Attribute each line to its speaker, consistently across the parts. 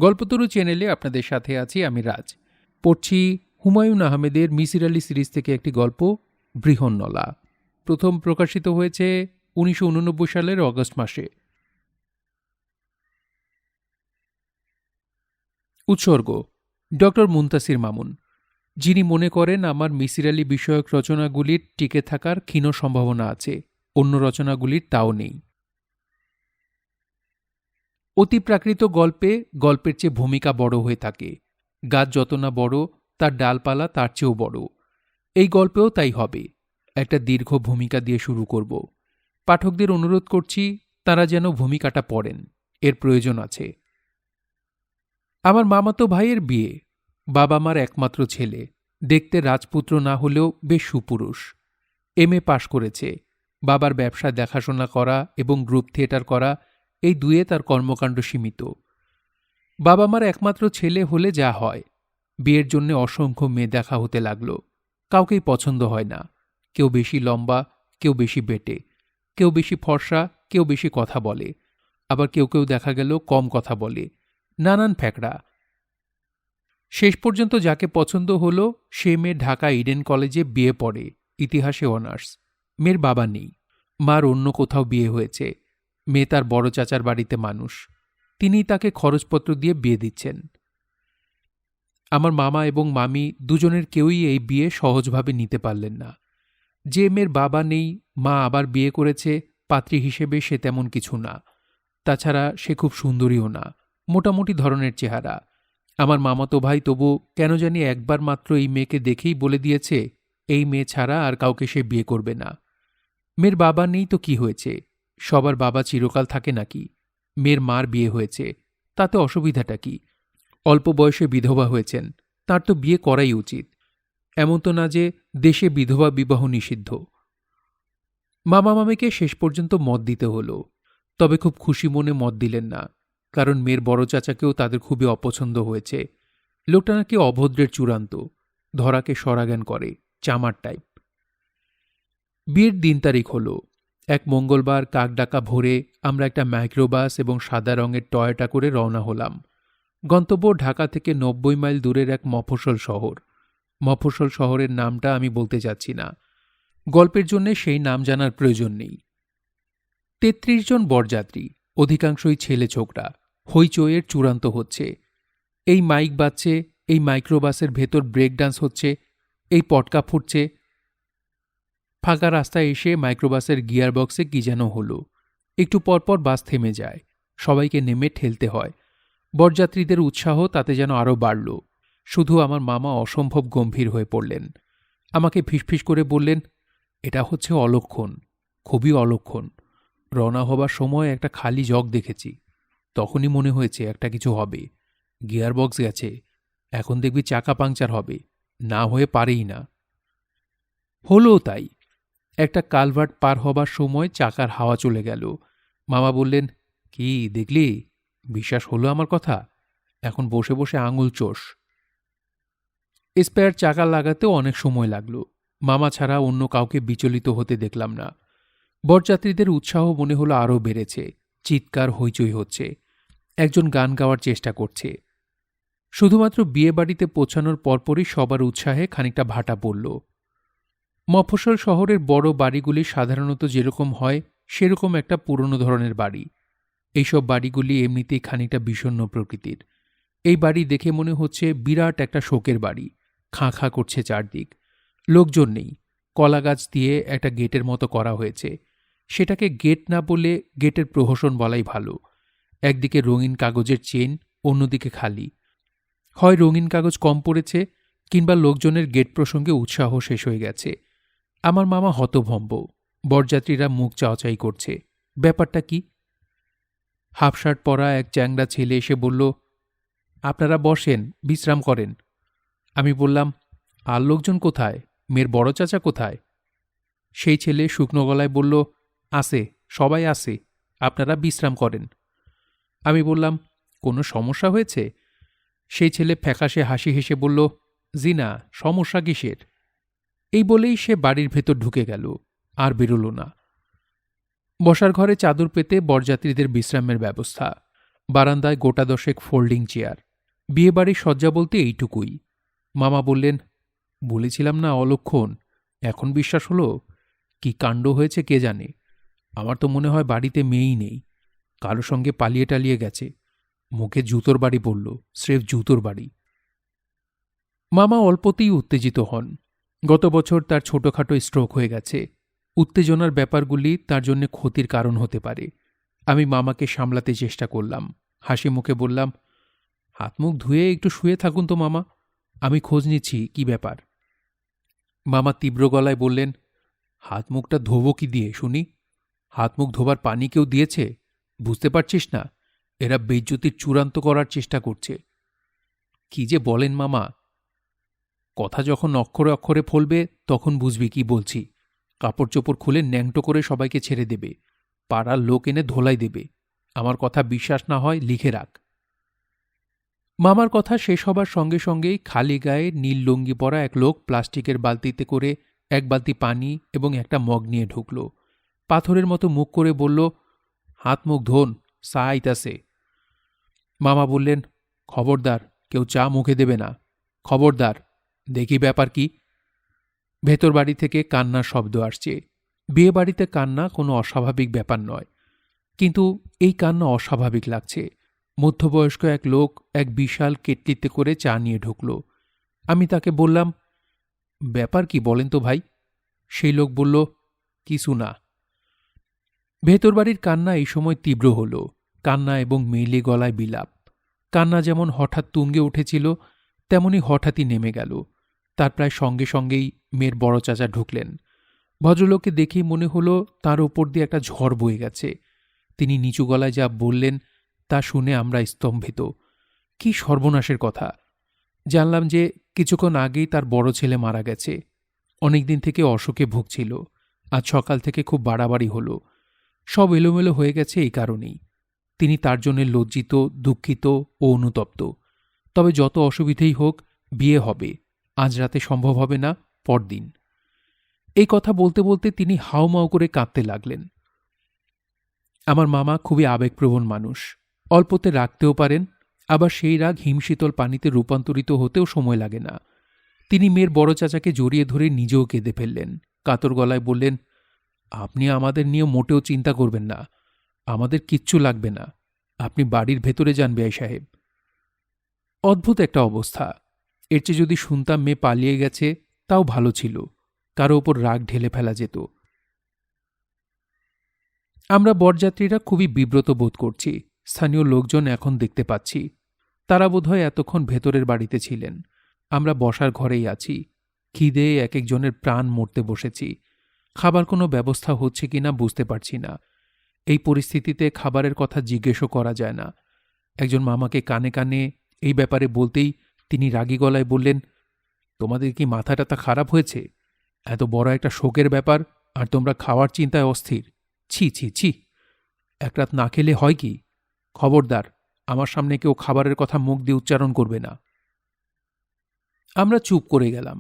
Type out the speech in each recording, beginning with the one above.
Speaker 1: গল্পতরু চ্যানেলে আপনাদের সাথে আছি আমি রাজ। পড়ছি হুমায়ুন আহমেদের মিসির আলি সিরিজ থেকে একটি গল্প, বৃহন্নলা। প্রথম প্রকাশিত হয়েছে 1989 সালের অগস্ট মাসে। উৎসর্গ ডক্টর মুনতাসির মামুন, যিনি মনে করেন আমার মিসির আলি বিষয়ক রচনাগুলির টিকে থাকার ক্ষীণ সম্ভাবনা আছে, অন্য রচনাগুলির তাও নেই। অতি প্রাকৃত গল্পে গল্পের চেয়ে ভূমিকা বড় হয়ে থাকে। গাছ যত না বড়, তার ডালপালা তার চেয়েও বড়। এই গল্পেও তাই হবে। একটা দীর্ঘ ভূমিকা দিয়ে শুরু করব। পাঠকদের অনুরোধ করছি তারা যেন ভূমিকাটা পড়েন, এর প্রয়োজন আছে। আমার মামাতো ভাইয়ের বিয়ে। বাবা মার একমাত্র ছেলে, দেখতে রাজপুত্র না হলেও বেশ সুপুরুষ। MA পাশ করেছে। বাবার ব্যবসা দেখাশোনা করা এবং গ্রুপ থিয়েটার করা, এই দুয়ে তার কর্মকাণ্ড সীমিত। বাবা মার একমাত্র ছেলে হলে যা হয়, বিয়ের জন্য অসংখ্য মেয়ে দেখা হতে লাগল। কাউকেই পছন্দ হয় না। কেউ বেশি লম্বা, কেউ বেশি বেটে, কেউ বেশি ফর্সা, কেউ বেশি কথা বলে, আবার কেউ কেউ দেখা গেল কম কথা বলে। নানান ফ্যাকড়া। শেষ পর্যন্ত যাকে পছন্দ হলো সে মেয়ে ঢাকা ইডেন কলেজে বিয়ে পড়ে, ইতিহাসে অনার্স। মেয়ের বাবা নেই, মার অন্য কোথাও বিয়ে হয়েছে। মেয়ে তার বড় চাচার বাড়িতে মানুষ, তিনিই তাকে খরচপত্র দিয়ে বিয়ে দিচ্ছেন। আমার মামা এবং মামি দুজনের কেউই এই বিয়ে সহজভাবে নিতে পারলেন না। যে মেয়ের বাবা নেই, মা আবার বিয়ে করেছে, পাত্রী হিসেবে সে তেমন কিছু না। তাছাড়া সে খুব সুন্দরীও না, মোটামুটি ধরনের চেহারা। আমার মামাতো ভাই তবু কেন জানি একবার মাত্র এই মেয়েকে দেখেই বলে দিয়েছে এই মেয়ে ছাড়া আর কাউকে সে বিয়ে করবে না। মেয়ের বাবা নেই তো কি হয়েছে, সবার বাবা চিরকাল থাকে নাকি? মেয়ের মার বিয়ে হয়েছে, তাতে অসুবিধাটা কি? অল্প বয়সে বিধবা হয়েছেন, তার তো বিয়ে করাই উচিত। এমন তো না যে দেশে বিধবা বিবাহ নিষিদ্ধ। মামা মামিকে শেষ পর্যন্ত মত দিতে হলো, তবে খুব খুশি মনে মত দিলেন না, কারণ মেয়ের বড় চাচাকেও তাদের খুবই অপছন্দ হয়েছে। লোকটা নাকি অভদ্রের চূড়ান্ত, ধরাকে সরাজ্ঞান করে, চামার টাইপ। বিয়ের দিন তারিখ হলো এক মঙ্গলবার। কাকডাকা ভোরে আমরা একটা মাইক্রোবাস এবং সাদা রঙের টয়োটা করে রওনা হলাম। গন্তব্য ঢাকা থেকে 90 মাইল দূরের এক মফস্বল শহর। মফস্বল শহরের নামটা আমি বলতে যাচ্ছি না, গল্পের জন্য সেই নাম জানার প্রয়োজন নেই। 33 জন বরযাত্রী, অধিকাংশই ছেলে ছোকরা। হইচইয়ের চূড়ান্ত হচ্ছে। এই মাইক বাজছে, এই মাইক্রোবাসের ভেতর ব্রেক ডান্স হচ্ছে, এই পটকা ফুটছে। ফাঁকা রাস্তায় এসে মাইক্রোবাসের গিয়ার বক্সে কি যেন হলো। একটু পরপর বাস থেমে যায়, সবাইকে নেমে ঠেলতে হয়। বরযাত্রীদের উৎসাহ তাতে যেন আরও বাড়ল। শুধু আমার মামা অসম্ভব গম্ভীর হয়ে পড়লেন। আমাকে ফিসফিস করে বললেন, এটা হচ্ছে অলক্ষণ, খুবই অলক্ষণ। রওনা হবার সময় একটা খালি জগ দেখেছি, তখনই মনে হয়েছে একটা কিছু হবে। গিয়ার বক্স গেছে, এখন দেখবি চাকা পাংচার হবে, না হয়ে পারেই না। হলোও তাই। একটা কালভার্ট পার হবার সময় চাকার হাওয়া চলে গেল। মামা বললেন, কি দেখলি? বিশ্বাস হলো আমার কথা? এখন বসে বসে আঙুল চোষ। স্পেয়ার চাকা লাগাতেও অনেক সময় লাগলো। মামা ছাড়া অন্য কাউকে বিচলিত হতে দেখলাম না। বরযাত্রীদের উৎসাহ মনে হলো আরও বেড়েছে। চিৎকার হইচই হচ্ছে। একজন গান গাওয়ার চেষ্টা করছে। শুধুমাত্র বিয়ে বাড়িতে পৌঁছানোর পরপরই সবার উৎসাহে খানিকটা ভাটা পড়ল। মফস্বল শহরের বড় বাড়িগুলি সাধারণত যেরকম হয় সেরকম একটা পুরনো ধরনের বাড়ি। এইসব বাড়িগুলি এমনিতেই খানিকটা বিষণ্ণ প্রকৃতির। এই বাড়ি দেখে মনে হচ্ছে বিরাট একটা শোকের বাড়ি। খাঁ খাঁ করছে চারদিক, লোকজন নেই। কলা গাছ দিয়ে একটা গেটের মতো করা হয়েছে। সেটাকে গেট না বলে গেটের প্রহসন বলাই ভালো। একদিকে রঙিন কাগজের চেন, অন্যদিকে খালি। হয় রঙিন কাগজ কম পড়েছে, কিংবা লোকজনের গেট প্রসঙ্গে উৎসাহ শেষ হয়ে গেছে। আমার মামা হতভম্ব। বরযাত্রীরা মুখ চাওয়াচাই করছে। ব্যাপারটা কি? হাফ শার্ট পরা এক চ্যাংড়া ছেলে এসে বলল, আপনারা বসেন, বিশ্রাম করেন। আমি বললাম, আর লোকজন কোথায়? মেয়ের বড় চাচা কোথায়? সেই ছেলে শুকনো গলায় বলল, আসে, সবাই আসে, আপনারা বিশ্রাম করেন। আমি বললাম, কোনো সমস্যা হয়েছে? সেই ছেলে ফ্যাকাশে হাসি হেসে বলল, জি না, সমস্যা কিসের? এই বলেই সে বাড়ির ভেতর ঢুকে গেল, আর বেরোল না। বসার ঘরে চাদর পেতে বরযাত্রীদের বিশ্রামের ব্যবস্থা। বারান্দায় গোটা দশেক ফোল্ডিং চেয়ার। বিয়েবাড়ির সজ্জা বলতে এইটুকুই। মামা বললেন, বলেছিলাম না অলক্ষণ, এখন বিশ্বাস হলো? কি কাণ্ড হয়েছে কে জানে। আমার তো মনে হয় বাড়িতে মেয়েই নেই, কারো সঙ্গে পালিয়ে টালিয়ে গেছে। মুখে জুতোর বাড়ি পড়ল, স্রেফ জুতোর বাড়ি। মামা অল্পতেই উত্তেজিত হন। গত বছর তার ছোটখাটো স্ট্রোক হয়ে গেছে। উত্তেজনার ব্যাপারগুলি তার জন্য ক্ষতির কারণ হতে পারে। আমি মামাকে সামলাতে চেষ্টা করলাম, হাসি মুখে বললাম, হাত মুখ ধুয়ে একটু শুয়ে থাকুন তো মামা, আমি খোঁজ নিচ্ছি কি ব্যাপার। মামা তীব্র গলায় বললেন, হাত মুখটা ধোবো কি দিয়ে শুনি? হাত মুখ ধোবার পানি কেউ দিয়েছে? বুঝতে পারছিস না? এরা বেইজ্জতির চূড়ান্ত করার চেষ্টা করছে। কি যে বলেন মামা! কথা যখন অক্ষরে অক্ষরে ফলবে তখন বুঝবি কি বলছি। কাপড় চোপড় খুলে ন্যাংটো করে সবাইকে ছেড়ে দেবে, পাড়ার লোক এনে ধোলাই দেবে। আমার কথা বিশ্বাস না হয় লিখে রাখ। মামার কথা শেষ হবার সঙ্গে সঙ্গেই খালি গায়ে নীল লুঙ্গি পরা এক লোক প্লাস্টিকের বালতিতে করে এক বালতি পানি এবং একটা মগ নিয়ে ঢুকল। পাথরের মতো মুখ করে বলল, হাত মুখ ধোন, চা আইতাছে। মামা বললেন, খবরদার, কেউ চা মুখে দেবে না, খবরদার। দেখি ব্যাপার কি। ভেতর বাড়ি থেকে কান্নার শব্দ আসছে। বিয়ে বাড়িতে কান্না কোনো অস্বাভাবিক ব্যাপার নয়, কিন্তু এই কান্না অস্বাভাবিক লাগছে। মধ্যবয়স্ক এক লোক এক বিশাল কেটলিতে করে চা নিয়ে ঢুকল। আমি তাকে বললাম, ব্যাপার কি বলেন তো ভাই? সেই লোক বলল, কিছু না। ভেতর বাড়ির কান্না এই সময় তীব্র হল, কান্না এবং মেইলি গলায় বিলাপ। কান্না যেমন হঠাৎ তুঙ্গে উঠেছিল তেমনি হঠাৎই নেমে গেল। তার প্রায় সঙ্গে সঙ্গেই মেয়ের বড় চাচা ঢুকলেন। ভদ্রলোককে দেখেই মনে হল তার ওপর দিয়ে একটা ঝড় বয়ে গেছে। তিনি নিচু গলায় যা বললেন তা শুনে আমরা স্তম্ভিত। কি সর্বনাশের কথা! জানলাম যে কিছুক্ষণ আগেই তার বড় ছেলে মারা গেছে। অনেকদিন থেকে অসুখে ভুগছিল। আজ সকাল থেকে খুব বাড়াবাড়ি হল। সব এলোমেলো হয়ে গেছে এই কারণেই। তিনি তার জন্য লজ্জিত, দুঃখিত ও অনুতপ্ত। তবে যত অসুবিধেই হোক, বিয়ে হবে। আজ রাতে সম্ভব হবে না, পরদিন। এই কথা বলতে বলতে তিনি হাউমাউ করে কাঁদতে লাগলেন। আমার মামা খুবই আবেগপ্রবণ মানুষ। অল্পতে রাগতেও পারেন, আবার সেই রাগ হিমশীতল পানিতে রূপান্তরিত হতেও সময় লাগে না। তিনি মেয়ের বড় চাচাকে জড়িয়ে ধরে নিজেও কেঁদে ফেললেন। কাতর গলায় বললেন, আপনি আমাদের নিয়ে মোটেও চিন্তা করবেন না, আমাদের কিচ্ছু লাগবে না। আপনি বাড়ির ভেতরে যান বেয়াই সাহেব। অদ্ভুত একটা অবস্থা। এর চেয়ে যদি শুনতাম মেয়ে পালিয়ে গেছে তাও ভালো ছিল, কারো ওপর রাগ ঢেলে ফেলা যেত। আমরা বরযাত্রীরা খুবই বিব্রত বোধ করছি। স্থানীয় লোকজন এখন দেখতে পাচ্ছি। তারা বোধহয় এতক্ষণ ভেতরের বাড়িতে ছিলেন। আমরা বসার ঘরেই আছি। খিদে এক একজনের প্রাণ মরতে বসেছি। খাবার কোনো ব্যবস্থা হচ্ছে কিনা বুঝতে পারছি না। এই পরিস্থিতিতে খাবারের কথা জিজ্ঞেসও করা যায় না। একজন মামাকে কানে কানে এই ব্যাপারে বলতেই তিনি রাগী গলায় বললেন, তোমাদের কি মাথাটাতা খারাপ হয়েছে? এত বড় একটা শোকের ব্যাপার আর তোমরা খাওয়ার চিন্তায় অস্থির। ছি ছি ছি! এক রাত না খেলে হয় কি? খবরদার, আমার সামনে কেউ খাবারের কথা মুখ দিয়ে উচ্চারণ করবে না। আমরা চুপ করে গেলাম।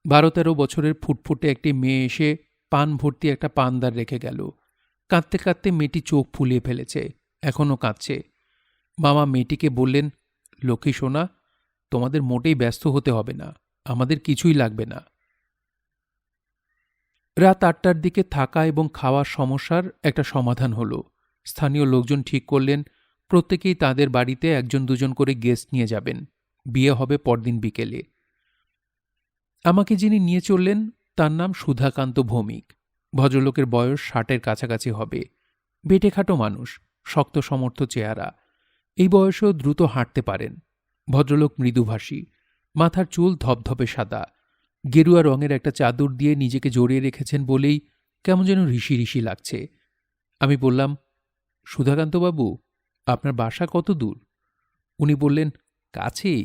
Speaker 1: 12-13 বছরের ফুটফুটে একটি মেয়ে এসে পান ভর্তি একটা পানদার রেখে গেল। কাঁদতে কাঁদতে মেয়েটি চোখ ফুলিয়ে ফেলেছে, এখনও কাঁদছে। মামা মেয়েটিকে বললেন, লক্ষ্মী সোনা, তোমাদের মোটেই ব্যস্ত হতে হবে না, আমাদের কিছুই লাগবে না। রাত 8টার দিকে থাকা এবং খাওয়ার সমস্যার একটা সমাধান হলো। স্থানীয় লোকজন ঠিক করলেন প্রত্যেকেই তাদের বাড়িতে একজন দুজন করে গেস্ট নিয়ে যাবেন। বিয়ে হবে পরদিন বিকেলে। আমাকে যিনি নিয়ে চললেন তার নাম সুধাকান্ত ভৌমিক। ভদ্রলোকের বয়স 60-এর কাছাকাছি হবে। বেটেখাটো মানুষ, শক্ত সমর্থ চেহারা। এই বয়সেও দ্রুত হাঁটতে পারেন। ভদ্রলোক মৃদুভাষী, মাথার চুল ধপধপে সাদা। গেরুয়া রঙের একটা চাদর দিয়ে নিজেকে জড়িয়ে রেখেছেন বলেই কেমন যেন ঋষি ঋষি লাগছে। আমি বললাম, সুধাকান্তবাবু, আপনার বাসা কত দূর? উনি বললেন, কাছেই।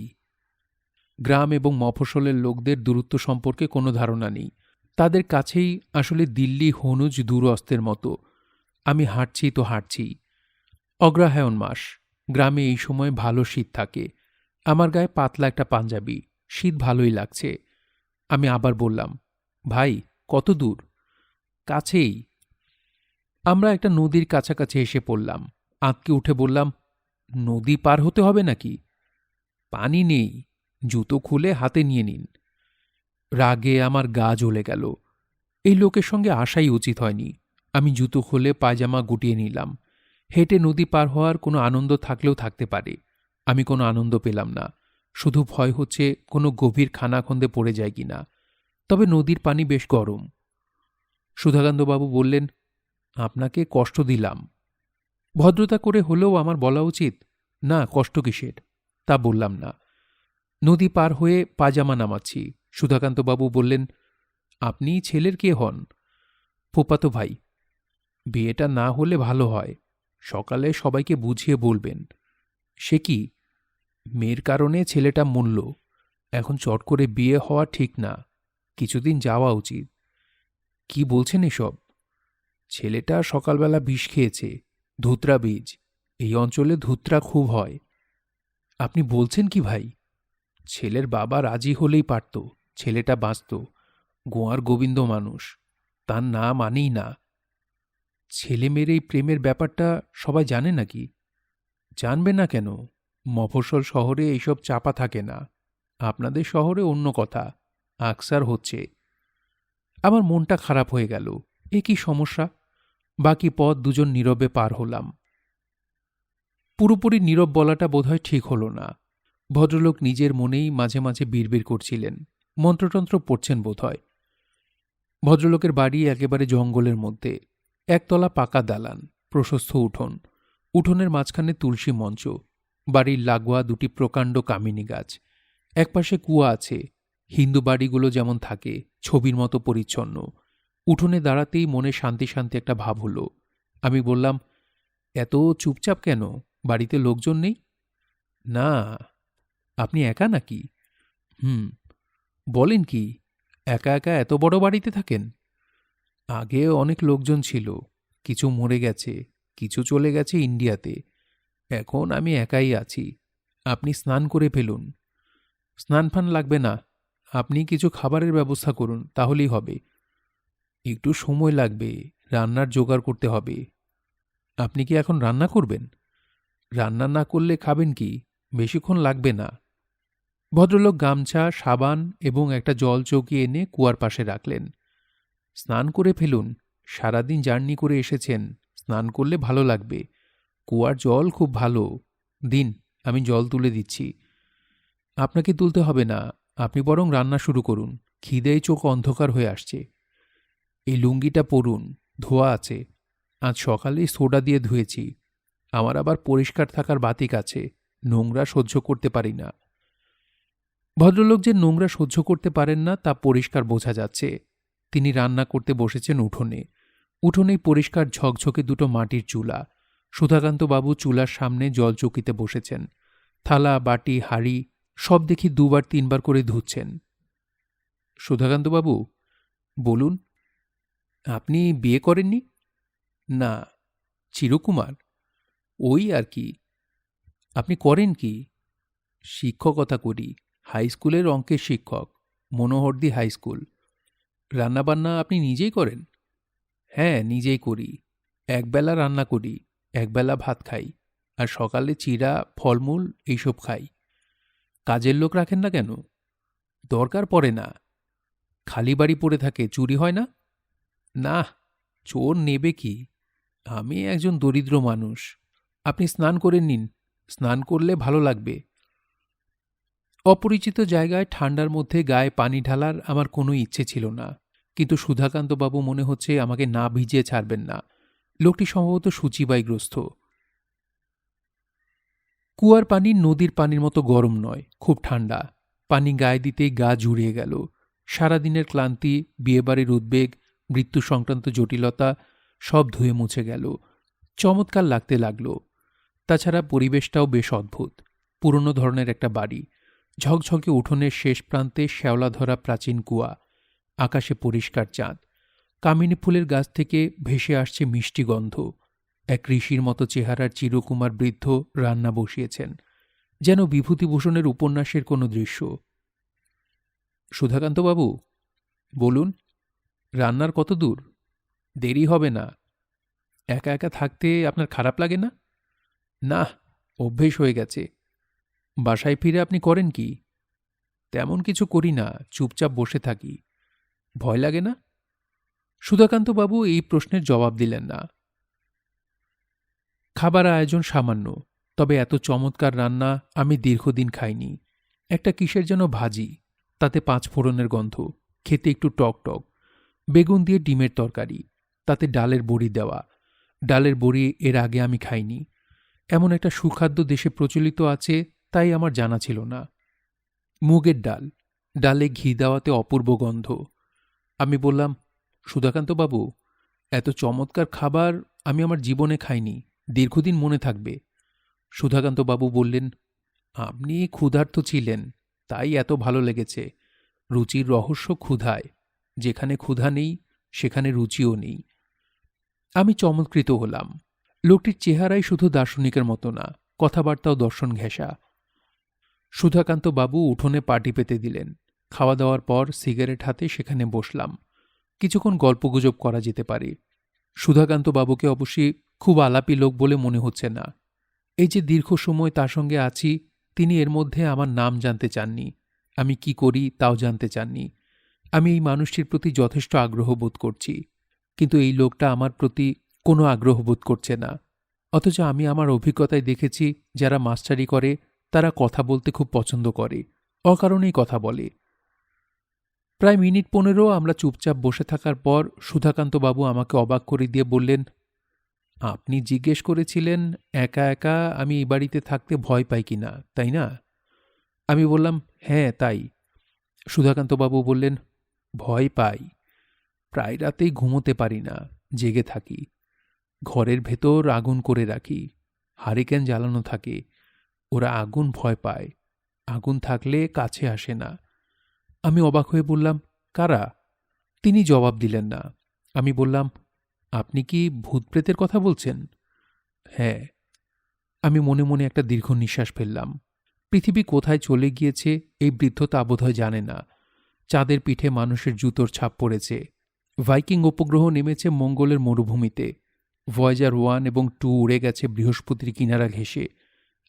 Speaker 1: গ্রাম এবং মফস্বলের লোকদের দূরত্ব সম্পর্কে কোনো ধারণা নেই। তাদের কাছেই আসলে দিল্লি হনুজ দূরস্তের মতো। আমি হাঁটছি তো হাঁটছি। অগ্রহায়ণ মাস। গ্রামে এই সময় ভালো শীত থাকে। আমার গায়ে পাতলা একটা পাঞ্জাবি, শীত ভালোই লাগছে। আমি আবার বললাম, ভাই, কত দূর? কাছেই। আমরা একটা নদীর কাছাকাছি এসে পড়লাম। আঁতকে উঠে বললাম, নদী পার হতে হবে নাকি? পানি নেই, জুতো খুলে হাতে নিয়ে নিন। রাগে আমার গা জ্বলে গেল। এই লোকের সঙ্গে আসাই উচিত হয়নি। আমি জুতো খুলে পায়জামা গুটিয়ে নিলাম। হেঁটে নদী পার হওয়ার কোনো আনন্দ থাকলেও থাকতে পারে, আমি কোনো আনন্দ পেলাম না। শুধু ভয় হচ্ছে কোনো গভীর খানাখন্দে পড়ে যায় কিনা। তবে নদীর পানি বেশ গরম। সুধাকান্তবাবু বললেন, আপনাকে কষ্ট দিলাম। ভদ্রতা করে হলেও আমার বলা উচিত, না কষ্ট কিসের, তা বললাম না। নদী পার হয়ে পাজামা নামাচ্ছি। সুধাকান্তবাবু বললেন, আপনি ছেলের কে হন? ফুপাতো ভাই। বিয়েটা না হলে ভালো হয়, সকালে সবাইকে বুঝিয়ে বলবেন। সে কি? মেয়ের কারণে ছেলেটা মূল্য, এখন চট করে বিয়ে হওয়া ঠিক না, কিছুদিন যাওয়া উচিত। কি বলছেন এসব? ছেলেটা সকালবেলা বিষ খেয়েছে, ধুতরা বীজ। এই অঞ্চলে ধুতরা খুব হয়। আপনি বলছেন কি ভাই? ছেলের বাবা রাজি হলেই পারত, ছেলেটা বাঁচত। গোয়ার গোবিন্দ মানুষ, তার না মানেই না। ছেলেমেয়ের এই প্রেমের ব্যাপারটা সবাই জানে নাকি? জানবে না কেন? মফস্বল শহরে এইসব চাপা থাকে না। আপনাদের শহরে অন্য কথা, আকসার হচ্ছে। আমার মনটা খারাপ হয়ে গেল। এ কি সমস্যা? বাকি পথ দুজন নীরবে পার হলাম। পুরোপুরি নীরব বলাটা বোধহয় ঠিক হল না। ভদ্রলোক নিজের মনেই মাঝে মাঝে বিড়বিড় করছিলেন, মন্ত্রতন্ত্র পড়ছেন বোধহয়। ভদ্রলোকের বাড়ি একেবারে জঙ্গলের মধ্যে। একতলা পাকা দালান, প্রশস্ত উঠোন। উঠোনের মাঝখানে তুলসী মঞ্চ। বাড়ির লাগোয়া দুটি প্রকাণ্ড কামিনী গাছ। একপাশে কুয়া আছে। হিন্দু বাড়িগুলো যেমন থাকে, ছবির মতো পরিচ্ছন্ন। উঠোনে দাঁড়াতেই মনে শান্তি শান্তি একটা ভাব হলো। আমি বললাম, এত চুপচাপ কেন? বাড়িতে লোকজন নেই? না। আপনি একা নাকি? হুম। বলেন কি, একা একা এত বড় বাড়িতে থাকেন? আগে অনেক লোকজন ছিল, কিছু মরে গেছে, কিছু চলে গেছে ইন্ডিয়াতে। এখন আমি একাই আছি। আপনি স্নান করে ফেলুন। স্নান ফান লাগবে না, আপনি কিছু খাবারের ব্যবস্থা করুন, তাহলেই হবে। একটু সময় লাগবে, রান্নার জোগাড় করতে হবে। আপনি কি এখন রান্না করবেন? রান্না না করলে খাবেন কি? বেশিক্ষণ লাগবে না। ভদ্রলোক গামছা, সাবান এবং একটা জল চৌকি এনে কুয়ার পাশে রাখলেন। স্নান করে ফেলুন, সারাদিন জার্নি করে এসেছেন, স্নান করলে ভালো লাগবে। কুয়ার জল খুব ভালো। দিন, আমি জল তুলে দিচ্ছি। আপনাকে তুলতে হবে না, আপনি বরং রান্না শুরু করুন। খিদেয় চোখ অন্ধকার হয়ে আসছে। এই লুঙ্গিটা পরুন, ধোয়া আছে। আজ সকালেই সোডা দিয়ে ধুয়েছি। আমার আবার পরিষ্কার থাকার বাতিক আছে, নোংরা সহ্য করতে পারি না। ভদ্রলোক যে নোংরা সহ্য করতে পারেন না তা পরিষ্কার বোঝা যাচ্ছে। তিনি রান্না করতে বসেছেন উঠোনে। উঠোনেই পরিষ্কার ঝকঝকে দুটো মাটির চুলা। সুধাকান্তবাবু চুলার সামনে জল চৌকিতে বসেছেন। থালা, বাটি, হাঁড়ি সব দেখি দুবার তিনবার করে ধুচ্ছেন। সুধাকান্তবাবু, বলুন। আপনি বিয়ে করেননি? না। চিরকুমার? ওই আর কি। আপনি করেন কি? শিক্ষকতা করি, হাই স্কুলের অঙ্কের শিক্ষক, মনোহরদী হাই স্কুল। রান্নাবান্না আপনি নিজেই করেন? হ্যাঁ, নিজেই করি। একবেলা রান্না করি, একবেলা ভাত খাই, আর সকালে চিড়া, ফলমূল এইসব খাই। কাজের লোক রাখেন না কেন? দরকার পড়ে না। খালি বাড়ি পড়ে থাকে, চুরি হয় না? না, চোর নেবে কি? আমি একজন দরিদ্র মানুষ। আপনি স্নান করে নিন, স্নান করলে ভালো লাগবে। অপরিচিত জায়গায় ঠান্ডার মধ্যে গায়ে পানি ঢালার আমার কোনো ইচ্ছে ছিল না, কিন্তু সুধাকান্তবাবু মনে হচ্ছে আমাকে না ভিজিয়ে ছাড়বেন না। লোকটি সম্ভবত সূচিবায়গ্রস্ত। কুয়ার পানি নদীর পানির মতো গরম নয়, খুব ঠান্ডা। পানি গায়ে দিতেই গা জুড়িয়ে গেল। সারাদিনের ক্লান্তি, বিয়েবাড়ির উদ্বেগ, মৃত্যু সংক্রান্ত জটিলতা সব ধুয়ে মুছে গেল। চমৎকার লাগতে লাগল। তাছাড়া পরিবেশটাও বেশ অদ্ভুত। পুরনো ধরনের একটা বাড়ি। ঝকঝকে উঠোনের শেষ প্রান্তে শ্যাওলা ধরা প্রাচীন কুয়া। আকাশে পরিষ্কার চাঁদ। কামিনী ফুলের গাছ থেকে ভেসে আসছে মিষ্টি গন্ধ। এক ঋষির মতো চেহারার চিরকুমার বৃদ্ধ রান্না বসিয়েছেন, যেন বিভূতিভূষণের উপন্যাসের কোনো দৃশ্য। সুধাকান্তবাবু, বলুন, রান্নার কত দূর? দেরি হবে না। একা একা থাকতে আপনার খারাপ লাগে না? না, অভ্যেস হয়ে গেছে। বাসায় ফিরে আপনি করেন কি? তেমন কিছু করি না, চুপচাপ বসে থাকি। ভয় লাগে না? সুধাকান্তবাবু এই প্রশ্নের জবাব দিলেন না। খাবার আয়োজন সামান্য, তবে এত চমৎকার রান্না আমি দীর্ঘদিন খাইনি। একটা কিসের যেন ভাজি, তাতে 5 ফোড়নের গন্ধ, খেতে একটু টক টক। বেগুন দিয়ে ডিমের তরকারি, তাতে ডালের বড়ি দেওয়া। ডালের বড়ি এর আগে আমি খাইনি। এমন একটা সুখাদ্য দেশে প্রচলিত আছে তাই আমার জানা ছিল না। মুগের ডাল, ডালে ঘি দেওয়াতে অপূর্ব গন্ধ। আমি বললাম, সুধাকান্তবাবু, এত চমৎকার খাবার আমি আমার জীবনে খাইনি, দীর্ঘদিন মনে থাকবে। সুধাকান্তবাবু বললেন, আপনি ক্ষুধার্ত ছিলেন, তাই এত ভালো লেগেছে। রুচির রহস্য ক্ষুধায়, যেখানে ক্ষুধা নেই সেখানে রুচিও নেই। আমি চমৎকৃত হলাম। লোকটির চেহারাই শুধু দার্শনিকের মতো না, কথাবার্তাও দর্শন ঘেঁষা। সুধাকান্তবাবু উঠোনে পাটি পেতে দিলেন। খাওয়া দাওয়ার পর সিগারেট হাতে সেখানে বসলাম। কিছুক্ষণ গল্পগুজব করা যেতে পারে। সুধাকান্তবাবুকে অবশ্যই খুব আলাপি লোক বলে মনে হচ্ছে না। এই যে দীর্ঘ সময় তার সঙ্গে আছি, তিনি এর মধ্যে আমার নাম জানতে চাননি, আমি কি করি তাও জানতে চাননি। আমি এই মানুষটির প্রতি যথেষ্ট আগ্রহ বোধ করছি, কিন্তু এই লোকটা আমার প্রতি কোনো আগ্রহ বোধ করছে না। অথচ আমি আমার অভিজ্ঞতায় দেখেছি, যারা মাস্টারি করে তারা কথা বলতে খুব পছন্দ করে, অকারণেই কথা বলে। প্রায় মিনিট 15 আমরা চুপচাপ বসে থাকার পর সুধাকান্তবাবু আমাকে অবাক করে দিয়ে বললেন, আপনি জিজ্ঞেস করেছিলেন একা একা আমি এই বাড়িতে থাকতে ভয় পাই কিনা, তাই না? আমি বললাম, হ্যাঁ তাই। সুধাকান্তবাবু বললেন, ভয় পাই। প্রায় রাতেই ঘুমোতে পারি না, জেগে থাকি। ঘরের ভেতর আগুন করে রাখি, হারিকেন জ্বালানো থাকে। ওরা আগুন ভয় পায়, আগুন থাকলে কাছে আসে না। আমি অবাক হয়ে বললাম, কারা? তিনি জবাব দিলেন না। আমি বললাম, আপনি কি ভূতপ্রেতের কথা বলছেন? হ্যাঁ। আমি মনে মনে একটা দীর্ঘ নিঃশ্বাস ফেললাম। পৃথিবী কোথায় চলে গিয়েছে এই বৃদ্ধ তা বোধহয় জানে না। চাঁদের পিঠে মানুষের জুতোর ছাপ পড়েছে। ভাইকিং উপগ্রহ নেমেছে মঙ্গলের মরুভূমিতে। ভয়েজার 1 এবং 2 উড়ে গেছে বৃহস্পতির কিনারা ঘেঁষে।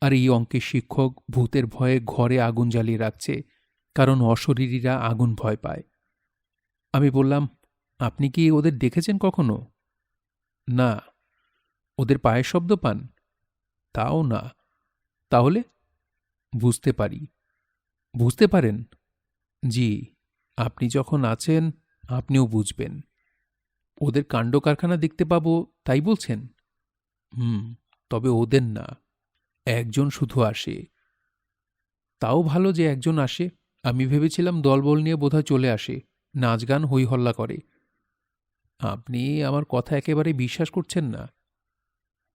Speaker 1: আর এই অঙ্কের শিক্ষক ভূতের ভয়ে ঘরে আগুন জ্বালিয়ে রাখছে, কারণ অশরীরীরা আগুন ভয় পায়। আমি বললাম, আপনি কি ওদের দেখেছেন কখনো? না। ওদের পায়ের শব্দ পান? তাও না। তাহলে? বুঝতে পারি। বুঝতে পারেন? জি, আপনি যখন আছেন আপনিও বুঝবেন। ওদের কাণ্ড কারখানা দেখতে পাবো তাই বলছেন? তবে ওদের না, একজন শুধু আসে। তাও ভালো যে একজন আসে। আমি ভেবেছিলাম দলবল নিয়ে বোধহয় চলে আসে, নাচ গান হই হল্লা করে। আপনি আমার কথা একেবারে বিশ্বাস করছেন না?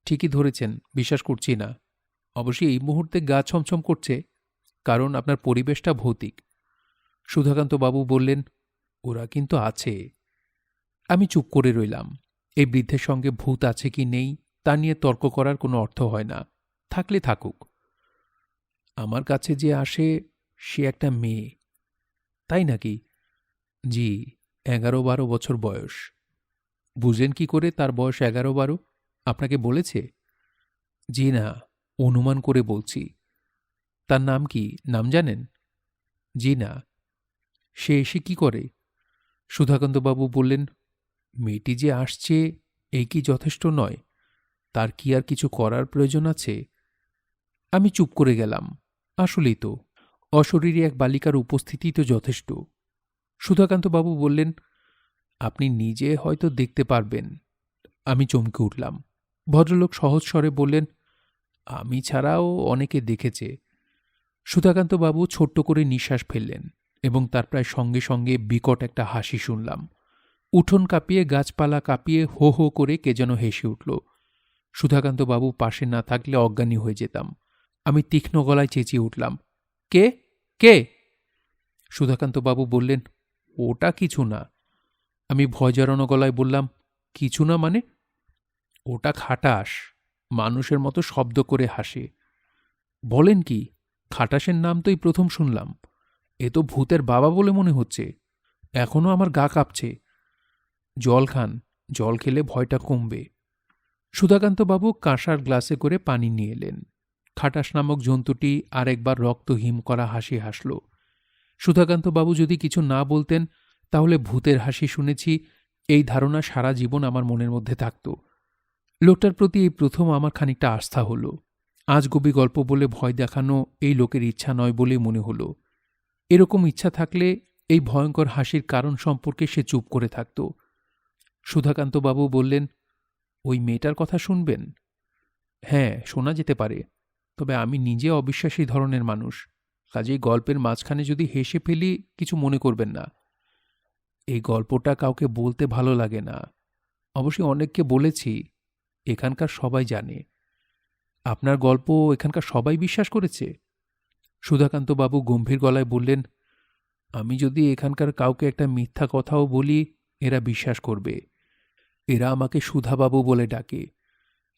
Speaker 1: ঠিকই ধরেছেন, বিশ্বাস করছি না। অবশ্যই এই মুহূর্তে গা ছমছম করছে, কারণ আপনার পরিবেশটা ভৌতিক। সুধাকান্তবাবু বললেন, ওরা কিন্তু আছে। আমি চুপ করে রইলাম। এই বৃদ্ধের সঙ্গে ভূত আছে কি নেই তা নিয়ে তর্ক করার কোনো অর্থ হয় না, থাকলে থাকুক। আমার কাছে যে আসে সে একটা মেয়ে। তাই নাকি? জি, 11-12 বছর বয়স। বুঝলেন কি করে তার বয়স 11-12? আপনাকে বলেছে? জি না, অনুমান করে বলছি। তার নাম কি, নাম জানেন? জি না। সে এসে কি করে? সুধাকান্তবাবু বললেন, মেয়েটি যে আসছে এই কি যথেষ্ট নয়? তার কি আর কিছু করার প্রয়োজন আছে? আমি চুপ করে গেলাম। আসলেই তো, অশরীরী এক বালিকার উপস্থিতি তো যথেষ্ট। সুধাকান্তবাবু বললেন, আপনি নিজে হয়তো দেখতে পারবেন। আমি চমকে উঠলাম। ভদ্রলোক সহজ স্বরে বললেন, আমি ছাড়াও অনেকে দেখেছে। সুধাকান্তবাবু ছোট্ট করে নিঃশ্বাস ফেললেন এবং তার প্রায় সঙ্গে সঙ্গে বিকট একটা হাসি শুনলাম। উঠোন কাঁপিয়ে গাছপালা কাঁপিয়ে হো হো করে কে যেন হেসে উঠল। সুধাকান্তবাবু পাশে না থাকলে অজ্ঞানী হয়ে যেতাম। আমি তীক্ষ্ণ গলায় চেঁচিয়ে উঠলাম, কে কে? সুধাকান্তবাবু বললেন, ওটা কিছু না। আমি ভয় জড়ানো গলায় বললাম, কিছু না মানে? ওটা খাটাস, মানুষের মতো শব্দ করে হাসে। বলেন কি? খাটাসের নাম তো এই প্রথম শুনলাম। এ তো ভূতের বাবা বলে মনে হচ্ছে। এখনো আমার গা কাঁপছে। জল খান, জল খেলে ভয়টা কমবে। সুধাকান্তবাবু কাঁসার গ্লাসে করে পানি নিয়ে এলেন। খাটাস নামক জন্তুটি আরেকবার রক্ত হিম করা হাসি হাসল। সুধাকান্তবাবু যদি কিছু না বলতেন তাহলে ভূতের হাসি শুনেছি এই ধারণা সারা জীবন আমার মনের মধ্যে থাকত। লোকটার প্রতি এই প্রথম আমার খানিকটা আস্থা হল। আজগুবি গল্প বলে ভয় দেখানো এই লোকের ইচ্ছা নয় বলেই মনে হল। এরকম ইচ্ছা থাকলে এই ভয়ঙ্কর হাসির কারণ সম্পর্কে সে চুপ করে থাকত। সুধাকান্তবাবু বললেন, ওই মেয়েটার কথা শুনবেন? হ্যাঁ, শোনা যেতে পারে, তবে আমি নিজে অবিশ্বাসী ধরনের মানুষ, কাজেই গল্পের মাঝখানে যদি হেসে ফেলি কিছু মনে করবেন না। এই গল্পটা কাউকে বলতে ভালো লাগে না, অবশ্যই অনেককে বলেছি, এখানকার সবাই জানে। আপনার গল্প এখানকার সবাই বিশ্বাস করেছে? সুধাকান্তবাবু গম্ভীর গলায় বললেন, আমি যদি এখানকার কাউকে একটা মিথ্যা কথাও বলি এরা বিশ্বাস করবে। এরা আমাকে সুধাবাবু বলে ডাকে।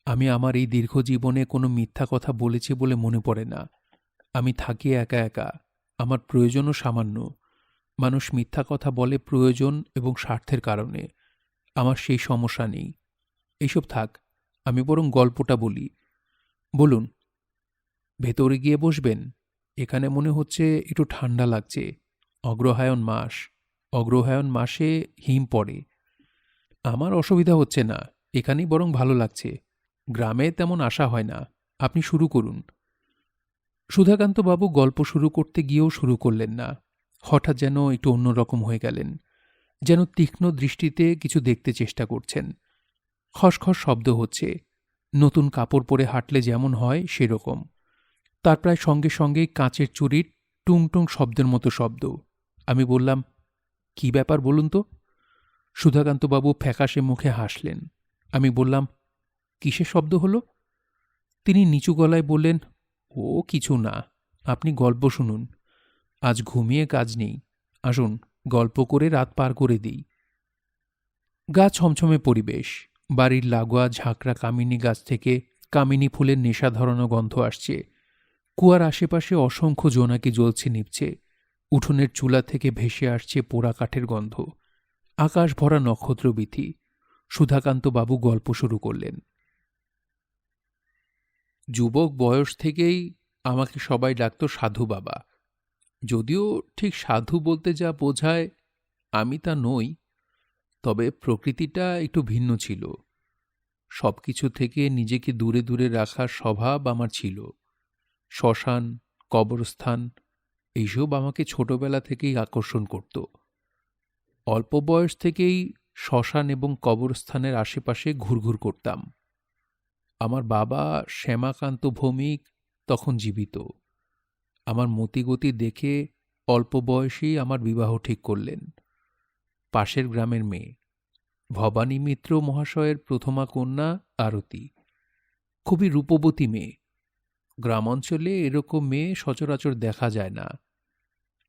Speaker 1: আমি আমার এই দীর্ঘ জীবনে কোনো মিথ্যা কথা বলেছি বলে মনে পড়ে না। আমি থাকি একা একা, আমার প্রয়োজনও সামান্য। মানুষ মিথ্যা কথা বলে প্রয়োজন এবং স্বার্থের কারণে। আমার সেই সমস্যা নেই। এইসব থাক, আমি বরং গল্পটা বলি। বলুন। ভেতরে গিয়ে বসবেন? এখানে মনে হচ্ছে একটু ঠান্ডা লাগছে। অগ্রহায়ণ মাস, অগ্রহায়ণ মাসে হিম পড়ে। আমার অসুবিধা হচ্ছে না, এখানেই বরং ভালো লাগছে। গ্রামে তেমন আসা হয় না। আপনি শুরু করুন। সুধাকান্তবাবু গল্প শুরু করতে গিয়েও শুরু করলেন না। হঠাৎ যেন একটু অন্যরকম হয়ে গেলেন, যেন তীক্ষ্ণ দৃষ্টিতে কিছু দেখতে চেষ্টা করছেন। খসখস শব্দ হচ্ছে, নতুন কাপড় পরে হাঁটলে যেমন হয় সেরকম। তার প্রায় সঙ্গে সঙ্গেই কাঁচের চুরির টুং টুং শব্দের মতো শব্দ। আমি বললাম, কি ব্যাপার বলুন তো? সুধাকান্তবাবু ফ্যাকাশে মুখে হাসলেন। আমি বললাম, কিসের শব্দ হলো? তিনি নিচু গলায় বললেন, ও কিছু না, আপনি গল্প শুনুন। আজ ঘুমিয়ে কাজ নেই, আসুন গল্প করে রাত পার করে দিই। গা ছমছমে পরিবেশ। বাড়ির লাগোয়া ঝাঁকড়া কামিনী গাছ থেকে কামিনী ফুলের নেশা ধরানো গন্ধ আসছে। কুয়ার আশেপাশে অসংখ্য জোনাকি জ্বলছে নিভছে। উঠোনের চুলা থেকে ভেসে আসছে পোড়া কাঠের গন্ধ। আকাশ ভরা নক্ষত্রবীথি। সুধাকান্তবাবু গল্প শুরু করলেন। যুবক বয়স থেকেই আমাকে সবাই ডাকত সাধু বাবা। যদিও ঠিক সাধু বলতে যা বোঝায় আমি তা নই, তবে প্রকৃতিটা একটু ভিন্ন ছিল। সবকিছু থেকে নিজেকে দূরে দূরে রাখার স্বভাব আমার ছিল। শ্মশান, কবরস্থান এইসব আমাকে ছোটবেলা থেকেই আকর্ষণ করত। অল্প বয়স থেকেই শ্মশান এবং কবরস্থানের আশেপাশে ঘুরঘুর করতাম। আমার বাবা শ্যামাকান্ত ভৌমিক তখন জীবিত। আমার মতিগতি দেখে অল্প বয়সেই আমার বিবাহ ঠিক করলেন। পাশের গ্রামের মেয়ে, ভবানী মিত্র মহাশয়ের প্রথমা কন্যা আরতি। খুবই রূপবতী মেয়ে। গ্রামাঞ্চলে এরকম মেয়ে সচরাচর দেখা যায় না।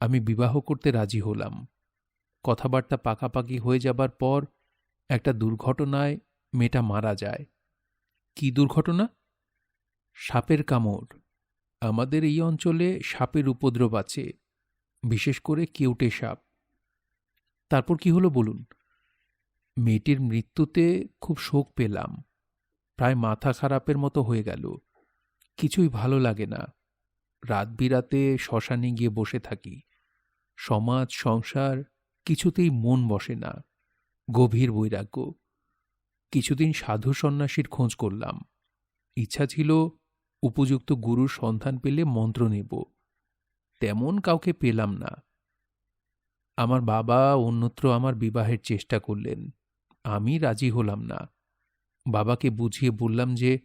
Speaker 1: আমি বিবাহ করতে রাজি হলাম। কথাবার্তা পাকাপাকি হয়ে যাবার পর একটা দুর্ঘটনায় মেয়েটা মারা যায়। কি দুর্ঘটনা? সাপের কামড়। আমাদের এই অঞ্চলে সাপের উপদ্রব আছে, বিশেষ করে কেউটে সাপ। তারপর কি হলো বলুন? মেয়েটির মৃত্যুতে খুব শোক পেলাম। প্রায় মাথা খারাপের মতো হয়ে গেল। কিছুই ভালো লাগে না। রাত বিরাতে শ্মশানে গিয়ে বসে থাকি। সমাজ সংসার কিছুতেই মন বসে না। গভীর বৈরাগ্য। কিছুদিন সাধু সন্ন্যাসীর খোঁজ করলাম। ইচ্ছা ছিল উপযুক্ত গুরুর সন্ধান পেলে মন্ত্র নেব। তেমন কাউকে পেলাম না। আমার বাবা অন্যত্র আমার বিবাহের চেষ্টা করলেন। আমি রাজি হলাম না। বাবাকে বুঝিয়ে বললাম যে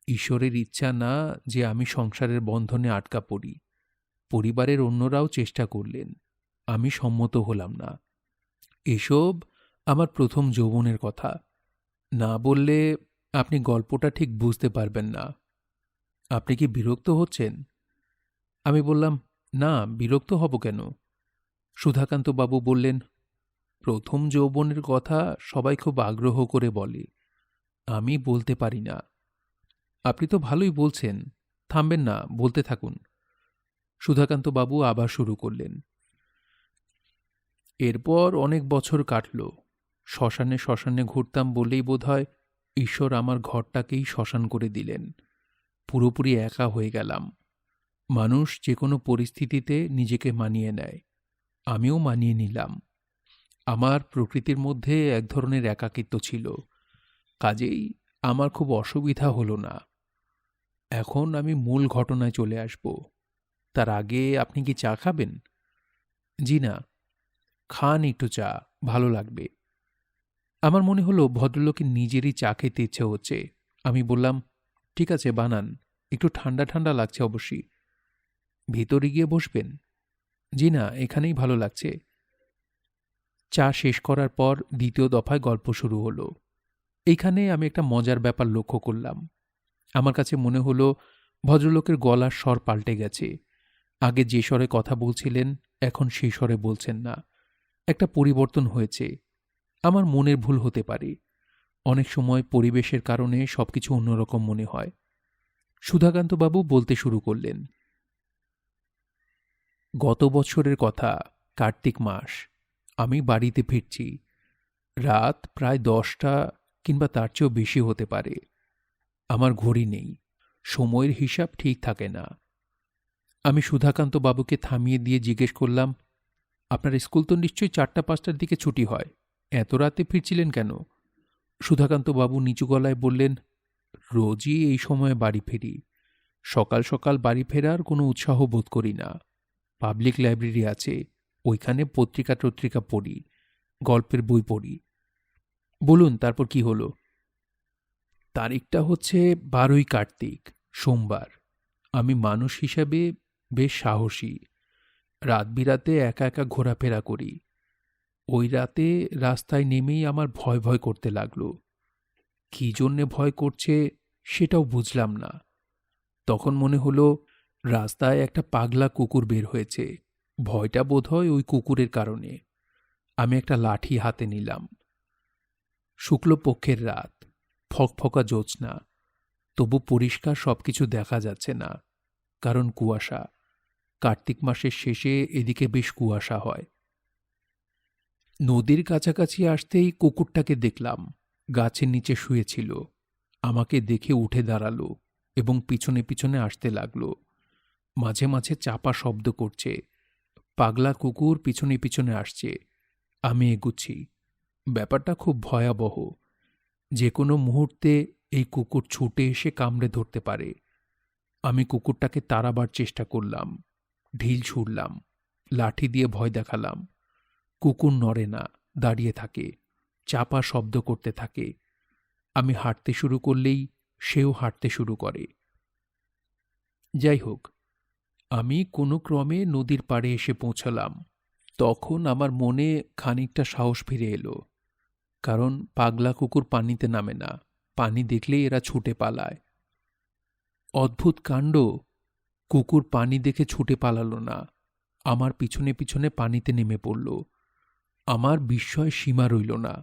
Speaker 1: ঈশ্বরের ইচ্ছা না যে আমি সংসারের বন্ধনে আটকা পড়ি। পরিবারের অন্যরাও চেষ্টা করলেন, আমি সম্মত হলাম না। এসব আমার প্রথম যৌবনের কথা। না বললে আপনি গল্পটা ঠিক বুঝতে পারবেন না। আপনি কি বিরক্ত হচ্ছেন? আমি বললাম, না, বিরক্ত হব কেন? সুধাকান্তবাবু বললেন, প্রথম যৌবনের কথা সবাই খুব আগ্রহ করে বলে, আমি বলতে পারি না। আপনি তো ভালোই বলছেন, থামবেন না, বলতে থাকুন। সুধাকান্তবাবু আবার শুরু করলেন। এরপর অনেক বছর কাটল। শ্মশানে শ্মশানে ঘুরতাম বলেই বোধহয় ঈশ্বর আমার ঘরটাকেই শ্মশান করে দিলেন। পুরোপুরি একা হয়ে গেলাম। মানুষ যে কোনো পরিস্থিতিতে নিজেকে মানিয়ে নেয়, আমিও মানিয়ে নিলাম। আমার প্রকৃতির মধ্যে এক ধরনের একাকিত্ব ছিল, কাজেই আমার খুব অসুবিধা হলো না। এখন আমি মূল ঘটনায় চলে আসব। তার আগে আপনি কি চা খাবেন? জি না। খান একটু চা, ভালো লাগবে। আমার মনে হলো ভদ্রলোকের নিজেরই চা খেতে ইচ্ছে হচ্ছে। আমি বললাম, ঠিক আছে বানান, একটু ঠান্ডা ঠান্ডা লাগছে অবশ্যই। ভিতরে গিয়ে বসবেন? জি না, এখানেই ভালো লাগছে। চা শেষ করার পর দ্বিতীয় দফায় গল্প শুরু হলো। এইখানে আমি একটা মজার ব্যাপার লক্ষ্য করলাম। আমার কাছে মনে হলো ভদ্রলোকের গলার স্বর পাল্টে গেছে। আগে যে স্বরে কথা বলছিলেন এখন সেই স্বরে বলছেন না। একটা পরিবর্তন হয়েছে। আমার মনের ভুল হতে পারে। অনেক সময় পরিবেশের কারণে সবকিছু অন্যরকম মনে হয়। সুধাকান্তবাবু বলতে শুরু করলেন, গত বছরের কথা, কার্তিক মাস। আমি বাড়িতে ফিরছি। রাত প্রায় 10টা কিংবা তার চেয়েও বেশি হতে পারে। আমার ঘড়ি নেই, সময়ের হিসাব ঠিক থাকে না। আমি সুধাকান্তবাবুকে থামিয়ে দিয়ে জিজ্ঞেস করলাম, আপনার স্কুল তো নিশ্চয়ই 4টা-5টার দিকে ছুটি হয়, এত রাতে ফিরছিলেন কেন? সুধাকান্তবাবু নিচু গলায় বললেন, রোজই এই সময়ে বাড়ি ফিরি। সকাল সকাল বাড়ি ফেরার কোনো উৎসাহ বোধ করি না। পাবলিক লাইব্রেরি আছে, ওইখানে পত্রিকা টত্রিকা পড়ি, গল্পের বই পড়ি। বলুন তারপর কি হলো? তারিখটা হচ্ছে 12ই কার্তিক, সোমবার। আমি মানুষ হিসাবে বেশ সাহসী। রাত বিরাতে একা একা ঘোরাফেরা করি। ওই রাতে রাস্তায় নেমেই আমার ভয় ভয় করতে লাগলো। কি জন্যে ভয় করছে সেটাও বুঝলাম না। তখন মনে হলো রাস্তায় একটা পাগলা কুকুর বের হয়েছে। ভয়টা বোধহয় ওই কুকুরের কারণে। আমি একটা লাঠি হাতে নিলাম। শুক্লপক্ষের রাত, ফকফকা জ্যোৎস্না, তবু পরিষ্কার সবকিছু দেখা যাচ্ছে না, কারণ কুয়াশা। কার্তিক মাসের শেষে এদিকে বেশ কুয়াশা হয়। নদীর কাছাকাছি আসতেই কুকুরটাকে দেখলাম, গাছের নিচে শুয়েছিল। আমাকে দেখে উঠে দাঁড়ালো এবং পিছনে পিছনে আসতে লাগলো। মাঝে মাঝে চাপা শব্দ করছে। পাগলা কুকুর পিছনে পিছনে আসছে। আমি এগুচ্ছি। ব্যাপারটা খুব ভয়াবহ। যে কোনো মুহূর্তে এই কুকুর ছুটে এসে কামড়ে ধরতে পারে। আমি কুকুরটাকে তাড়াবার চেষ্টা করলাম, ঢিল ছুড়লাম, লাঠি দিয়ে ভয় দেখালাম। কুকুর নড়ে না, দাঁড়িয়ে থাকে, চাপা শব্দ করতে থাকে। আমি হাঁটতে শুরু করলেই সেও হাঁটতে শুরু করে। যাই হোক, আমি কোনো ক্রমে নদীর পাড়ে এসে পৌঁছলাম। তখন আমার মনে খানিকটা সাহস ফিরে এলো, কারণ পাগলা কুকুর পানিতে নামে না, পানি দেখলেই এরা ছুটে পালায়। অদ্ভুত কাণ্ড, কুকুর পানি দেখে ছুটে পালালো না, আমার পিছনে পিছনে পানিতে নেমে পড়ল। আমার বিস্ময় সীমা রইল না।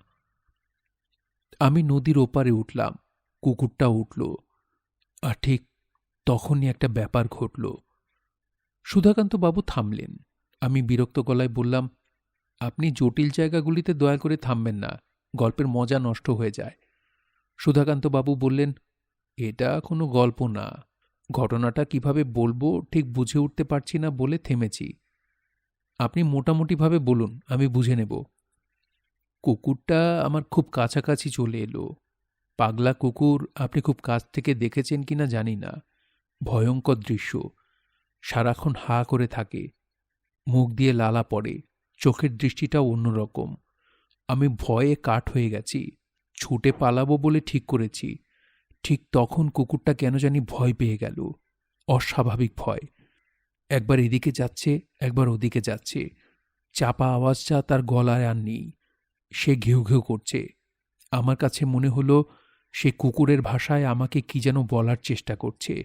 Speaker 1: আমি নদীর ওপারে উঠলাম, কুকুরটা উঠল। আর ঠিক তখনই একটা ব্যাপার ঘটল। সুধাকান্তবাবু থামলেন। আমি বিরক্ত গলায় বললাম, আপনি জটিল জায়গাগুলিতে দয়া করে থামবেন না, গল্পের মজা নষ্ট হয়ে যায়। সুধাকান্তবাবু বললেন, এটা কোনো গল্প না। ঘটনাটা কিভাবে বলবো ঠিক বুঝে উঠতে পারছি না বলে থেমেছি। আপনি মোটামুটিভাবে বলুন, আমি বুঝে নেব। কুকুরটা আমার খুব কাছাকাছি চলে এলো। পাগলা কুকুর আপনি খুব কাছ থেকে দেখেছেন কিনা জানি না। ভয়ঙ্কর দৃশ্য। সারাক্ষণ হা করে থাকে, মুখ দিয়ে লালা পড়ে, চোখের দৃষ্টিটাও অন্যরকম। আমি ভয়ে কাঠ হয়ে গেছি, ছুটে পালাবো বলে ঠিক করেছি। ঠিক তখন কুকুরটা কেন জানি ভয় পেয়ে গেল, অস্বাভাবিক ভয়। একবার এদিকে যাচ্ছে, একবার ওদিকে যাচ্ছে। চাপা আওয়াজটা তার গলায় আর নেই। সে ঘেউ ঘেউ করছে। আমার কাছে মনে হলো সে কুকুরের ভাষায় আমাকে কি যেন বলার চেষ্টা করছে।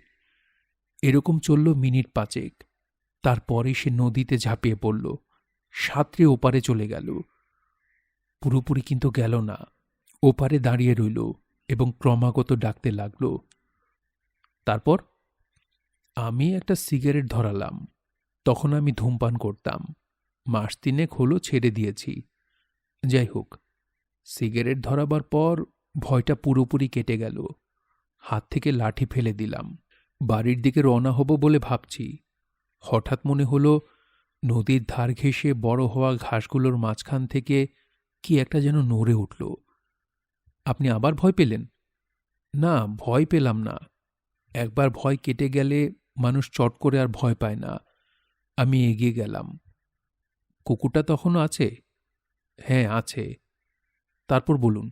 Speaker 1: এরকম চলল মিনিট 5। তারপরে সে নদীতে ঝাঁপিয়ে পড়ল, সাঁতরে ওপারে চলে গেল। পুরোপুরি কিন্তু গেল না, ওপারে দাঁড়িয়ে রইল এবং ক্রমাগত ডাকতে লাগল। তারপর আমি একটা সিগারেট ধরালাম। তখন আমি ধূমপান করতাম, মাস 3 হলো ছেড়ে দিয়েছি। যাই হোক, সিগারেট ধরাবার পর ভয়টা পুরোপুরি কেটে গেল। হাত থেকে লাঠি ফেলে দিলাম, বাড়ির দিকে রওনা হব বলে ভাবছি, হঠাৎ মনে হলো নদীর ধার ঘেঁষে বড় হওয়া ঘাসগুলোর মাঝখান থেকে কি একটা যেন নড়ে উঠল। আপনি আবার ভয় পেলেন? না, ভয় পেলাম না। একবার ভয় কেটে গেলে মানুষ চট করে আর ভয় পায় না। আমি এগিয়ে গেলাম। কুকুরটা তখনও আছে? হ্যাঁ, আছে। তারপর বলুন।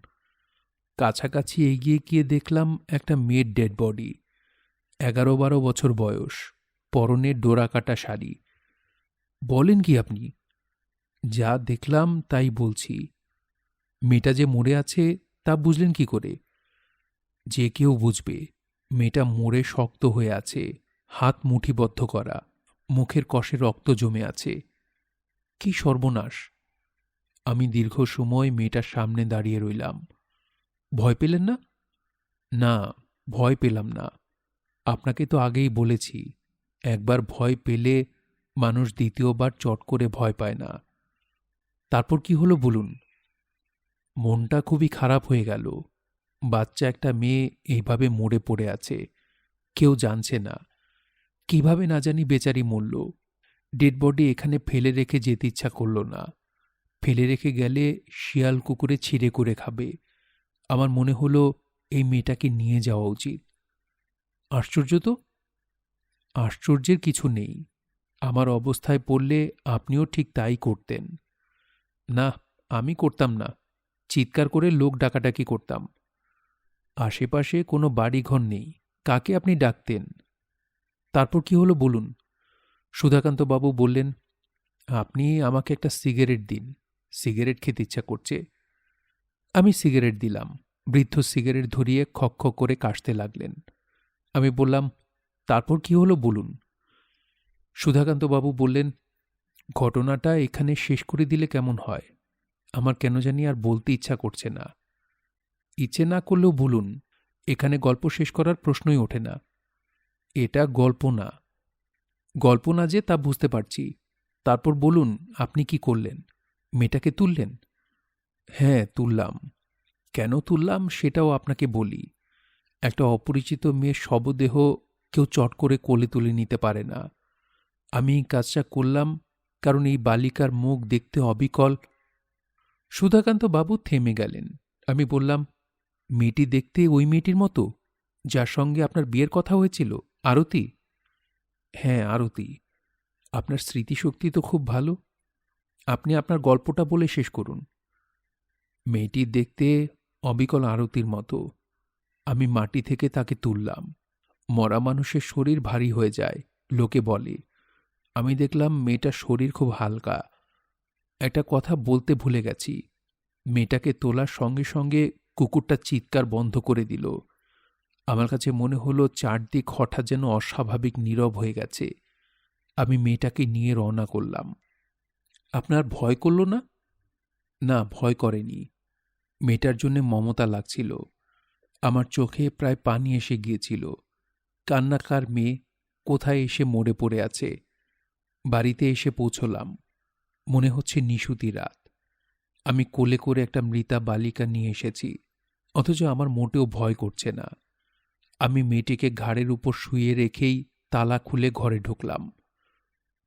Speaker 1: কাছাকাছি এগিয়ে গিয়ে দেখলাম একটা মেয়ের ডেড বডি। 11-12 বছর বয়স, পরনে ডোরাকাটা শাড়ি। বলেন কি আপনি? যা দেখলাম তাই বলছি। মেয়েটা যে মরে আছে তা বুঝলেন কি করে? যে কেউ বুঝবে। মেয়েটা মরে শক্ত হয়ে আছে, হাত মুঠিবদ্ধ করা, মুখের কষে রক্ত জমে আছে। কি সর্বনাশ! আমি দীর্ঘ সময় মেয়েটার সামনে দাঁড়িয়ে রইলাম। ভয় পেলেন না? না, ভয় পেলাম না। আপনাকে তো আগেই বলেছি, একবার ভয় পেলে মানুষ দ্বিতীয়বার চট করে ভয় পায় না। তারপর কি হলো বলুন। মনটা খুবই খারাপ হয়ে গেল। বাচ্চা একটা মেয়ে এইভাবে মরে পড়ে আছে, কেউ জানছে না। কিভাবে না জানি বেচারি মরল। ডেড বডি এখানে ফেলে রেখে যেতে ইচ্ছা করল না। ফেলে রেখে গেলে শিয়াল কুকুরে ছিঁড়ে করে খাবে। আমার মনে হলো এই মেয়েটাকে নিয়ে যাওয়া উচিত। আশ্চর্য তো! আশ্চর্যের কিছু নেই। আমার অবস্থায় পড়লে আপনিও ঠিক তাই করতেন। না, আমি করতাম না। চিৎকার করে লোক ডাকাডাকি করতাম। আশেপাশে কোনো বাড়িঘর নেই, কাকে আপনি ডাকতেন? তারপর কি হলো বলুন। সুধাকান্তবাবু বললেন, আপনি আমাকে একটা সিগারেট দিন, সিগারেট খেতে ইচ্ছা করছে। আমি সিগারেট দিলাম। বৃদ্ধ সিগারেট ধরিয়ে খক খক করে কাশতে লাগলেন। আমি বললাম, তারপর কি হলো বলুন। সুধাকান্তবাবু বললেন, ঘটনাটা এখানে শেষ করে দিলে কেমন হয়? আমার কেন জানি আর বলতে ইচ্ছা করছে না। ইচ্ছে না করলেও বলুন, এখানে গল্প শেষ করার প্রশ্নই ওঠে না। এটা গল্প না। গল্প না যে তা বুঝতে পারছি। তারপর বলুন, আপনি কি করলেন? মেয়েটাকে তুললেন? হ্যাঁ, তুললাম। কেন তুললাম সেটাও আপনাকে বলি। একটা অপরিচিত মেয়ের শবদেহ কেউ চট করে কোলে তুলে নিতে পারে না। আমি এই কাজটা করলাম কারণ এই বালিকার মুখ দেখতে অবিকল। সুধাকান্ত বাবু থেমে গেলেন। আমি বললাম, মেয়েটি দেখতে ওই মেয়েটির মতো যার সঙ্গে আপনার বিয়ের কথা হয়েছিল, আরতি? হ্যাঁ, আরতি। আপনার স্মৃতিশক্তি তো খুব ভালো। আপনি আপনার গল্পটা বলে শেষ করুন। মেয়েটি দেখতে অবিকল আরতির মতো। আমি মাটি থেকে তাকে তুললাম। মরা মানুষের শরীর ভারী হয়ে যায়, লোকে বলে। আমি দেখলাম মেয়েটার শরীর খুব হালকা। একটা কথা বলতে ভুলে গেছি। মেয়েটাকে তোলার সঙ্গে সঙ্গে কুকুরটা চিৎকার বন্ধ করে দিল। আমার কাছে মনে হলো চারদিক হঠাৎ যেন অস্বাভাবিক নীরব হয়ে গেছে। আমি মেয়েটাকে নিয়ে রওনা করলাম। আপনার ভয় করল না? না, ভয় করেনি। মেয়েটার জন্য মমতা লাগছিল। আমার চোখে প্রায় পানি এসে গিয়েছিল। কান্নাকার মেয়ে কোথায় এসে মরে পড়ে আছে। বাড়িতে এসে পৌঁছলাম। মনে হচ্ছে নিশুতি রাত। আমি কোলে করে একটা মৃতা বালিকা নিয়ে এসেছি, অথচ আমার মোটেও ভয় করছে না। আমি মেয়েটিকে ঘাড়ের উপর শুইয়ে রেখেই তালা খুলে ঘরে ঢুকলাম।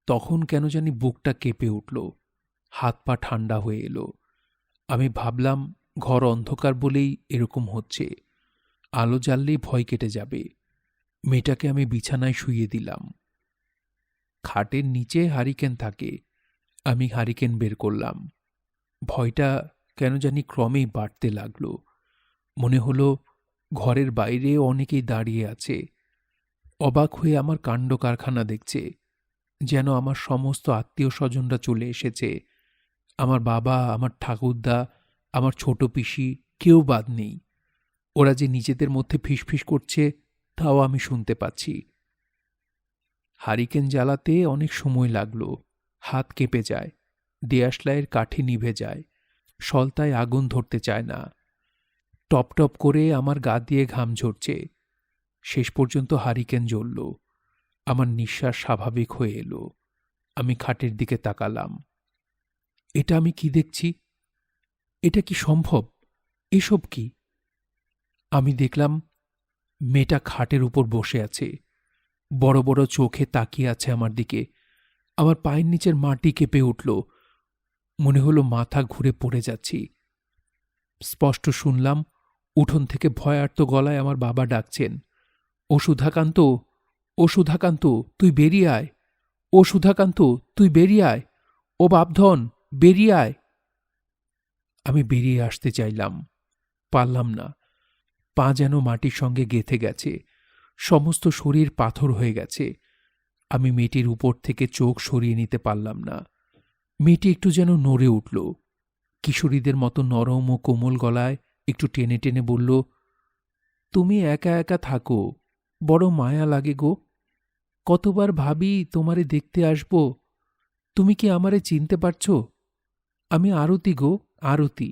Speaker 1: তখন কেন জানি বুকটা কেঁপে উঠল, হাত পা ঠান্ডা হয়ে এলো। আমি ভাবলাম, ঘর অন্ধকার বলেই এরকম হচ্ছে, আলো জ্বাললেই ভয় কেটে যাবে। মেয়েটাকে আমি বিছানায় শুইয়ে দিলাম। খাটের নিচে হারিকেন থাকে। আমি হারিকেন বের করলাম। ভয়টা কেন জানি ক্রমেই বাড়তে লাগলো। মনে হলো ঘরের বাইরে অনেকেই দাঁড়িয়ে আছে, অবাক হয়ে আমার কাণ্ড কারখানা দেখছে। যেন আমার সমস্ত আত্মীয় স্বজনরা চলে এসেছে। আমার বাবা, আমার ঠাকুরদা, আমার ছোট পিসি, কেউ বাদ নেই। ওরা যে নিজেদের মধ্যে ফিসফিস করছে তাও আমি শুনতে পাচ্ছি। হারিকেন জ্বালাতে অনেক সময় লাগলো। হাত কেঁপে যায়, দেয়াশলাইয়ের কাঠি নিভে যায়, সলতায় আগুন ধরতে চায় না। টপ টপ করে আমার গা দিয়ে ঘাম ঝরছে। শেষ পর্যন্ত হারিকেন জ্বলল। আমার নিঃশ্বাস স্বাভাবিক হয়ে এলো। আমি খাটের দিকে তাকালাম। এটা আমি কি দেখছি? এটা কি সম্ভব? এসব কি? আমি দেখলাম মেয়েটা খাটের উপর বসে আছে। বড় বড় চোখে তাকিয়ে আছে আমার দিকে। আমার পায়ের নিচের মাটি কেঁপে উঠল। মনে হলো মাথা ঘুরে পড়ে যাচ্ছি। স্পষ্ট শুনলাম উঠোন থেকে ভয়ার্ত গলায় আমার বাবা ডাকছেন, ও সুধাকান্ত, ও সুধাকান্ত, তুই বেরিয়ে আয়, ও সুধাকান্ত, তুই বেরিয়ে আয়, ও বাপধন, বেরিয়ে আয়। আমি বেরিয়ে আসতে চাইলাম, পারলাম না। পা যেন মাটির সঙ্গে গেঁথে গেছে, সমস্ত শরীর পাথর হয়ে গেছে। আমি মেয়েটির উপর থেকে চোখ সরিয়ে নিতে পারলাম না। মেয়েটি একটু যেন নড়ে উঠল। কিশোরীদের মতো নরম ও কোমল গলায় একটু টেনে টেনে বলল, তুমি একা একা থাকো, বড় মায়া লাগে গো। কতবার ভাবি তোমারে দেখতে আসব। তুমি কি আমারে চিনতে পারছ? আমি আরতি গো, আরতি।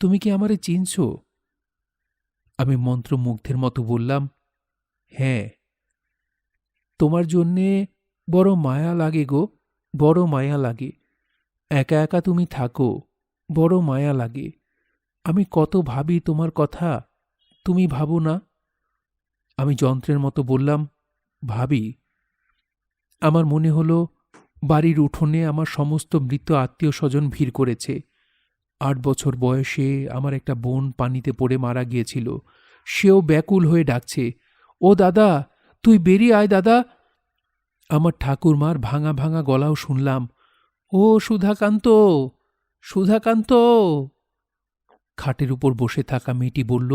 Speaker 1: তুমি কি আমারে চিনছ? আমি মন্ত্রমুগ্ধের মতো বললাম, হ্যাঁ। তোমার জন্যে বড় মায়া লাগে গো, বড় মায়া লাগে। একা একা তুমি থাকো, বড় মায়া লাগে। আমি কত ভাবি তোমার কথা, তুমি ভাবো না? আমি যন্ত্রের মতো বললাম, ভাবি। আমার মনে হলো বাড়ির উঠোনে আমার সমস্ত মৃত আত্মীয় স্বজন ভিড় করেছে। ৮ বছর বয়সে আমার একটা বোন পানিতে পড়ে মারা গিয়েছিল। সেও ব্যাকুল হয়ে ডাকছে, ও দাদা, তুই বেরিয়ে আয় দাদা। আমার ঠাকুরমার ভাঙা ভাঙা গলাও শুনলাম, ও সুধাকান্ত, সুধাকান্ত। খাটের উপর বসে থাকা মেয়েটি বলল,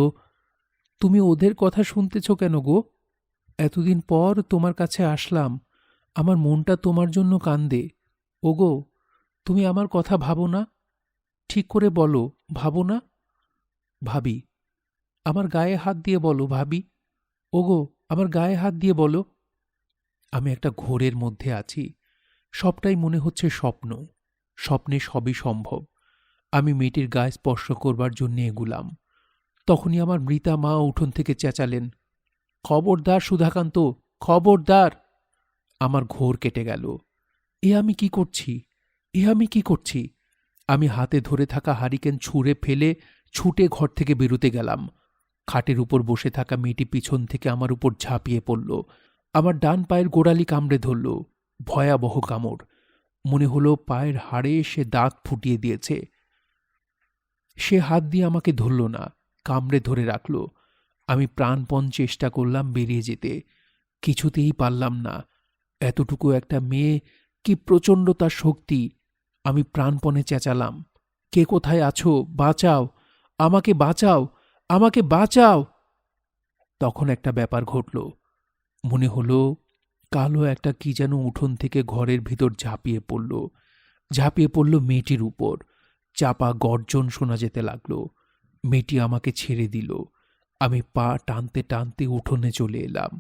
Speaker 1: তুমি ওদের কথা শুনতেছ কেন গো? এতদিন পর তোমার কাছে আসলাম, আমার মনটা তোমার জন্য কান্দে। ওগো, তুমি আমার কথা ভাবো না? ঠিক করে বলো, ভাবো না? ভাবি। আমার গায়ে হাত দিয়ে বলো, ভাবি। ওগো, আমার গায়ে হাত দিয়ে বলো। আমি একটা ঘোরের মধ্যে আছি। সবটাই মনে হচ্ছে স্বপ্ন। স্বপ্নে সবই সম্ভব। আমি মেয়েটির গায়ে স্পর্শ করবার জন্য এগুলাম। তখনই আমার মৃতা মা উঠোন থেকে চেঁচালেন, খবরদার সুধাকান্ত, খবরদার। আমার ঘোর কেটে গেল। এ আমি কি করছি, এ আমি কি করছি? আমি হাতে ধরে থাকা হারিকেন ছুঁড়ে ফেলে ছুটে ঘর থেকে বেরোতে গেলাম। খাটের উপর বসে থাকা মেয়েটি পিছন থেকে আমার উপর ঝাঁপিয়ে পড়ল। আমার ডান পায়ের গোড়ালি কামড়ে ধরল। ভয়াবহ কামড়। মনে হলো পায়ের হাড়ে সে দাঁত ফুটিয়ে দিয়েছে। সে হাত দিয়ে আমাকে ধরল না, কামড়ে ধরে রাখল। আমি প্রাণপণ চেষ্টা করলাম বেরিয়ে যেতে, কিছুতেই পারলাম না। এতটুকু একটা মেয়ে, কি প্রচণ্ড তার শক্তি! আমি প্রাণপণে চেঁচালাম, কে কোথায় আছো? বাঁচাও, আমাকে বাঁচাও, আমাকে বাঁচাও। তখন একটা ব্যাপার ঘটল। মনে হলো কালো একটা কি যেন উঠোন থেকে ঘরের ভিতর ঝাঁপিয়ে পড়ল। ঝাঁপিয়ে পড়ল মেয়েটির উপর। চাপা গর্জন শোনা যেতে লাগল। মেয়েটি আমাকে ছেড়ে দিল। আমি পা টানতে টানতে উঠোনে চলে এলাম।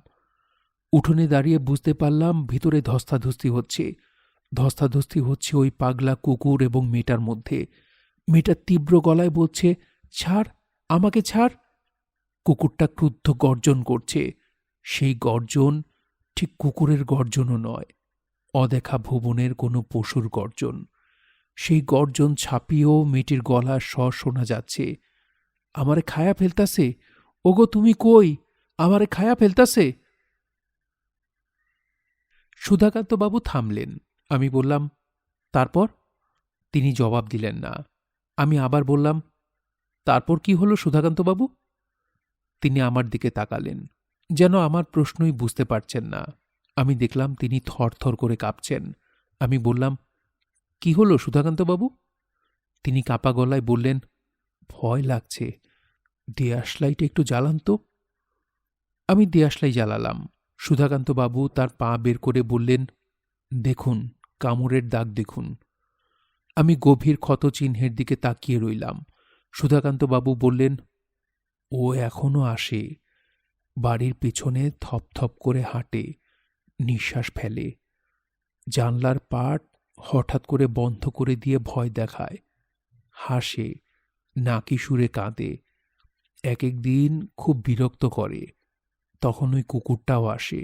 Speaker 1: উঠোনে দাঁড়িয়ে বুঝতে পারলাম ভিতরে ধস্তাধস্তি হচ্ছে। ধস্তাধস্তি হচ্ছে ওই পাগলা কুকুর এবং মেয়েটার মধ্যে। মেয়েটা তীব্র গলায় বলছে, ছাড়, আমাকে ছাড়। কুকুরটা ক্রুদ্ধ গর্জন করছে। সেই গর্জন ঠিক কুকুরের গর্জনও নয়, অদেখা ভুবনের কোনো পশুর গর্জন। সেই গর্জন ছাপিয়েও মেয়েটির গলার স্বর শোনা যাচ্ছে, আমারে খায়া ফেলতাছে, ওগো তুমি কই, আমারে খায়া ফেলতাছে। সুধাকান্তবাবু থামলেন। আমি বললাম, তারপর? তিনি জবাব দিলেন না। আমি আবার বললাম, তারপর কি হলো সুধাকান্তবাবু? তিনি আমার দিকে তাকালেন, যেন আমার প্রশ্নই বুঝতে পারছেন না। আমি দেখলাম তিনি থরথর করে কাঁপছেন। আমি বললাম, কি হলো সুধাকান্তবাবু? তিনি কাঁপা গলায় বললেন, ভয় লাগছে, দেয়াশলাইটা একটু জ্বালান তো। আমি দেয়াশলাই জ্বালালাম। সুধাকান্তবাবু তার পা বের করে বললেন, দেখুন, কামড়ের দাগ দেখুন। আমি গভীর ক্ষতচিহ্নের দিকে তাকিয়ে রইলাম। সুধাকান্তবাবু বললেন, ও এখনো আসে, বাড়ির পিছনে থপথপ করে হাঁটে, নিঃশ্বাস ফেলে, জানলার পাট হঠাৎ করে বন্ধ করে দিয়ে ভয় দেখায়, হাসে, নাকি সুরে কাঁদে, এক এক দিন খুব বিরক্ত করে। তখন ওই কুকুরটাও আসে,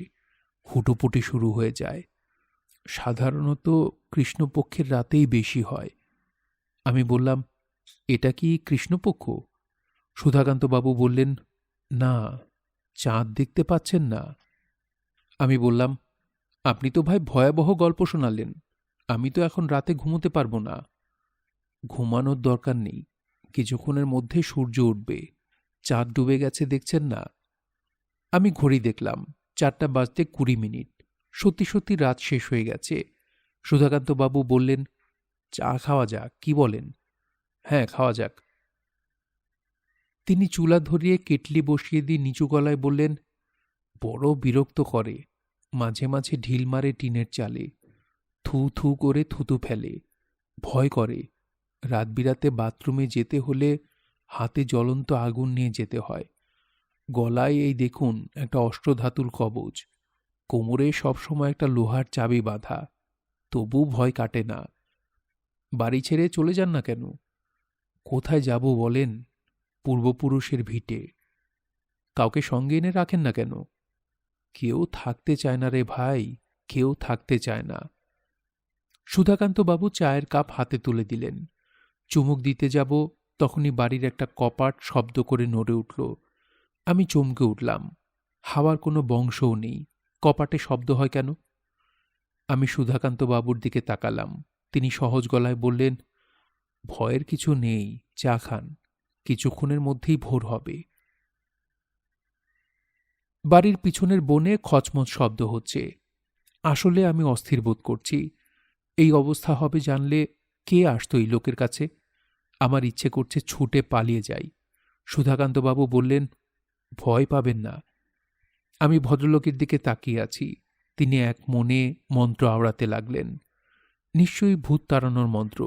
Speaker 1: হুটোপুটি শুরু হয়ে যায়। সাধারণত কৃষ্ণপক্ষের রাতেই বেশি হয়। আমি বললাম, এটা কি কৃষ্ণপক্ষ? সুধাকান্তবাবু বললেন, না, চাঁদ দেখতে পাচ্ছেন না? আমি বললাম, আপনি তো ভাই ভয়াবহ গল্প শোনালেন, আমি তো এখন রাতে ঘুমোতে পারবো না। ঘুমানোর দরকার নেই, কিছুক্ষণের মধ্যে সূর্য উঠবে, চাঁদ ডুবে গেছে দেখছেন না। আমি ঘড়ি দেখলাম, 4টা বাজতে 20 মিনিট। সত্যি সত্যি রাত শেষ হয়ে গেছে। সুধাকান্তবাবু বললেন, চা খাওয়া যাক, কি বলেন? হ্যাঁ, খাওয়া যাক। তিনি চুলা ধরিয়ে কেটলি বসিয়ে দিয়ে নিচু গলায় বললেন, বড় বিরক্ত করে, মাঝে মাঝে ঢিল মারে টিনের চালে, থু থু করে থুতু ফেলে, ভয় করে। রাত বিরাতে বাথরুমে যেতে হলে হাতে জ্বলন্ত আগুন নিয়ে যেতে হয়। গলায় এই দেখুন একটা অষ্টধাতুর কবচ, কোমরে সবসময় একটা লোহার চাবি বাঁধা, তবু ভয় কাটে না। বাড়ি ছেড়ে চলে যান না কেন? কোথায় যাব বলেন? পূর্বপুরুষের ভিটে। কাউকে সঙ্গে এনে রাখেন না কেন? কেউ থাকতে চায় না রে ভাই, কেউ থাকতে চায় না। সুধাকান্তবাবু চায়ের কাপ হাতে তুলে দিলেন। চুমুক দিতে যাব, তখনই বাড়ির একটা কপাট শব্দ করে নড়ে উঠল। আমি চমকে উঠলাম। হাওয়ার কোনো বংশও নেই, কপাটে শব্দ হয় কেন? আমি সুধাকান্তবাবুর দিকে তাকালাম। তিনি সহজ গলায় বললেন, ভয়ের কিছু নেই, চা খান, কিছুক্ষণের মধ্যেই ভোর হবে। বাড়ির পিছনের বনে খচমচ শব্দ হচ্ছে। আসলে আমি অস্থির বোধ করছি। এই অবস্থা হবে জানলে কে আসতো এই লোকের কাছে? আমার ইচ্ছে করছে ছুটে পালিয়ে যাই। সুধাকান্তবাবু বললেন, ভয় পাবেন না। আমি ভদ্রলোকের দিকে তাকিয়ে আছি। তিনি এক মনে মন্ত্র আওড়াতে লাগলেন। নিশ্চয়ই ভূত তাড়ানোর মন্ত্র।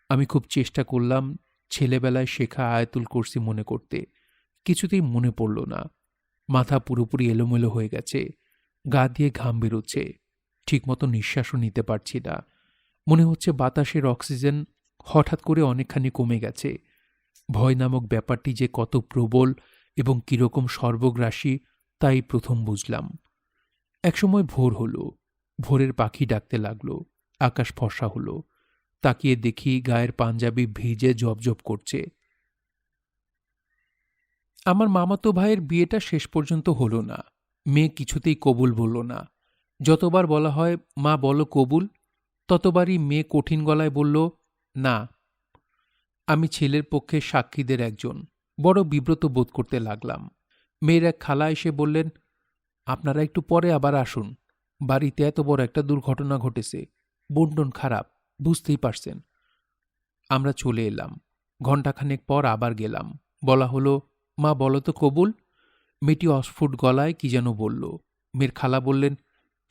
Speaker 1: আমি খুব চেষ্টা করলাম ছেলেবেলায় শেখা আয়াতুল কুরসি মনে করতে, কিছুতেই মনে পড়ল না। মাথা পুরোপুরি এলোমেলো হয়ে গেছে, গা দিয়ে ঘাম বেরোচ্ছে, ঠিকমতো নিঃশ্বাসও নিতে পারছি না। মনে হচ্ছে বাতাসের অক্সিজেন হঠাৎ করে অনেকখানি কমে গেছে। ভয় নামক ব্যাপারটি যে কত প্রবল এবং কিরকম সর্বগ্রাসী তাই প্রথম বুঝলাম। একসময় ভোর হলো, ভোরের পাখি ডাকতে লাগলো, আকাশ ফর্সা হলো। তাকিয়ে দেখি গায়ের পাঞ্জাবি ভিজে জবজব করছে। আমার মামাতো ভাইয়ের বিয়েটা শেষ পর্যন্ত হলো না। মেয়ে কিছুতেই কবুল বলল না। যতবার বলা হয় মা বলো কবুল, ততবারই মেয়ে কঠিন গলায় বলল না। আমি ছেলের পক্ষে সাক্ষীদের একজন, বড় বিব্রত বোধ করতে লাগলাম। মেয়ের এক খালা এসে বললেন, আপনারা একটু পরে আবার আসুন, বাড়িতে এত বড় একটা দুর্ঘটনা ঘটেছে, বন্টন খারাপ, বুঝতেই পারছেন। আমরা চলে এলাম। ঘণ্টাখানেক পর আবার গেলাম। বলা হলো, মা বলো তো কবুল। মেয়েটি অস্ফুট গলায় কি যেন বলল। মেয়ের খালা বললেন,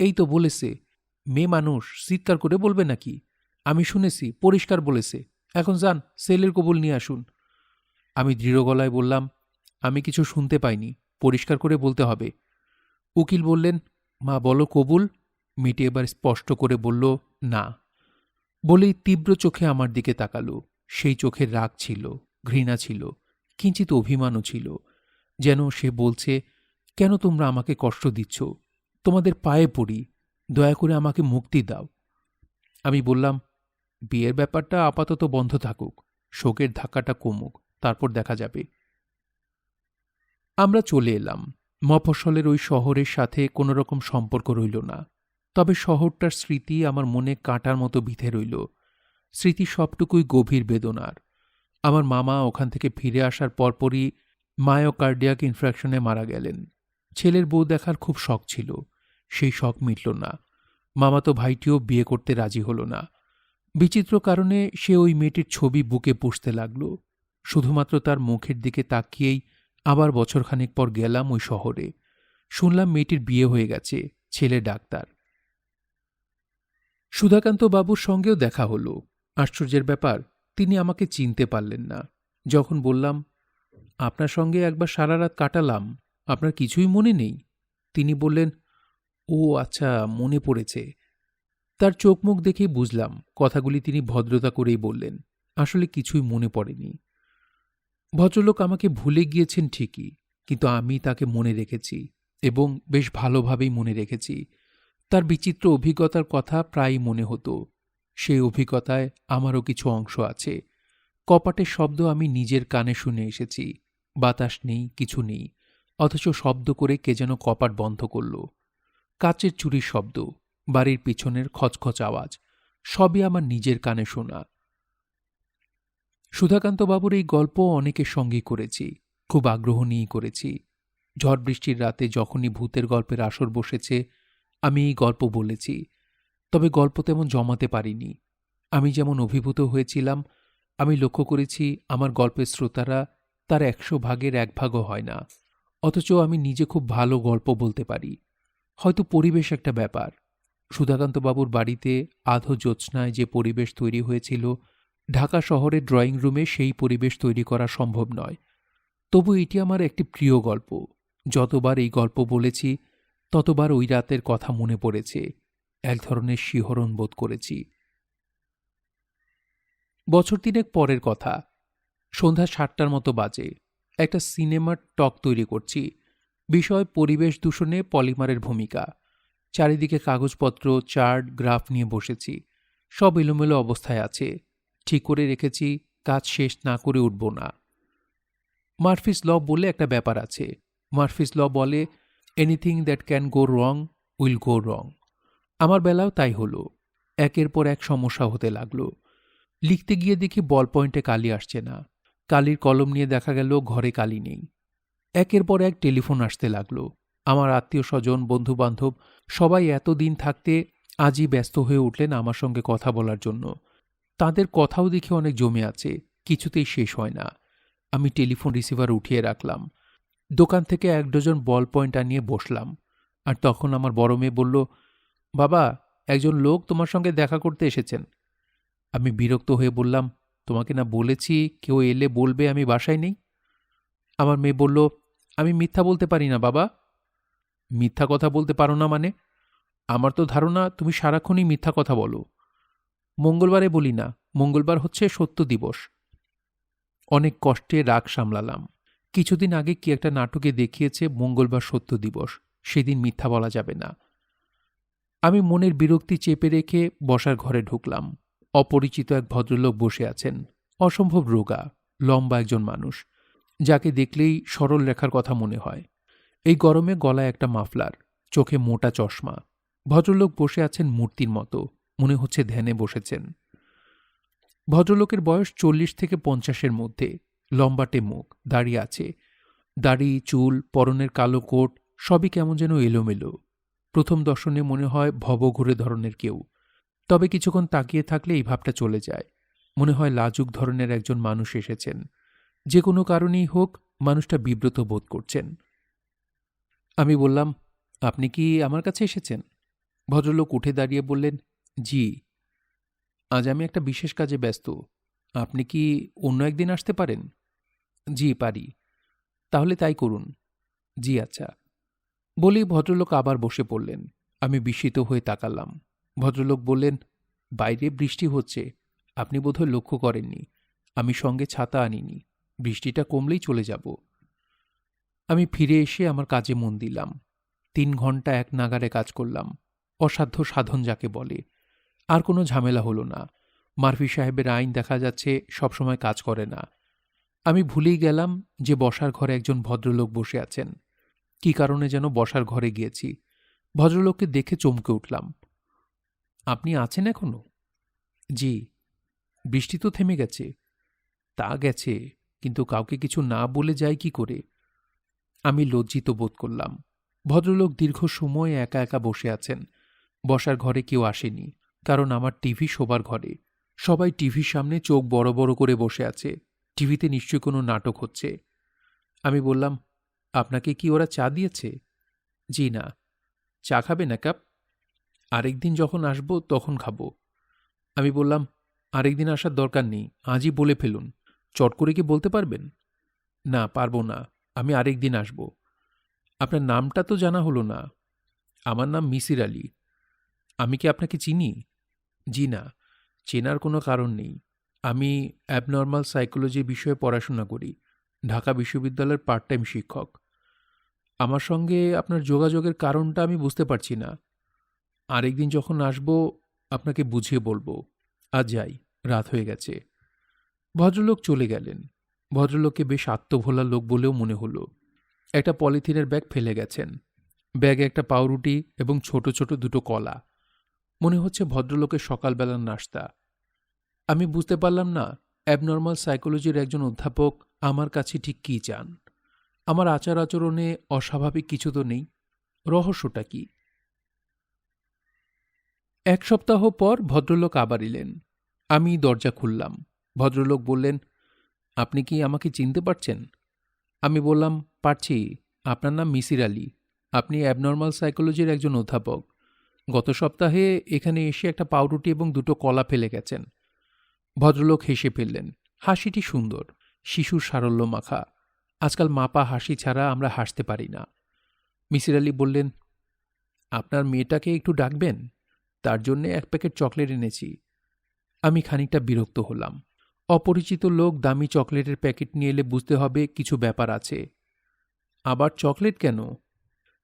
Speaker 1: এই তো বলেছে। মেয়ে মানুষ চিৎকার করে বলবে নাকি? আমি শুনেছি, পরিষ্কার বলেছে। এখন যান, ছেলের কবুল নিয়ে আসুন। আমি দৃঢ় গলায় বললাম, আমি কিছু শুনতে পাইনি, পরিষ্কার করে বলতে হবে। উকিল বললেন, মা বলো কবুল। মেয়েটি এবার স্পষ্ট করে বলল, না। বলেই তীব্র চোখে আমার দিকে তাকালো। সেই চোখের রাগ ছিল, ঘৃণা ছিল, কিঞ্চিত অভিমানও ছিল। যেন সে বলছে, কেন তোমরা আমাকে কষ্ট দিচ্ছ? তোমাদের পায়ে পড়ি, দয়া করে আমাকে মুক্তি দাও। আমি বললাম, বিয়ের ব্যাপারটা আপাতত বন্ধ থাকুক, শোকের ধাক্কাটা কমুক, তারপর দেখা যাবে। আমরা চলে এলাম। মফস্বলের ওই শহরের সাথে কোনো রকম সম্পর্ক রইল না, তবে শহরটার স্মৃতি আমার মনে কাঁটার মতো বিঁধে রইল। স্মৃতি সবটুকুই গভীর বেদনার। আমার মামা ওখান থেকে ফিরে আসার পরপরই মায়োকার্ডিয়াক ইনফ্রাকশনে মারা গেলেন। ছেলের বউ দেখার খুব শখ ছিল, সেই শখ মিটল না। মামাতো ভাইটিও বিয়ে করতে রাজি হল না। বিচিত্র কারণে সে ওই মেয়েটির ছবি বুকে পুষতে লাগল। শুধুমাত্র তার মুখের দিকে তাকিয়েই আবার বছরখানেক পর গেলাম ওই শহরে। শুনলাম মেয়েটির বিয়ে হয়ে গেছে, ছেলে ডাক্তার। সুধাকান্ত বাবুর সঙ্গেও দেখা হলো। আশ্চর্যের ব্যাপার, তিনি আমাকে চিনতে পারলেন না। যখন বললাম, আপনার সঙ্গে একবার সারা রাত কাটালাম, আপনার কিছুই মনে নেই? তিনি বললেন, ও আচ্ছা, মনে পড়েছে। তার চোখ মুখ দেখেই বুঝলাম কথাগুলি তিনি ভদ্রতা করেই বললেন, আসলে কিছুই মনে পড়েনি। ভদ্রলোক আমাকে ভুলে গিয়েছেন ঠিকই, কিন্তু আমি তাকে মনে রেখেছি, এবং বেশ ভালোভাবেই মনে রেখেছি। তার বিচিত্র অভিজ্ঞতার কথা প্রায়ই মনে হতো। সেই অভিজ্ঞতায় আমারও কিছু অংশ আছে। কপাটের শব্দ আমি নিজের কানে শুনে এসেছি। বাতাস নেই, কিছু নেই, অথচ শব্দ করে কে যেন কপাট বন্ধ করল। কাচের চুরির শব্দ, বাড়ির পিছনের খচখচ আওয়াজ, সবই আমার নিজের কানে শোনা। সুধাকান্তবাবুর এই গল্প অনেকের সঙ্গেই করেছি, খুব আগ্রহ নিয়েই করেছি। ঝড় বৃষ্টির রাতে যখনই ভূতের গল্পের আসর বসেছে আমি এই গল্প বলেছি, তবে গল্প তেমন জমাতে পারিনি। আমি যেমন অভিভূত হয়েছিলাম, আমি লক্ষ্য করেছি আমার গল্পের শ্রোতারা তার 100 ভাগের 1 ভাগও হয় না, অথচ আমি নিজে খুব ভালো গল্প বলতে পারি। হয়তো পরিবেশ একটা ব্যাপার। সুধাকান্তবাবুর বাড়িতে আধো জ্যোৎস্নায় যে পরিবেশ তৈরি হয়েছিল, ঢাকা শহরের ড্রয়িং রুমে সেই পরিবেশ তৈরি করা সম্ভব নয়। তবু এটি আমার একটি প্রিয় গল্প। যতবার এই গল্প বলেছি ততবার ওই রাতের কথা মনে পড়েছে, এক ধরনের শিহরণ বোধ করেছি। বছর 3 পরের কথা, সন্ধ্যা 7টার মতো বাজে। একটা সিনেমার টক তৈরি করছি। বিষয় পরিবেশ দূষণে পলিমারের ভূমিকা। চারিদিকে কাগজপত্র, চার্ট, গ্রাফ নিয়ে বসেছি। সব এলোমেলো অবস্থায় আছে। ঠিক করে রেখেছি কাজ শেষ না করে উঠব না। মার্ফিস ল বলে একটা ব্যাপার আছে। মার্ফিস ল বলে anything that can go wrong will go wrong. আমার বেলাও তাই হলো। একের পর এক সমস্যা হতে লাগলো। লিখতে গিয়ে দেখি বল পয়েন্টে কালি আসছে না। কালির কলম নিয়ে দেখা গেল ঘরে কালি নেই। একের পর এক টেলিফোন আসতে লাগলো। আমার আত্মীয় স্বজন, বন্ধু বান্ধব সবাই এতদিন থাকতে আজই ব্যস্ত হয়ে উঠলেন আমার সঙ্গে কথা বলার জন্য। তাদের কথাও দেখি অনেক জমে আছে, কিছুতেই শেষ হয় না। আমি টেলিফোন রিসিভার উঠিয়ে রাখলাম। দোকান থেকে 1 ডজন বল পয়েন্ট আনিয়ে বসলাম। আর তখন আমার বড় মেয়ে বলল, বাবা, একজন লোক তোমার সঙ্গে দেখা করতে এসেছেন। আমি বিরক্ত হয়ে বললাম, তোমাকে না বলেছি কেউ এলে বলবে আমি বাসায় নেই? আমার মেয়ে বলল, আমি মিথ্যা বলতে পারি না বাবা। মিথ্যা কথা বলতে পারো না মানে? আমার তো ধারণা তুমি সারাক্ষণই মিথ্যা কথা বলো। মঙ্গলবারে বলি না, মঙ্গলবার হচ্ছে সত্য দিবস। অনেক কষ্টে রাগ সামলালাম। কিছুদিন আগে কি একটা নাটকে দেখিয়েছে মঙ্গলবার সত্য দিবস, সেদিন মিথ্যা বলা যাবে না। আমি মনের বিরক্তি চেপে রেখে বসার ঘরে ঢুকলাম। অপরিচিত এক ভদ্রলোক বসে আছেন। অসম্ভব রোগা, লম্বা একজন মানুষ, যাকে দেখলেই সরল রেখার কথা মনে হয়। এই গরমে গলায় একটা মাফলার, চোখে মোটা চশমা। ভদ্রলোক বসে আছেন মূর্তির মতো, মনে হচ্ছে ধ্যানে বসেছেন। ভদ্রলোকের বয়স 40 থেকে 50-এর মধ্যে। লম্বাটে মুখ, দাড়ি আছে। দাড়ি, চুল, পরনের কালো কোট সবই কেমন যেন এলোমেলো। প্রথম দর্শনে মনে হয় ভবঘুরে ধরনের কেউ। তবে কিছুক্ষণ তাকিয়ে থাকলে এই ভাবটা চলে যায়। মনে হয় লাজুক ধরনের একজন মানুষ এসেছেন। যে কোনো কারণেই হোক, মানুষটা বিব্রত বোধ করছেন। আমি বললাম, আপনি কি আমার কাছে এসেছেন? ভদ্রলোক উঠে দাঁড়িয়ে বললেন, জি। আজ আমি একটা বিশেষ কাজে ব্যস্ত। আপনি কি অন্য একদিন আসতে পারেন? জি, পারি। তাহলে তাই করুন। জি, আচ্ছা। বলেই ভদ্রলোক আবার বসে পড়লেন। আমি বিস্মিত হয়ে তাকালাম। ভদ্রলোক বললেন, বাইরে বৃষ্টি হচ্ছে। আপনি বোধহয় লক্ষ্য করেননি, আমি সঙ্গে ছাতা আনিনি। বৃষ্টিটা কমলেই চলে যাব। আমি ফিরে এসে আমার কাজে মন দিলাম। 3 ঘন্টা এক নাগাড়ে কাজ করলাম। অসাধ্য সাধন যাকে বলে। আর কোনো ঝামেলা হলো না। মার্ফি সাহেবের আইন দেখা যাচ্ছে সবসময় কাজ করে না। আমি ভুলেই গেলাম যে বসার ঘরে একজন ভদ্রলোক বসে আছেন। কি কারণে যেন বসার ঘরে গিয়েছি। ভদ্রলোককে দেখে চমকে উঠলাম। আপনি আছেন এখনো? জি। বৃষ্টি তো থেমে গেছে। তা গেছে, কিন্তু কাউকে কিছু না বলে যাই কি করে? আমি লজ্জিত বোধ করলাম। ভদ্রলোক দীর্ঘ সময় একা একা বসে আছেন। বসার ঘরে কেউ আসেনি, কারণ আমার টিভি শোবার ঘরে। সবাই টিভির সামনে চোখ বড় বড় করে বসে আছে। টিভিতে নিশ্চয়ই কোনো নাটক হচ্ছে। আমি বললাম, আপনাকে কি ওরা চা দিয়েছে? জি না। চা খাবেন এক কাপ? আরেকদিন যখন আসব তখন খাবো। আমি বললাম, আরেকদিন আসার দরকার নেই, আজই বলে ফেলুন। চট করে কি বলতে পারবেন? না, পারবো না। আমি আরেকদিন আসব। আপনার নামটা তো জানা হলো না। আমার নাম মিসির আলী। আমি কি আপনাকে চিনি? জি না, চেনার কোনো কারণ নেই। আমি অ্যাবনর্মাল সাইকোলজি বিষয়ে পড়াশোনা করি। ঢাকা বিশ্ববিদ্যালয়ের পার্ট টাইম শিক্ষক। আমার সঙ্গে আপনার যোগাযোগের কারণটা আমি বুঝতে পারছি না। আরেকদিন যখন আসব আপনাকে বুঝিয়ে বলবো। আজ যাই, রাত হয়ে গেছে। ভদ্রলোক চলে গেলেন। ভদ্রলোককে বেশ আত্মভোলা লোক বলেও মনে হলো। একটা পলিথিনের ব্যাগ ফেলে গেছেন। ব্যাগে একটা পাউরুটি এবং ছোট ছোট দুটো কলা। মনে হচ্ছে ভদ্রলোকের সকালবেলার নাশতা। আমি বুঝতে পারলাম না অ্যাবনর্মাল সাইকোলজির একজন অধ্যাপক আমার কাছে ঠিক কী চান। আমার আচার আচরণে অস্বাভাবিক কিছু তো নেই, রহস্যটা কি? 1 সপ্তাহ পর ভদ্রলোক আবার এলেন। আমি দরজা খুললাম। ভদ্রলোক বললেন, আপনি কি আমাকে চিনতে পারছেন? আমি বললাম, পারছি। আপনার নাম মিসির আলী। আপনি অ্যাবনর্মাল সাইকোলজির একজন অধ্যাপক। গত সপ্তাহে এখানে এসে একটা পাউরুটি এবং দুটো কলা ফেলে গেছেন। ভদ্রলোক হেসে ফেললেন। হাসিটি সুন্দর, শিশুর সারল্য মাখা। আজকাল মাপা হাসি ছাড়া আমরা হাসতে পারি না। মিসির আলী বললেন, আপনার মেয়েটাকে একটু ডাকবেন? তার জন্যে 1 প্যাকেট চকলেট এনেছি। আমি খানিকটা বিরক্ত হলাম। অপরিচিত লোক দামি চকলেটের প্যাকেট নিয়ে এলে বুঝতে হবে কিছু ব্যাপার আছে। আবার চকলেট কেন?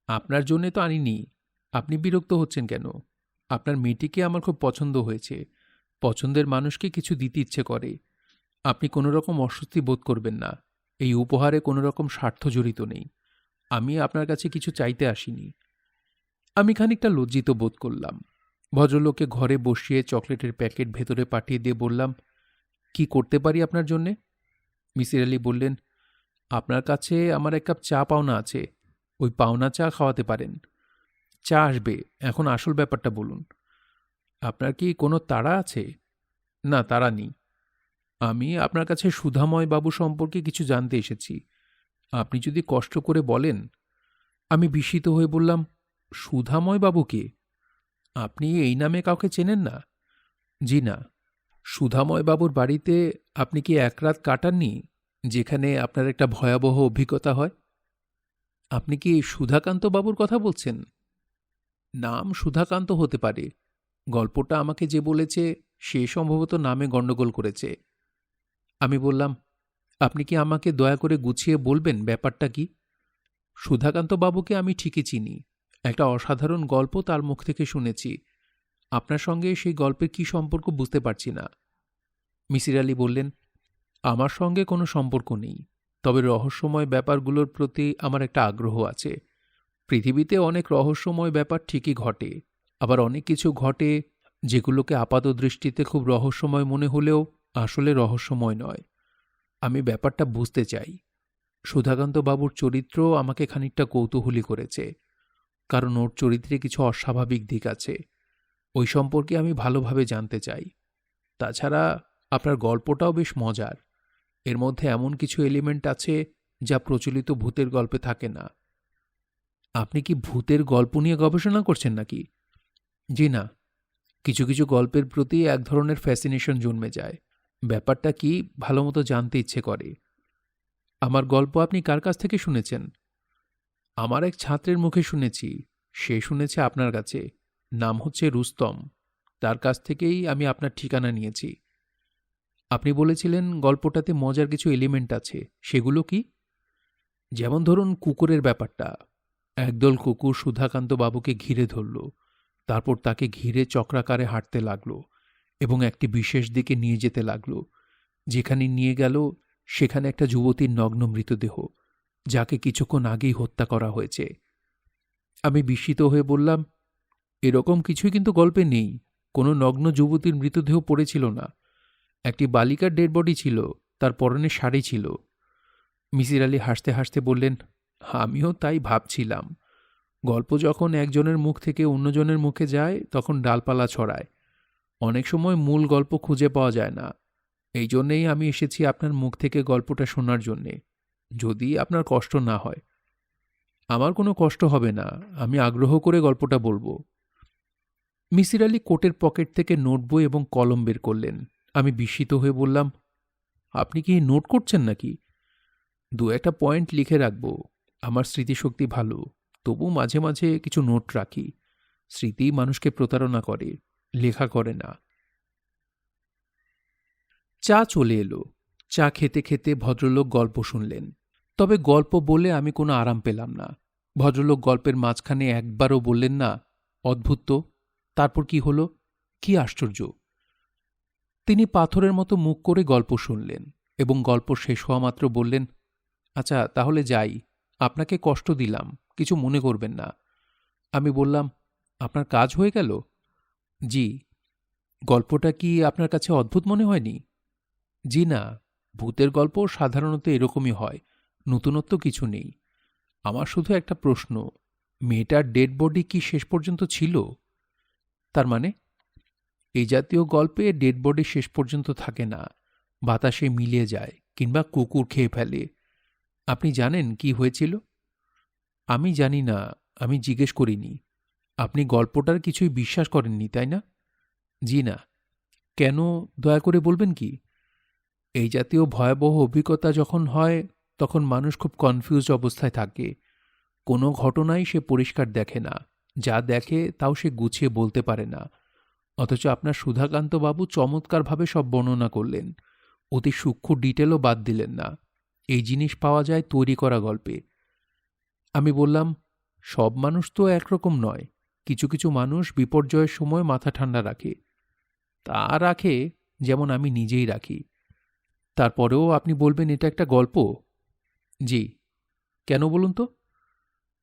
Speaker 1: আপনার জন্যে তো আনিনি। আপনি বিরক্ত হচ্ছেন কেন? আপনার মেয়েটিকে আমার খুব পছন্দ হয়েছে। পছন্দের মানুষকে কিছু দিতে ইচ্ছে করে। আপনি কোনো রকম অস্বস্তি বোধ করবেন না। এই উপহারে কোনো রকম স্বার্থ জড়িত নেই। আমি আপনার কাছে কিছু চাইতে আসিনি। আমি খানিকটা লজ্জিত বোধ করলাম। ভদ্রলোককে ঘরে বসিয়ে চকলেটের প্যাকেট ভেতরে পাঠিয়ে দিয়ে বললাম, কি করতে পারি আপনার জন্যে? মিসির আলী বললেন, আপনার কাছে আমার 1 কাপ চা পাওনা আছে। ওই পাওনা চা খাওয়াতে পারেন। চা আসবে, এখন আসল ব্যাপারটা বলুন। আপনার কি কোনো তাড়া আছে? না, তাড়া নেই। আমি আপনার কাছে সুধাময় বাবু সম্পর্কে কিছু জানতে এসেছি। আপনি যদি কষ্ট করে বলেন। আমি বিস্মিত হয়ে বললাম, সুধাময় বাবু কে? আপনি এই নামে কাউকে চেনেন না? জি না। সুধাময় বাবুর বাড়িতে আপনি কি 1 রাত কাটাননি, যেখানে আপনার একটা ভয়াবহ অভিজ্ঞতা হয়? আপনি কি সুধাকান্ত বাবুর কথা বলছেন? নাম সুধাকান্ত হতে পারে। গল্পটা আমাকে যে বলেছে সে সম্ভবত নামে গণ্ডগোল করেছে। আমি বললাম, আপনি কি আমাকে দয়া করে গুছিয়ে বলবেন ব্যাপারটা কি? সুধাকান্ত বাবুকে আমি ঠিকই চিনি। একটা অসাধারণ গল্প তার মুখ থেকে শুনেছি। আপনার সঙ্গে সেই গল্পের কি সম্পর্ক বুঝতে পারছি না। মিসির আলী বললেন, আমার সঙ্গে কোনো সম্পর্ক নেই, তবে রহস্যময় ব্যাপারগুলোর প্রতি আমার একটা আগ্রহ আছে। পৃথিবীতে অনেক রহস্যময় ব্যাপার ঠিকই ঘটে, আবার অনেক কিছু ঘটে যেগুলোকে আপাতদৃষ্টিতে খুব রহস্যময় মনে হলেও আসলে রহস্যময় নয়। আমি ব্যাপারটা বুঝতে চাই। সুধাকান্ত বাবুর চরিত্র আমাকে খানিকটা কৌতূহলী করেছে, কারণ ওর চরিত্রে কিছু অস্বাভাবিক দিক আছে। ওই সম্পর্কে আমি ভালোভাবে জানতে চাই। তাছাড়া আপনার গল্পটাও বেশ মজার। এর মধ্যে এমন কিছু এলিমেন্ট আছে যা প্রচলিত ভূতের গল্পে থাকে না। আপনি কি ভূতের গল্প নিয়ে গবেষণা করছেন নাকি? জি না। কিছু কিছু গল্পের প্রতি এক ধরনের ফ্যাসিনেশন জন্মে যায়। ব্যাপারটা কি ভালোমতো জানতে ইচ্ছে করে। আমার গল্প আপনি কার কাছ থেকে শুনেছেন? আমার এক ছাত্রের মুখে শুনেছি। সে শুনেছে আপনার কাছে। নাম হচ্ছে রুস্তম। তার কাছ থেকেই আমি আপনার ঠিকানা নিয়েছি। আপনি বলেছিলেন গল্পটাতে মজার কিছু এলিমেন্ট আছে, সেগুলো কি? যেমন ধরুন কুকুরের ব্যাপারটা। একদল কুকুর সুধাকান্ত বাবুকে ঘিরে ধরল, তারপর তাকে ঘিরে চক্রাকারে হাঁটতে লাগল এবং একটি বিশেষ দিকে নিয়ে যেতে লাগল। যেখানে নিয়ে গেল সেখানে একটা যুবতীর নগ্ন মৃতদেহ, যাকে কিছুক্ষণ আগেই হত্যা করা হয়েছে। আমি বিস্মিত হয়ে বললাম, এরকম কিছুই কিন্তু গল্পে নেই। কোনো নগ্ন যুবতীর মৃতদেহ পড়েছিল না। একটি বালিকার ডেড বডি ছিল, তার পরনে শাড়ি ছিল। মিসির আলী হাসতে হাসতে বললেন, আমিও তাই ভাবছিলাম। গল্প যখন একজনের মুখ থেকে অন্যজনের মুখে যায় তখন ডালপালা ছড়ায়। অনেক সময় মূল গল্প খুঁজে পাওয়া যায় না। এই জন্যেই আমি এসেছি আপনার মুখ থেকে গল্পটা শোনার জন্যে, যদি আপনার কষ্ট না হয়। আমার কোনো কষ্ট হবে না, আমি আগ্রহ করে গল্পটা বলবো। মিসির আলী কোটের পকেট থেকে নোটবই এবং কলম বের করলেন। আমি বিস্মিত হয়ে বললাম, আপনি কি নোট করছেন নাকি? 2-1টা পয়েন্ট লিখে রাখব। আমার স্মৃতিশক্তি ভালো, তবু মাঝে মাঝে কিছু নোট রাখি। স্মৃতি মানুষকে প্রতারণা করে, লেখা করে না। চা চলে এলো। চা খেতে খেতে ভদ্রলোক গল্প শুনলেন। তবে গল্প বলে আমি কোনো আরাম পেলাম না। ভদ্রলোক গল্পের মাঝখানে একবারও বললেন না, অদ্ভুত তো, তারপর কি হলো, কি আশ্চর্য। তিনি পাথরের মতো মুখ করে গল্প শুনলেন এবং গল্প শেষ হওয়া মাত্র বললেন, আচ্ছা তাহলে যাই, আপনাকে কষ্ট দিলাম, কিছু মনে করবেন না। আমি বললাম, আপনার কাজ হয়ে গেল? জি। গল্পটা কি আপনার কাছে অদ্ভুত মনে হয়নি? জি না, ভূতের গল্প সাধারণত এরকমই হয়, নতুনত্ব কিছু নেই। আমার শুধু একটা প্রশ্ন, মেয়েটার ডেড বডি কি শেষ পর্যন্ত ছিল? তার মানে? এই জাতীয় গল্পে ডেড বডি শেষ পর্যন্ত থাকে না, বাতাসে মিলিয়ে যায় কিংবা কুকুর খেয়ে ফেলে। আপনি জানেন কি হয়েছিল? আমি জানি না, আমি জিজ্ঞেস করিনি। আপনি গল্পটার কিছুই বিশ্বাস করেননি, তাই না? জি না। কেন, দয়া করে বলবেন কি? এই জাতীয় ভয়াবহ অভিজ্ঞতা যখন হয়, তখন মানুষ খুব কনফিউজড অবস্থায় থাকে। কোনো ঘটনাই সে পরিষ্কার দেখে না, যা দেখে তাও সে গুছিয়ে বলতে পারে না। অথচ আপনার সুধাকান্তবাবু চমৎকারভাবে সব বর্ণনা করলেন, অতি সূক্ষ্ম ডিটেলও বাদ দিলেন না। এই জিনিস পাওয়া যায় তৈরি করা গল্পে। আমি বললাম, সব মানুষ তো একরকম নয়। কিছু কিছু মানুষ বিপর্যয়ের সময় মাথা ঠান্ডা রাখে। তা রাখে, যেমন আমি নিজেই রাখি। তারপরেও আপনি বলবেন এটা একটা গল্প? জি। কেন বলুন তো?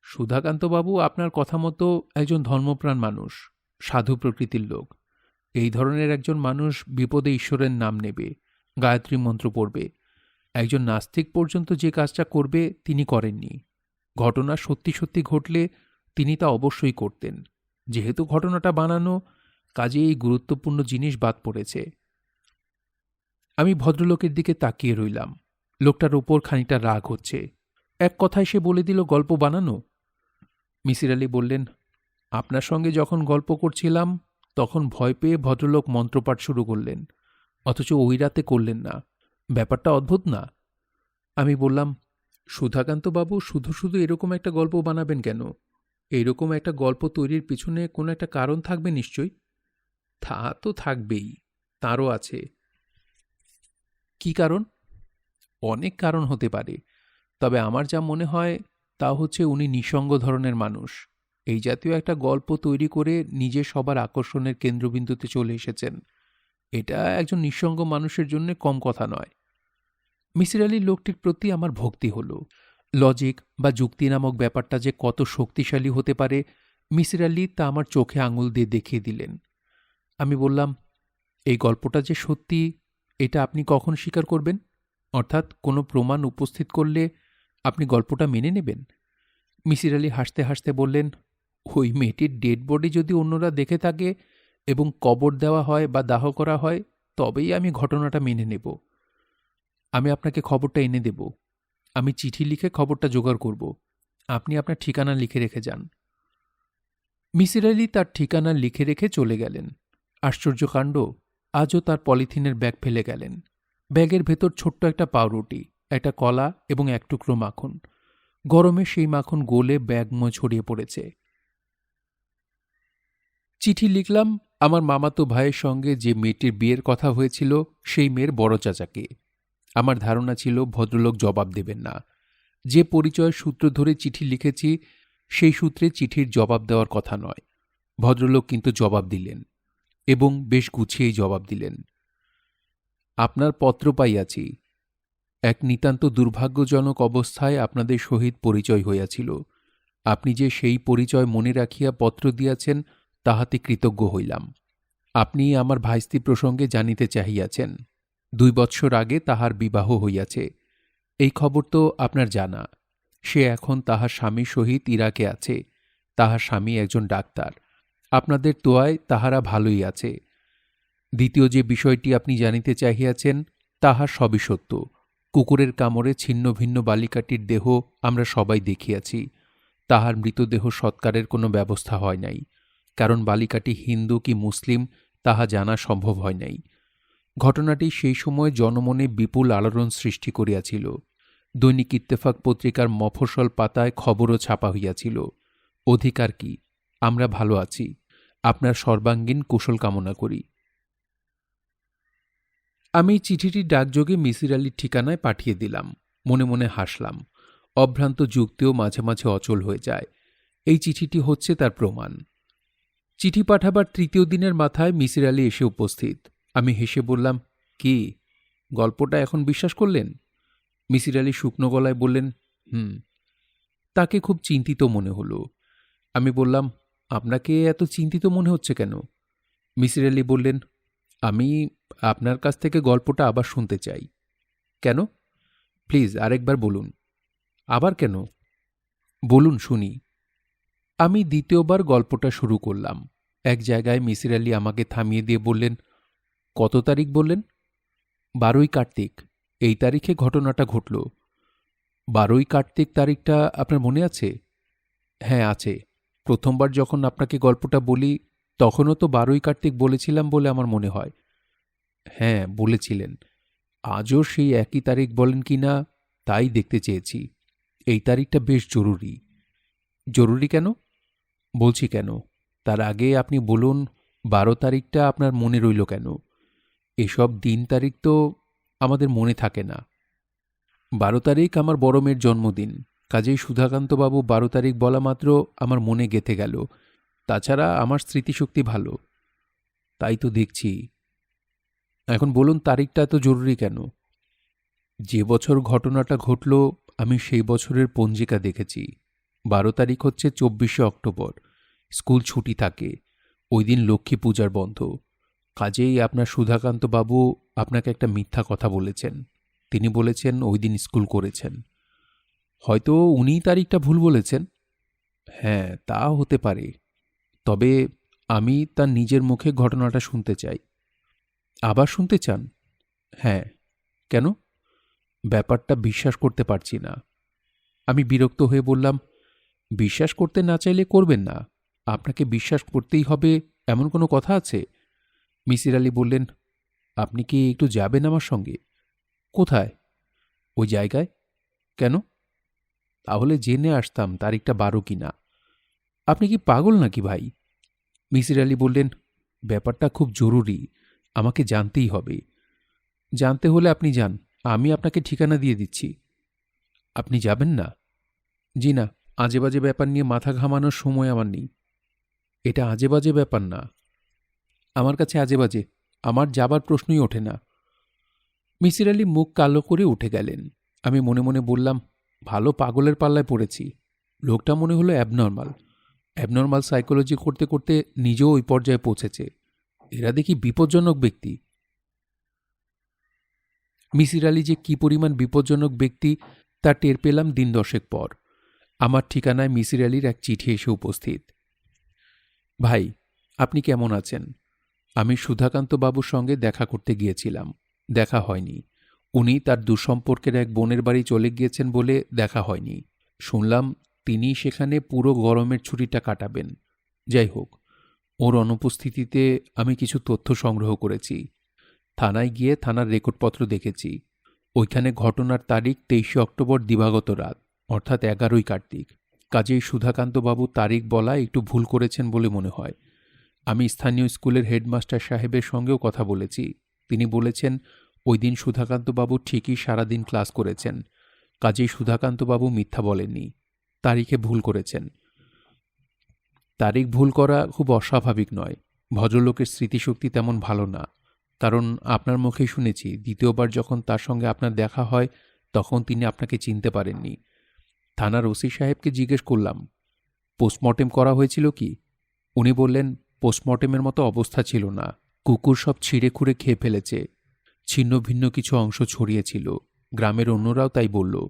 Speaker 1: সুধাকান্তবাবু আপনার কথা মতো একজন ধর্মপ্রাণ মানুষ, সাধু প্রকৃতির লোক। এই ধরনের একজন মানুষ বিপদে ঈশ্বরের নাম নেবে, গায়ত্রী মন্ত্র পড়বে। একজন নাস্তিক পর্যন্ত যে কাজটা করবে তিনি করেননি। ঘটনা সত্যি সত্যি ঘটলে তিনি তা অবশ্যই করতেন। যেহেতু ঘটনাটা বানানো, কাজে এই গুরুত্বপূর্ণ জিনিস বাদ পড়েছে। আমি ভদ্রলোকের দিকে তাকিয়ে রইলাম। লোকটার ওপর খানিকটা রাগ হচ্ছে। এক কথায় সে বলে দিল গল্প বানানো। মিসির আলি বললেন, আপনার সঙ্গে যখন গল্প করছিলাম তখন ভয় পেয়ে ভদ্রলোক মন্ত্রপাঠ শুরু করলেন, অথচ ওই রাতে করলেন না। ব্যাপারটা অদ্ভুত না? আমি বললাম, সুধাকান্তবাবু শুধু শুধু এরকম একটা গল্প বানাবেন কেন? এইরকম একটা গল্প তৈরির পিছনে কোনো একটা কারণ থাকবে নিশ্চয়ই। তা তো থাকবেই, তারও আছে। কি কারণ? অনেক কারণ হতে পারে, তবে আমার যা মনে হয় তা হচ্ছে উনি নিঃসঙ্গ ধরনের মানুষ। এই জাতীয় একটা গল্প তৈরি করে নিজে সবার আকর্ষণের কেন্দ্রবিন্দুতে চলে এসেছেন। এটা একজন নিঃসঙ্গ মানুষের জন্য কম কথা নয়। মিসির আলির লোকটির প্রতি আমার ভক্তি হল। লজিক বা যুক্তি নামক ব্যাপারটা যে কত শক্তিশালী হতে পারে, মিসির আলি তা আমার চোখে আঙুল দিয়ে দেখিয়ে দিলেন। আমি বললাম, এই গল্পটা যে সত্যি, এটা আপনি কখন স্বীকার করবেন? অর্থাৎ কোনো প্রমাণ উপস্থিত করলে আপনি গল্পটা মেনে নেবেন? মিসির আলি হাসতে হাসতে বললেন, ওই মেয়েটির ডেড বডি যদি অন্যরা দেখে থাকে এবং কবর দেওয়া হয় বা দাহ করা হয়, তবেই আমি ঘটনাটা মেনে নেব। আমি আপনাকে খবরটা এনে দেব। আমি চিঠি লিখে খবরটা জোগাড় করব। আপনি আপনার ঠিকানা লিখে রেখে যান। মিসির আলি তার ঠিকানা লিখে রেখে চলে গেলেন। আশ্চর্য কাণ্ড, আজও তার পলিথিনের ব্যাগ ফেলে গেলেন। ব্যাগের ভেতর ছোট্ট একটা পাউরুটি, একটা কলা এবং এক টুকরো মাখন। গরমে সেই মাখন গলে ব্যাগময় ছড়িয়ে পড়েছে। চিঠি লিখলাম আমার মামাতো ভাইয়ের সঙ্গে যে মেয়েটির বিয়ের কথা হয়েছিল সেই মেয়ের বড় চাচাকে। আমার ধারণা ছিল ভদ্রলোক জবাব দেবেন না। যে পরিচয়ের সূত্র ধরে চিঠি লিখেছি সেই সূত্রে চিঠির জবাব দেওয়ার কথা নয়। ভদ্রলোক কিন্তু জবাব দিলেন, এবং বেশ গুছিয়েই জবাব দিলেন। আপনার পত্র পাইয়াছি। এক নিতান্ত দুর্ভাগ্যজনক অবস্থায় আপনাদের সহিত পরিচয় হইয়াছিল। আপনি যে সেই পরিচয় মনে রাখিয়া পত্র দিয়াছেন তাহাতে কৃতজ্ঞ হইলাম। আপনি আমার ভাইস্তি প্রসঙ্গে জানিতে চাহিয়াছেন। 2 বৎসর আগে তাহার বিবাহ হইয়াছে। এই খবর তো আপনার জানা। সে এখন তাহার স্বামীর সহিত ইরাকে আছে। তাহার স্বামী একজন ডাক্তার। আপনাদের দোয়ায় তাহারা ভালোই আছে। দ্বিতীয় যে বিষয়টি আপনি জানিতে চাহিয়াছেন তাহার সবই সত্য। কুকুরের কামড়ে ছিন্ন ভিন্ন বালিকাটির দেহ আমরা সবাই দেখিয়াছি। তাহার মৃতদেহ সৎকারের কোনো ব্যবস্থা হয় নাই, কারণ বালিকাটি হিন্দু কি মুসলিম তাহা জানা সম্ভব হয় নাই। ঘটনাটি সেই সময় জনমনে বিপুল আলোড়ন সৃষ্টি করিয়াছিল। দৈনিক ইত্তেফাক পত্রিকার মফস্বল পাতায় খবরও ছাপা হইয়াছিল। অধিকার কি, আমরা ভালো আছি। আপনার সর্বাঙ্গীন কুশল কামনা করি। আমি চিঠিটি ডাকযোগে মিসির আলির ঠিকানায় পাঠিয়ে দিলাম। মনে মনে হাসলাম। অভ্রান্ত যুক্তিও মাঝে মাঝে অচল হয়ে যায়। এই চিঠিটি হচ্ছে তার প্রমাণ। চিঠি পাঠাবার 3য় দিনের মাথায় মিসির আলি এসে উপস্থিত। আমি হেসে বললাম, কি, গল্পটা এখন বিশ্বাস করলেন? মিসির আলি শুকনো গলায় বললেন, হুম। তাকে খুব চিন্তিত মনে হলো। আমি বললাম, আপনাকে এত চিন্তিত মনে হচ্ছে কেন? মিসির আলি বললেন, আমি আপনার কাছ থেকে গল্পটা আবার শুনতে চাই। কেন? প্লিজ আরেকবার বলুন। আবার কেন? বলুন শুনি। আমি দ্বিতীয়বার গল্পটা শুরু করলাম। এক জায়গায় মিসির আলি আমাকে থামিয়ে দিয়ে বললেন, কত তারিখ বললেন? 12ই কার্তিক। এই তারিখে ঘটনাটা ঘটল। 12ই কার্তিক তারিখটা আপনার মনে আছে? হ্যাঁ আছে। প্রথমবার যখন আপনাকে গল্পটা বলি তখনও তো 12ই কার্তিক বলেছিলাম বলে আমার মনে হয়। হ্যাঁ বলেছিলেন। আজও সেই একই তারিখ বলেন কি না তাই দেখতে চেয়েছি। এই তারিখটা বেশ জরুরি। জরুরি কেন? বলছি কেন, তার আগে আপনি বলুন 12 তারিখটা আপনার মনে রইল কেন? এসব দিন তারিখ তো আমাদের মনে থাকে না। 12 তারিখ আমার বড় মেয়ের জন্মদিন, কাজেই সুধাকান্তবাবু 12 তারিখ বলা মাত্র আমার মনে গেঁথে গেল। তাছাড়া আমার স্মৃতিশক্তি ভালো। তাই তো দেখছি। এখন বলুন তারিখটা এত জরুরি কেন? যে বছর ঘটনাটা ঘটল আমি সেই বছরের পঞ্জিকা দেখেছি। 12 তারিখ হচ্ছে 24শে অক্টোবর। স্কুল ছুটি থাকে। ওই দিন লক্ষ্মী পূজার বন্ধ। কাজেই আপনার সুধাকান্তবাবু আপনাকে একটা মিথ্যা কথা বলেছেন। তিনি বলেছেন ওই দিন স্কুল করেছেন। হয়তো উনিই তারিখটা ভুল বলেছেন। হ্যাঁ তা হতে পারে। তবে আমি তার নিজের মুখে ঘটনাটা শুনতে চাই। আবার শুনতে চান? হ্যাঁ। কেন? ব্যাপারটা বিশ্বাস করতে পারছি না। আমি বিরক্ত হয়ে বললাম, বিশ্বাস করতে না চাইলে করবেন না। আপনাকে বিশ্বাস করতেই হবে এমন কোনো কথা আছে? মিসির আলি বললেন, আপনি কি একটু যাবেন আমার সঙ্গে? কোথায়? ওই জায়গায়। কেন? তাহলে জেনে আসতাম তারিখটা 12 কিনা। আপনি কি পাগল নাকি ভাই? মিসির আলি বললেন, ব্যাপারটা খুব জরুরি, আমাকে জানতেই হবে। জানতে হলে আপনি যান, আমি আপনাকে ঠিকানা দিয়ে দিচ্ছি। আপনি যাবেন না? জি না, আজেবাজে ব্যাপার নিয়ে মাথা ঘামানোর সময় আমার নেই। এটা আজেবাজে ব্যাপার না। আমার কাছে আজেবাজে। আমার যাবার প্রশ্নই ওঠে না। মিসির আলি মুখ কালো করে উঠে গেলেন। আমি মনে মনে বললাম, ভালো পাগলের পাল্লায় পড়েছি। লোকটা মনে হলো অ্যাবনর্মাল। অ্যাবনর্মাল সাইকোলজি করতে করতে নিজেও ওই পর্যায়ে পৌঁছেছে। এরা দেখি বিপজ্জনক ব্যক্তি। মিসির আলি যে কি পরিমাণ বিপজ্জনক ব্যক্তি তা টের পেলাম দিন 10 পর। আমার ঠিকানায় মিসির আলির এক চিঠি এসে উপস্থিত। ভাই, আপনি কেমন আছেন? আমি সুধাকান্তবাবুর সঙ্গে দেখা করতে গিয়েছিলাম। দেখা হয়নি। উনি তার দুঃসম্পর্কের এক বোনের বাড়ি চলে গিয়েছেন বলে দেখা হয়নি। শুনলাম তিনি সেখানে পুরো গরমের ছুটিটা কাটাবেন। যাই হোক, ওর অনুপস্থিতিতে আমি কিছু তথ্য সংগ্রহ করেছি। থানায় গিয়ে থানার রেকর্ডপত্র দেখেছি। ওইখানে ঘটনার তারিখ 23শে অক্টোবর দিবাগত রাত, অর্থাৎ 11ই কার্তিক। কাজেই সুধাকান্তবাবু তারিখ বলা একটু ভুল করেছেন বলে মনে হয়। আমি স্থানীয় স্কুলের হেডমাস্টার সাহেবের সঙ্গেও কথা বলেছি। তিনি বলেছেন ওই দিন সুধাকান্তবাবু ঠিকই সারাদিন ক্লাস করেছেন। কাজেই সুধাকান্তবাবু মিথ্যা বলেননি, তারিখে ভুল করেছেন। তারিখ ভুল করা খুব অস্বাভাবিক নয়। ভদ্রলোকের স্মৃতিশক্তি তেমন ভালো না। কারণ আপনার মুখেই শুনেছি দ্বিতীয়বার যখন তার সঙ্গে আপনার দেখা হয় তখন তিনি আপনাকে চিনতে পারেননি। থানার ওসি সাহেবকে জিজ্ঞেস করলাম, পোস্টমর্টেম করা হয়েছিল কি? উনি বললেন, পোস্টমর্টেমের মতো অবস্থা ছিল না। কুকুর সব ছিঁড়ে খুঁড়ে খেয়ে ফেলেছে। ছিন্ন ভিন্ন কিছু অংশ ছড়িয়েছিল। গ্রামের অন্যরাও তাই বলল।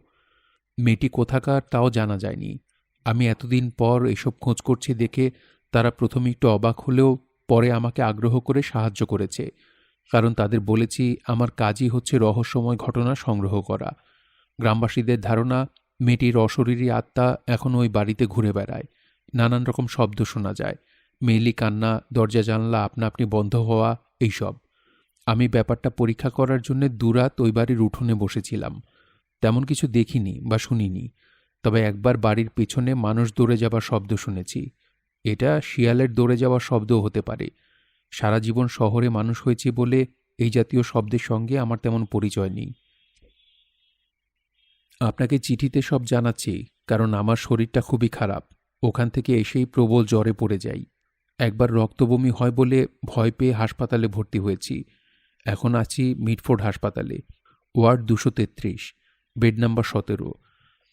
Speaker 1: মেয়েটি কোথাকার তাও জানা যায়নি। আমি এতদিন পর এসব খোঁজ করছি দেখে তারা প্রথমে একটু অবাক হলেও পরে আমাকে আগ্রহ করে সাহায্য করেছে। কারণ তাদের বলেছি আমার কাজই হচ্ছে রহস্যময় ঘটনা সংগ্রহ করা। গ্রামবাসীদের ধারণা মেয়েটির অশরীরী আত্মা এখনও ওই বাড়িতে ঘুরে বেড়ায়। নানান রকম শব্দ শোনা যায়, মেয়েলি কান্না, দরজা জানলা আপনা আপনি বন্ধ হওয়া, এইসব। আমি ব্যাপারটা পরীক্ষা করার জন্য দুরাত ওই বাড়ির উঠোনে বসেছিলাম। তেমন কিছু দেখিনি বা শুনিনি। তবে একবার বাড়ির পেছনে মানুষ দৌড়ে যাবার শব্দ শুনেছি। এটা শিয়ালের দৌড়ে যাওয়ার শব্দও হতে পারে। সারা জীবন শহরে মানুষ হয়েছি বলে এই জাতীয় শব্দের সঙ্গে আমার তেমন পরিচয় নেই। আপনাকে চিঠিতে সব জানাচ্ছি, কারণ আমার শরীরটা খুবই খারাপ। ওখান থেকে এসেই প্রবল জ্বরে পড়ে যাই। একবার রক্তবমি হয় বলে ভয় পেয়ে হাসপাতালে ভর্তি হয়েছি। এখন আছি মিডফোর্ড হাসপাতালে, ওয়ার্ড 233, বেড নাম্বার 17।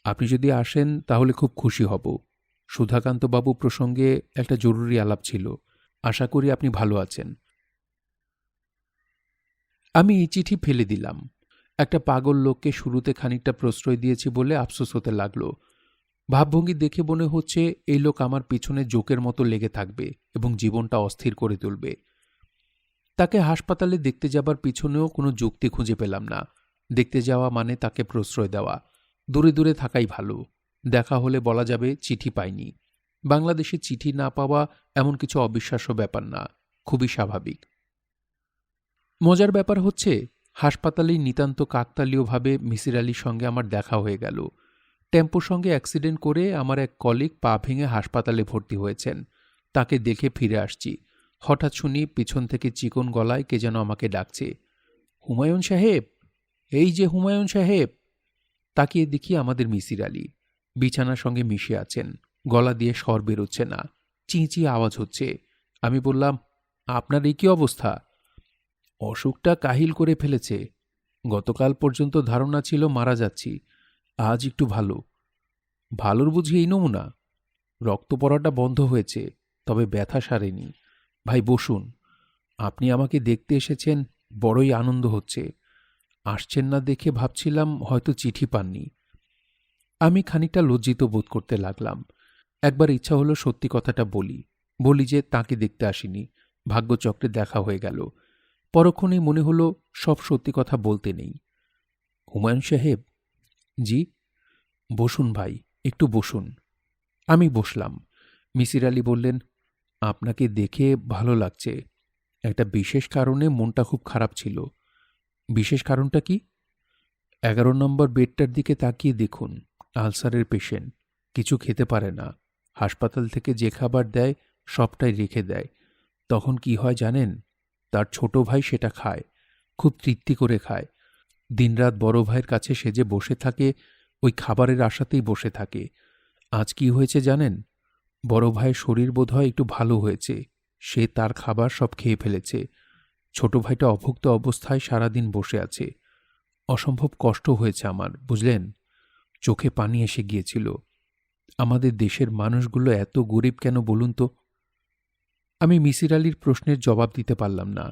Speaker 1: আপনি যদি আসেন তাহলে খুব খুশি হব। সুধাকান্তবাবু প্রসঙ্গে একটা জরুরি আলাপ ছিল। আশা করি আপনি ভালো আছেন। আমি এই চিঠি ফেলে দিলাম। একটা পাগল লোককে শুরুতে খানিকটা প্রশ্রয় দিয়েছি বলে আফসোস হতে লাগলো। ভাবভঙ্গি দেখে মনে হচ্ছে এই লোক আমার পিছনে জোকের মতো লেগে থাকবে এবং জীবনটা অস্থির করে তুলবে। তাকে হাসপাতালে দেখতে যাবার পিছনেও কোনো যুক্তি খুঁজে পেলাম না। দেখতে যাওয়া মানে তাকে প্রশ্রয় দেওয়া। দূরে দূরে থাকাই ভালো। দেখা হলে বলা যাবে চিঠি পাইনি। বাংলাদেশে চিঠি না পাওয়া এমন কিছু অবিশ্বাস্য ব্যাপার না, খুবই স্বাভাবিক। মজার ব্যাপার হচ্ছে, হাসপাতালেই নিতান্ত কাকতালীয়ভাবে মিসির আলির সঙ্গে আমার দেখা হয়ে গেল। টেম্পোর সঙ্গে অ্যাক্সিডেন্ট করে আমার এক কলিগ পা ভেঙে হাসপাতালে ভর্তি হয়েছেন। তাকে দেখে ফিরে আসছি। হঠাৎ শুনি পিছন থেকে চিকন গলায় কে যেন আমাকে ডাকছে, হুমায়ুন সাহেব, এই যে হুমায়ুন সাহেব। তাকিয়ে দেখি আমাদের মিসির আলি বিছানার সঙ্গে মিশে আছেন। গলা দিয়ে স্বর বেরোচ্ছে না, চিঁচিয়ে আওয়াজ হচ্ছে। আমি বললাম, আপনার এই কি অবস্থা? অসুখটা কাহিল করে ফেলেছে। গতকাল পর্যন্ত ধারণা ছিল মারা যাচ্ছি, আজ একটু ভালো। ভালোর বুঝি এই নমুনা? রক্ত পড়াটা বন্ধ হয়েছে, তবে ব্যথা সারেনি। ভাই বসুন, আপনি আমাকে দেখতে এসেছেন, বড়ই আনন্দ হচ্ছে। আসছেন না দেখে ভাবছিলাম হয়তো চিঠি পাননি। আমি খানিকটা লজ্জিত বোধ করতে লাগলাম। একবার ইচ্ছা হলো সত্যি কথাটা বলি যে তাকে দেখতে আসিনি, ভাগ্যচক্রে দেখা হয়ে গেল। পরক্ষণেই মনে হলো সব সত্যি কথা বলতে নেই। হুমায়ুন সাহেব। জি। বসুন ভাই, একটু বসুন। আমি বসলাম। মিসির আলি বললেন, আপনাকে দেখে ভালো লাগছে। একটা বিশেষ কারণে মনটা খুব খারাপ ছিল। বিশেষ কারণটা কি? 11 নম্বর বেডটার দিকে তাকিয়ে দেখুন। আলসারের পেশেন্ট, কিছু খেতে পারে না। হাসপাতাল থেকে যে খাবার দেয় সবটাই রেখে দেয়। তখন কি হয় জানেন? তার ছোট ভাই সেটা খায়, খুব তৃপ্তি করে খায়। দিনরাত বড় ভাইয়ের কাছে সেজে বসে থাকে, ওই খাবারের আশাতেই বসে থাকে। আজ কি হয়েছে জানেন? বড় ভাইয়ের শরীর বোধহয় একটু ভালো হয়েছে, সে তার খাবার সব খেয়ে ফেলেছে। ছোট ভাইটা অভুক্ত অবস্থায় সারাদিন বসে আছে। অসম্ভব কষ্ট হয়েছে আমার, বুঝলেন? চোখে পানি এসে গিয়েছিল। আমাদের দেশের মানুষগুলো এত গরিব কেন বলুন তো? আমি মিসির আলির প্রশ্নের জবাব দিতে পারলাম না।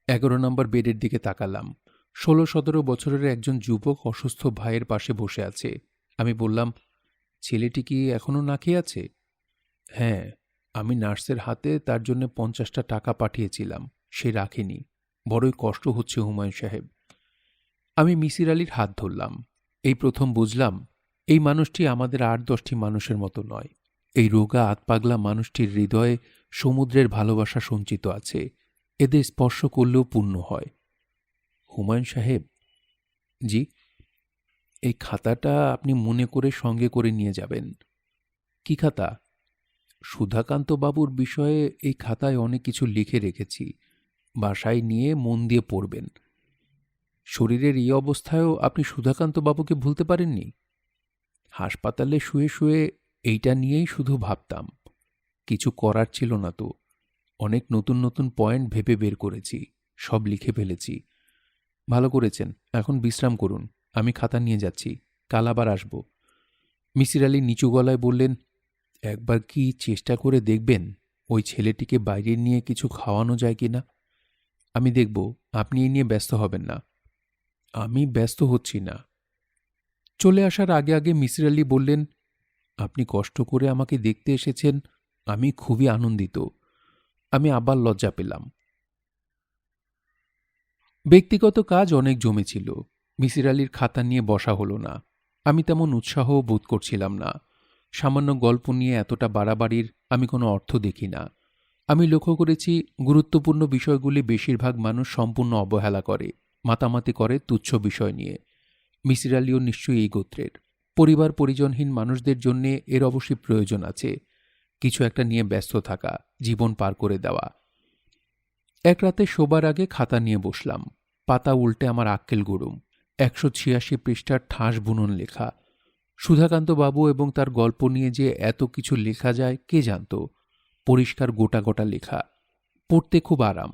Speaker 1: 11 নম্বর বেডের দিকে তাকালাম। 16-17 বছরের একজন যুবক অসুস্থ ভাইয়ের পাশে বসে আছে। আমি বললাম, ছেলেটি কি এখনো না খেয়ে আছে? হ্যাঁ, আমি নার্সের হাতে তার জন্য 50টা টাকা পাঠিয়েছিলাম, সে রাখেনি। বড়ই কষ্ট হচ্ছে হুমায়ুন সাহেব। আমি মিসির আলির হাত ধরলাম। এই প্রথম বুঝলাম এই মানুষটি আমাদের 8-10টি মানুষের মতো নয়। এই রোগা আতপাগলা মানুষটির হৃদয়ে সমুদ্রের ভালোবাসা সঞ্চিত আছে। এদের স্পর্শ করলেও পূর্ণ হয়। হুমায়ুন সাহেব। জি। এই খাতাটা আপনি মনে করে সঙ্গে করে নিয়ে যাবেন। কি খাতা? সুধাকান্তবাবুর বিষয়ে এই খাতায় অনেক কিছু লিখে রেখেছি। বাসায় নিয়ে মন দিয়ে পড়বেন। শরীরের এই অবস্থায়ও আপনি সুধাকান্তবাবুকে ভুলতে পারেননি? হাসপাতালে শুয়ে শুয়ে এইটা নিয়েই শুধু ভাবতাম। কিছু করার ছিল না তো। অনেক নতুন নতুন পয়েন্ট ভেবে বের করেছি, সব লিখে ফেলেছি। ভালো করেছেন, এখন বিশ্রাম করুন। আমি খাতা নিয়ে যাচ্ছি, কাল আবার আসব। মিসির আলি নিচু গলায় বললেন, একবার কি চেষ্টা করে দেখবেন ওই ছেলেটিকে বাইরে নিয়ে কিছু খাওয়ানো যায় কিনা? আমি দেখব, আপনি এই নিয়ে ব্যস্ত হবেন না। আমি ব্যস্ত হচ্ছি না। চলে আসার আগে আগে মিসির আলি বললেন, আপনি কষ্ট করে আমাকে দেখতে এসেছেন, আমি খুবই আনন্দিত। আমি আবার লজ্জা পেলাম। ব্যক্তিগত কাজ অনেক জমেছিল। মিসির আলির খাতা নিয়ে বসা হলো না। আমি তেমন উৎসাহ বোধ করছিলাম না। সামান্য গল্প নিয়ে এতটা বাড়াবাড়ির আমি কোনো অর্থ দেখি না। আমি লক্ষ্য করেছি, গুরুত্বপূর্ণ বিষয়গুলি বেশিরভাগ মানুষ সম্পূর্ণ অবহেলা করে, মাতামাতি করে তুচ্ছ বিষয় নিয়ে। মিসির আলিও নিশ্চয়ই এই গোত্রের। পরিবার পরিজনহীন মানুষদের জন্যে এর অবশ্যই প্রয়োজন আছে, কিছু একটা নিয়ে ব্যস্ত থাকা, জীবন পার করে দেওয়া। এক রাতে শোবার আগে খাতা নিয়ে বসলাম। পাতা উল্টে আমার আক্কেল গরম। 186 পৃষ্ঠার ঠাস বুনন লেখা। সুধাকান্তবাবু এবং তার গল্প নিয়ে যে এত কিছু লেখা যায় কে জানত। পরিষ্কার গোটা গোটা লেখা, পড়তে খুব আরাম।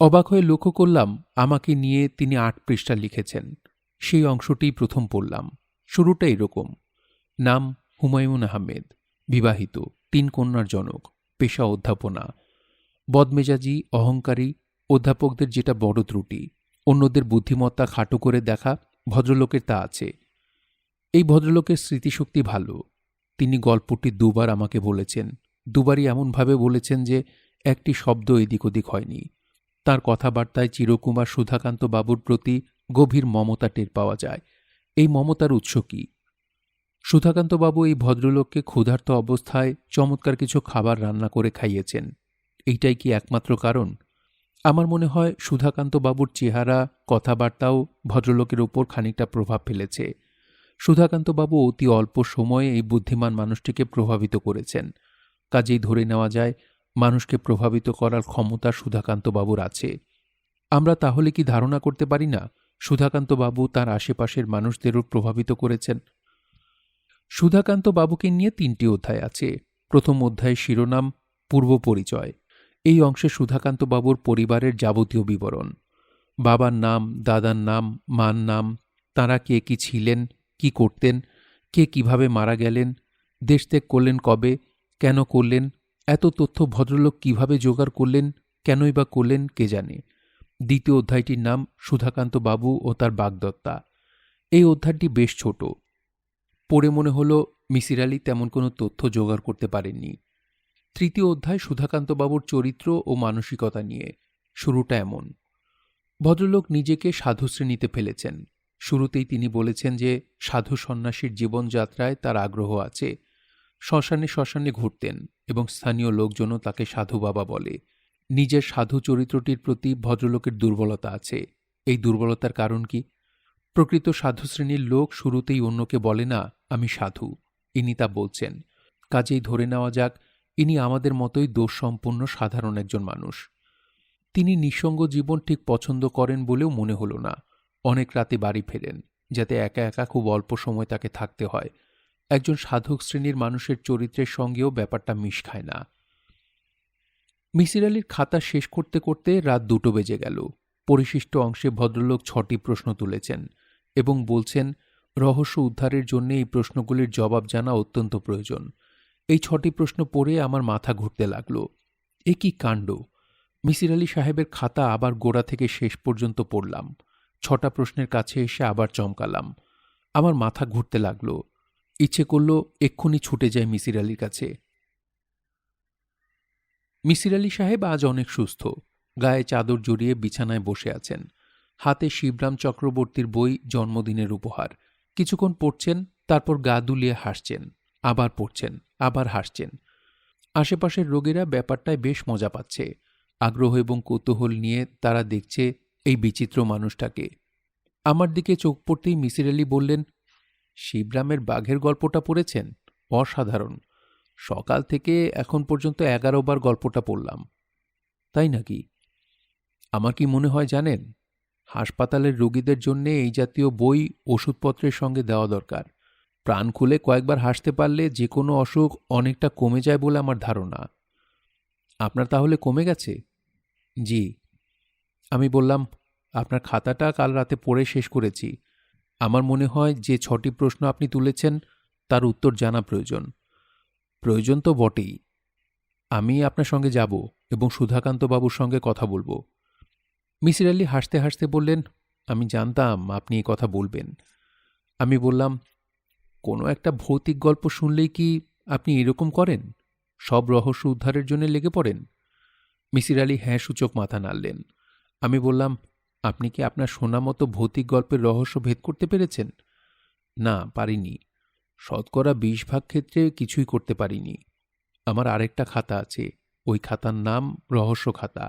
Speaker 1: অবাক হয়ে লক্ষ্য করলাম আমাকে নিয়ে তিনি 8 পৃষ্ঠা লিখেছেন। সেই অংশটিই প্রথম পড়লাম। শুরুটা এরকম, নাম হুমায়ুন আহমেদ, বিবাহিত, 3 কন্যার জনক, পেশা অধ্যাপনা। বদমেজাজি, অহংকারী অধ্যাপকদের যেটা বড় ত্রুটি, অন্যদের বুদ্ধিমত্তা খাটো করে দেখা, ভদ্রলোকের তা আছে। এই ভদ্রলোকের স্মৃতিশক্তি ভালো। তিনি গল্পটি 2 বার আমাকে বলেছেন। 2 বারই এমনভাবে বলেছেন যে একটি শব্দ এদিক ওদিক হয়নি। তাঁর কথাবার্তায় চিরকুমার সুধাকান্ত বাবুর প্রতি গভীর মমতা টের পাওয়া যায়। এই মমতার উৎস কি? সুধাকান্তবাবু এই ভদ্রলোককে ক্ষুধার্ত অবস্থায় চমৎকার কিছু খাবার রান্না করে খাইয়েছেন। এইটাই কি একমাত্র কারণ? আমার মনে হয় সুধাকান্তবাবুর চেহারা, কথাবার্তাও ভদ্রলোকের ওপর খানিকটা প্রভাব ফেলেছে। সুধাকান্তবাবু অতি অল্প সময়ে এই বুদ্ধিমান মানুষটিকে প্রভাবিত করেছেন। কাজেই ধরে নেওয়া যায় মানুষকে প্রভাবিত করার ক্ষমতা সুধাকান্তবাবুর আছে। আমরা তাহলে কি ধারণা করতে পারি না সুধাকান্তবাবু তাঁর আশেপাশের মানুষদেরও প্রভাবিত করেছেন? সুধাকান্তবাবুকে নিয়ে 3টি অধ্যায় আছে। প্রথম অধ্যায়ের শিরোনাম পূর্ব পরিচয়। এই অংশে সুধাকান্তবাবুর পরিবারের যাবতীয় বিবরণ, বাবার নাম, দাদার নাম, মার নাম, তাঁরা কে কি ছিলেন, কি করতেন, কে কিভাবে মারা গেলেন, দেশ ত্যাগ করলেন কবে, কেন করলেন, এত তথ্য ভদ্রলোক কিভাবে জোগাড় করলেন, কেনই বা করলেন কে জানে। দ্বিতীয় অধ্যায়টির নাম সুধাকান্তবাবু ও তার বাগদত্তা। এই অধ্যায়টি বেশ ছোট। পড়ে মনে হলো মিসির আলি তেমন কোনো তথ্য জোগাড় করতে পারেননি। তৃতীয় অধ্যায় সুধাকান্তবাবুর চরিত্র ও মানসিকতা নিয়ে। শুরুটা এমন: ভদ্রলোক নিজেকে সাধু শ্রেণীতে ফেলেছেন। শুরুতেই তিনি বলেছেন যে সাধু সন্ন্যাসীর জীবনযাত্রায় তার আগ্রহ আছে। শ্মশানে শ্মশানে ঘুরতেন এবং স্থানীয় লোকজনও তাকে সাধু বাবা বলে। নিজের সাধু চরিত্রটির প্রতি ভদ্রলোকের দুর্বলতা আছে। এই দুর্বলতার কারণ কি? প্রকৃত সাধু শ্রেণীর লোক শুরুতেই অন্যকে বলে না আমি সাধু। ইনি তা বলছেন। কাজেই ধরে নেওয়া যাক ইনি আমাদের মতোই দোষসম্পন্ন সাধারণ একজন মানুষ। তিনি নিঃসঙ্গ জীবন ঠিক পছন্দ করেন বলেও মনে হলো না। অনেক রাতে বাড়ি ফেরেন, যাতে একা একা খুব অল্প সময় তাকে থাকতে হয়। একজন সাধক শ্রেণীর মানুষের চরিত্রের সঙ্গেও ব্যাপারটা মিশ খায় না। মিসির আলির খাতা শেষ করতে করতে রাত 2টো বেজে গেল। পরিশিষ্ট অংশে ভদ্রলোক 6টি প্রশ্ন তুলেছেন এবং বলছেন রহস্য উদ্ধারের জন্য এই প্রশ্নগুলির জবাব জানা অত্যন্ত প্রয়োজন। এই 6টি প্রশ্ন পড়ে আমার মাথা ঘুরতে লাগল। এ কি কাণ্ড! মিসির আলি সাহেবের খাতা আবার গোড়া থেকে শেষ পর্যন্ত পড়লাম। 6টা প্রশ্নের কাছে এসে আবার চমকালাম। আমার মাথা ঘুরতে লাগল। ইচ্ছে করল এক্ষুনি ছুটে যায় মিসির আলির কাছে। মিসির আলি সাহেব আজ অনেক সুস্থ। গায়ে চাদর জড়িয়ে বিছানায় বসে আছেন। হাতে শিবরাম চক্রবর্তীর বই জন্মদিনের উপহার। কিছুক্ষণ পড়ছেন, তারপর গা দুলিয়ে হাসছেন, আবার পড়ছেন, আবার হাসছেন। আশেপাশের রোগীরা ব্যাপারটায় বেশ মজা পাচ্ছে। আগ্রহ এবং কৌতূহল নিয়ে তারা দেখছে এই বিচিত্র মানুষটাকে। আমার দিকে চোখ পড়তেই মিসির আলি বললেন, শিবরামের বাঘের গল্পটা পড়েছেন? অসাধারণ। সকাল থেকে এখন পর্যন্ত 11 বার গল্পটা পড়লাম। তাই নাকি? আমার কি মনে হয় জানেন, হাসপাতালের রোগীদের জন্য এই জাতীয় বই ওষুধপত্রের সঙ্গে দেওয়া দরকার। প্রাণ খুলে কয়েকবার হাসতে পারলে যে কোনো অসুখ অনেকটা কমে যায় বলে আমার ধারণা। আপনার তাহলে কমে গেছে? জি। আমি বললাম, আপনার খাতাটা কাল রাতে পড়ে শেষ করেছি। আমার মনে হয় যে 6টি প্রশ্ন আপনি তুলেছেন তার উত্তর জানা প্রয়োজন। প্রয়োজন তো বটেই। আমি আপনার সঙ্গে যাব এবং সুধাকান্তবাবুর সঙ্গে কথা বলবো। মিসির আলি হাসতে হাসতে বললেন, আমি জানতাম আপনি এই কথা বলবেন। আমি বললাম, কোনো একটা ভৌতিক গল্প শুনলেই কি আপনি এরকম করেন? সব রহস্য উদ্ধারের জন্য লেগে পড়েন? মিসির আলি হ্যাঁ সূচক মাথা নাড়লেন। আমি বললাম, আপনি কি আপনার শোনা মতো ভৌতিক গল্পের রহস্য ভেদ করতে পেরেছেন? না, পারিনি। 20% ক্ষেত্রে কিছুই করতে পারিনি। আমার আরেকটা খাতা আছে। ওই খাতার নাম রহস্য খাতা।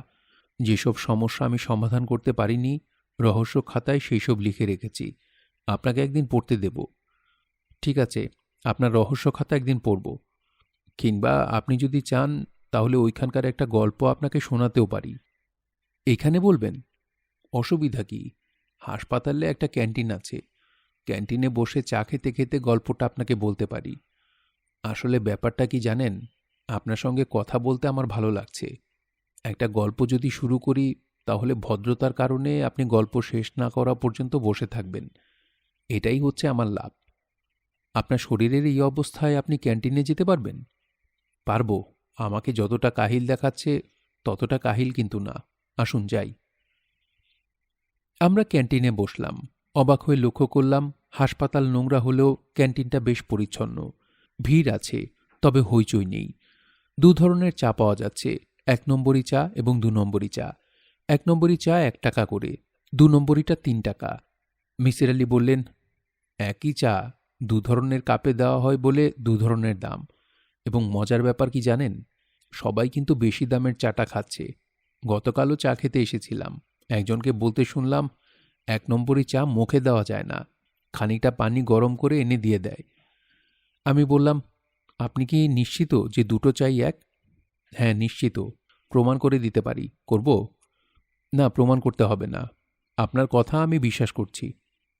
Speaker 1: যেসব সমস্যা আমি সমাধান করতে পারিনি, রহস্য খাতায় সেই সব লিখে রেখেছি। আপনাকে একদিন পড়তে দেব। ঠিক আছে, আপনার রহস্য খাতা একদিন পড়ব। কিংবা আপনি যদি চান তাহলে ওইখানকার একটা গল্প আপনাকে শোনাতেও পারি। এইখানে বলবেন? অসুবিধা কি? হাসপাতালে একটা ক্যান্টিন আছে। ক্যান্টিনে বসে চা খেতে খেতে গল্পটা আপনাকে বলতে পারি। আসলে ব্যাপারটা কি জানেন, আপনার সঙ্গে কথা বলতে আমার ভালো লাগছে। একটা গল্প যদি শুরু করি তাহলে ভদ্রতার কারণে আপনি গল্প শেষ না করা পর্যন্ত বসে থাকবেন। এটাই হচ্ছে আমার লাভ। আপনার শরীরের এই অবস্থায় আপনি ক্যান্টিনে যেতে পারবেন? পারবো। আমাকে যতটা কাহিল দেখাচ্ছে ততটা কাহিল কিন্তু না। আসুন যাই। আমরা ক্যান্টিনে বসলাম। অবাক হয়ে লক্ষ্য করলাম হাসপাতাল নোংরা হলেও ক্যান্টিনটা বেশ পরিচ্ছন্ন। ভিড় আছে, তবে হইচই নেই। দু ধরনের চা পাওয়া যাচ্ছে, ১ নম্বরি চা এবং ২ নম্বরি চা। ১ নম্বরি চা ১ টাকা করে, ২ নম্বরিটা ৩ টাকা। মিসির আলি বললেন, একই চা ২ ধরনের কাপে দেওয়া হয় বলে ২ ধরনের দাম। এবং মজার ব্যাপার কি জানেন? সবাই কিন্তু বেশি দামের চাটা খাচ্ছে। গতকালও চা খেতে এসেছিলাম, একজনকে বলতে শুনলাম ১ নম্বরি চা মুখে দেওয়া যায় না, খানিকটা পানি গরম করে এনে দিয়ে দেয়। আমি বললাম, আপনি কি নিশ্চিত যে দুটো চাই এক? হ্যাঁ নিশ্চিত, প্রমাণ করে দিতে পারি। করব? না, প্রমাণ করতে হবে না, আপনার কথা আমি বিশ্বাস করছি।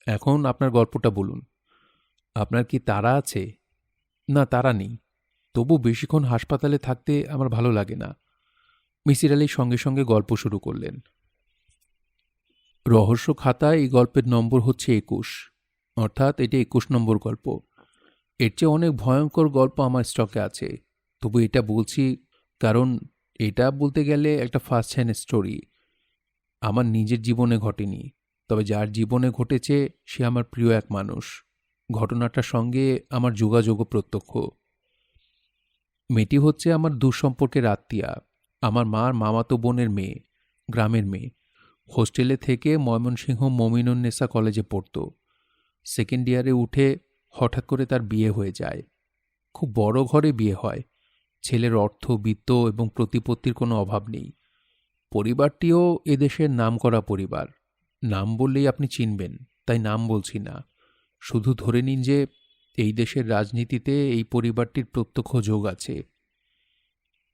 Speaker 1: এখন আপনার গল্পটা বলুন। আপনার কি তাড়া আছে? না, তাড়া নেই, তবু বেশিক্ষণ হাসপাতালে থাকতে আমার ভালো লাগে না। মিসির আলি সঙ্গে সঙ্গে গল্প শুরু করলেন। রহস্য খাতায় এই গল্পের নম্বর হচ্ছে ২১, অর্থাৎ এটা ২১ নম্বর গল্প। এর চেয়ে অনেক ভয়ঙ্কর গল্প আমার স্টকে আছে, তবু এটা বলছি কারণ এটা বলতে গেলে একটা ফার্স্ট হ্যান্ড স্টোরি। আমার নিজের জীবনে ঘটেনি, তবে যার জীবনে ঘটেছে সে আমার প্রিয় এক মানুষ। ঘটনাটার সঙ্গে আমার যোগাযোগও প্রত্যক্ষ। মেয়েটি হচ্ছে আমার দূরসম্পর্কের আত্মীয়া, আমার মার মামাতো বোনের মেয়ে, গ্রামের মেয়ে। হোস্টেলে থেকে ময়মনসিংহ মমিনুন্নেসা কলেজে পড়ত। সেকেন্ড ইয়ারে উঠে হঠাৎ করে তার বিয়ে হয়ে যায়। খুব বড় ঘরে বিয়ে হয়। ছেলের অর্থ, বিত্ত এবং প্রতিপত্তির কোনো অভাব নেই। পরিবারটিও এদেশের নামকরা পরিবার। নাম বললেই আপনি চিনবেন, তাই নাম বলছি না। শুধু ধরে নিন যে এই দেশের রাজনীতিতে এই পরিবারটির প্রত্যক্ষ যোগ আছে।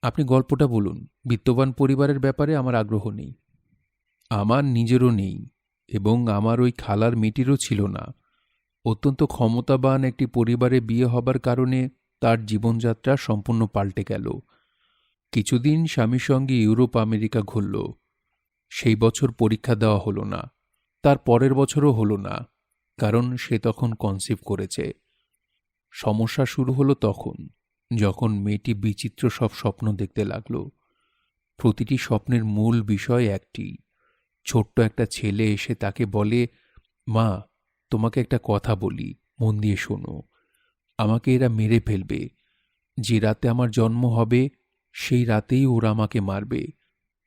Speaker 1: আপনি গল্পটা বলুন। বিত্তবান পরিবারের ব্যাপারে আমার আগ্রহ নেই। আমার নিজেরও নেই, এবং আমার ওই খালার মেয়েটিরও ছিল না। অত্যন্ত ক্ষমতাবান একটি পরিবারে বিয়ে হবার কারণে তার জীবনযাত্রা সম্পূর্ণ পাল্টে গেল। কিছুদিন স্বামীর সঙ্গে ইউরোপ আমেরিকা ঘুরল। সেই বছর পরীক্ষা দেওয়া হলো না, তার পরের বছরও হলো না, কারণ সে তখন কনসিভ করেছে। সমস্যা শুরু হলো তখন, যখন মেয়েটি বিচিত্র সব স্বপ্ন দেখতে লাগল। প্রতিটি স্বপ্নের মূল বিষয় একটি। ছোট্ট একটা ছেলে এসে তাকে বলে, মা, তোমাকে একটা কথা বলি, মন দিয়ে শোনো। আমাকে এরা মেরে ফেলবে। যে রাতে আমার জন্ম হবে সেই রাতেই ওরা আমাকে মারবে।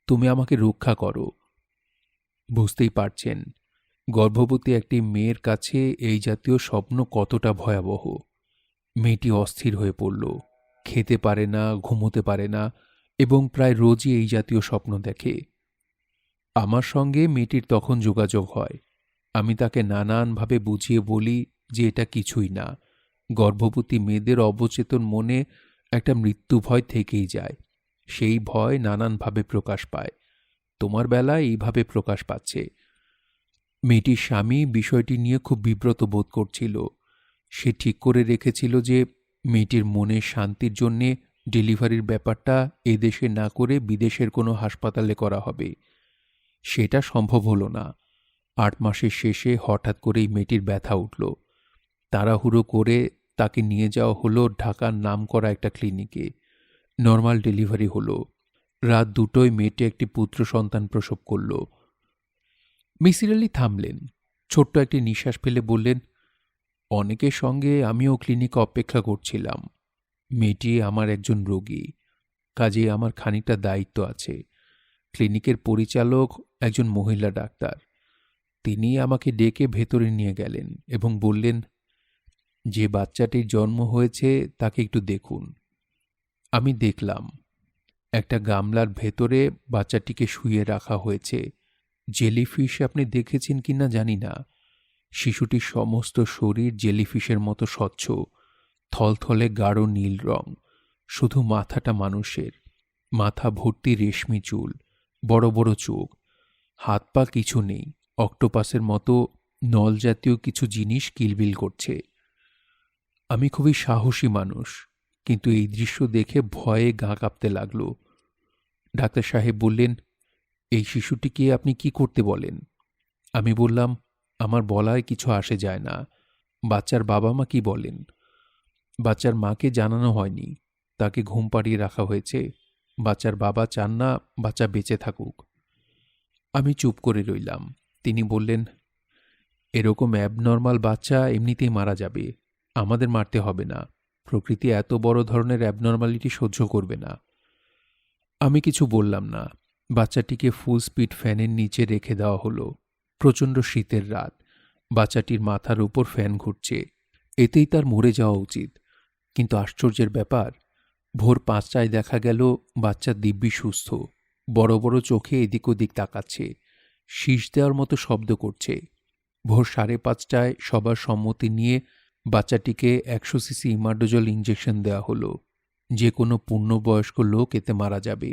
Speaker 1: তুমি আমাকে রক্ষা করো। বুঝতেই পারছেন গর্ভবতী একটি মেয়ের কাছে এই জাতীয় স্বপ্ন কতটা ভয়াবহ। মেয়েটি অস্থির হয়ে পড়ল। খেতে পারে না, ঘুমোতে পারে না, এবং প্রায় রোজই এই জাতীয় স্বপ্ন দেখে। আমার সঙ্গে মেয়েটির তখন যোগাযোগ হয়। আমি তাকে নানানভাবে বুঝিয়ে বলি যে এটা কিছুই না। গর্ভবতী মেয়েদের অবচেতন মনে একটা মৃত্যু ভয় থেকেই যায়। সেই ভয় নানানভাবে প্রকাশ পায়। তোমার বেলায় এইভাবে প্রকাশ পাচ্ছে। মেয়েটির স্বামী বিষয়টি নিয়ে খুব বিব্রত বোধ করছিল। সে ঠিক করে রেখেছিল যে মেয়েটির মনের শান্তির জন্যে ডেলিভারির ব্যাপারটা এদেশে না করে বিদেশের কোনো হাসপাতালে করা হবে। সেটা সম্ভব হলো না। ৮ মাসের শেষে হঠাৎ করেই মেয়েটির ব্যথা উঠল। তাড়াহুড়ো করে তাকে নিয়ে যাওয়া হলো ঢাকার নামকরা একটা ক্লিনিকে। নর্মাল ডেলিভারি হলো। রাত ২টোয় মেয়েটি একটি পুত্র সন্তান প্রসব করল। মিসির আলি থামলেন, ছোট্ট একটি নিঃশ্বাস ফেলে বললেন, অনেকের সঙ্গে আমিও ক্লিনিকে অপেক্ষা করছিলাম। মেয়েটি আমার একজন রোগী, কাজে আমার খানিকটা দায়িত্ব আছে। ক্লিনিকের পরিচালক একজন মহিলা ডাক্তার। তিনি আমাকে ডেকে ভেতরে নিয়ে গেলেন এবং বললেন, যে বাচ্চাটির জন্ম হয়েছে তাকে একটু দেখুন। আমি দেখলাম। একটা গামলার ভেতরে বাচ্চাটিকে শুইয়ে রাখা হয়েছে। জেলিফিশ আপনি দেখেছেন কিনা জানি না। শিশুটির সমস্ত শরীর জেলিফিশের মতো স্বচ্ছ, থলথলে গাঢ় নীল রং। শুধু মাথাটা মানুষের। মাথা ভর্তি রেশমি চুল, বড় বড় চোখ। হাত পা কিছু নেই, অক্টোপাসের মতো নল জাতীয় কিছু জিনিস কিলবিল করছে। আমি খুবই সাহসী মানুষ, কিন্তু এই দৃশ্য দেখে ভয়ে গা কাঁপতে লাগল। ডাক্তার সাহেব বললেন, এই শিশুটিকে আপনি কি করতে বলেন? আমি বললাম, আমার বলায় কিছু আসে যায় না। বাচ্চার বাবা মা কি বলেন? বাচ্চার মাকে জানানো হয়নি, তাকে ঘুম পাড়িয়ে রাখা হয়েছে। বাচ্চার বাবা চান না বাচ্চা বেঁচে থাকুক। আমি চুপ করে রইলাম। তিনি বললেন, এরকম অ্যাবনর্মাল বাচ্চা এমনিতেই মারা যাবে, আমাদের মারতে হবে না। প্রকৃতি এত বড় ধরনের অ্যাবনর্মালিটি সহ্য করবে না। আমি কিছু বললাম না। বাচ্চাটিকে ফুল স্পিড ফ্যানের নিচে রেখে দেওয়া হলো। প্রচণ্ড শীতের রাত, বাচ্চাটির মাথার উপর ফ্যান ঘুরছে, এতেই তার মরে যাওয়া উচিত। কিন্তু আশ্চর্যের ব্যাপার, ভোর ৫টায় দেখা গেল বাচ্চা দিব্যি সুস্থ, বড় বড় চোখে এদিক ওদিক তাকাচ্ছে, শীষ দেওয়ার মতো শব্দ করছে। ভোর ৫:৩০টায় সবার সম্মতি নিয়ে বাচ্চাটিকে ১০০ সিসি ইমাডোজল ইঞ্জেকশন দেওয়া হলো। যে কোনো পূর্ণবয়স্ক লোক এতে মারা যাবে।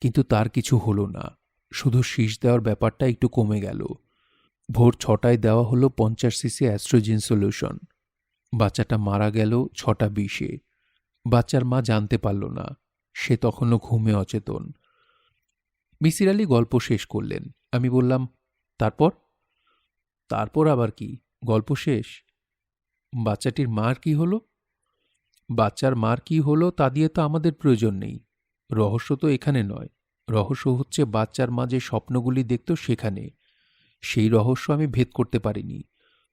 Speaker 1: কিন্তু তার কিছু হলো না, শুধু শীষ দেওয়ার ব্যাপারটা একটু কমে গেল। ভোর ৬টায় দেওয়া হলো ৫০ সিসি অ্যাস্ট্রোজিন সলিউশন। বাচ্চাটা মারা গেল ৬টা ২০-এ। বাচ্চার মা জানতে পারল না, সে তখনও ঘুমে অচেতন। মিসির আলি গল্প শেষ করলেন। আমি বললাম, তারপর? তারপর আবার কি, গল্প শেষ? বাচ্চাটির মার কি হলো? বাচ্চার মার কি হলো তা দিয়ে তো আমাদের প্রয়োজন নেই। রহস্য তো এখানে নয়, রহস্য হচ্ছে বাচ্চার মা যে স্বপ্নগুলি দেখত সেখানে। সেই রহস্য আমি ভেদ করতে পারিনি।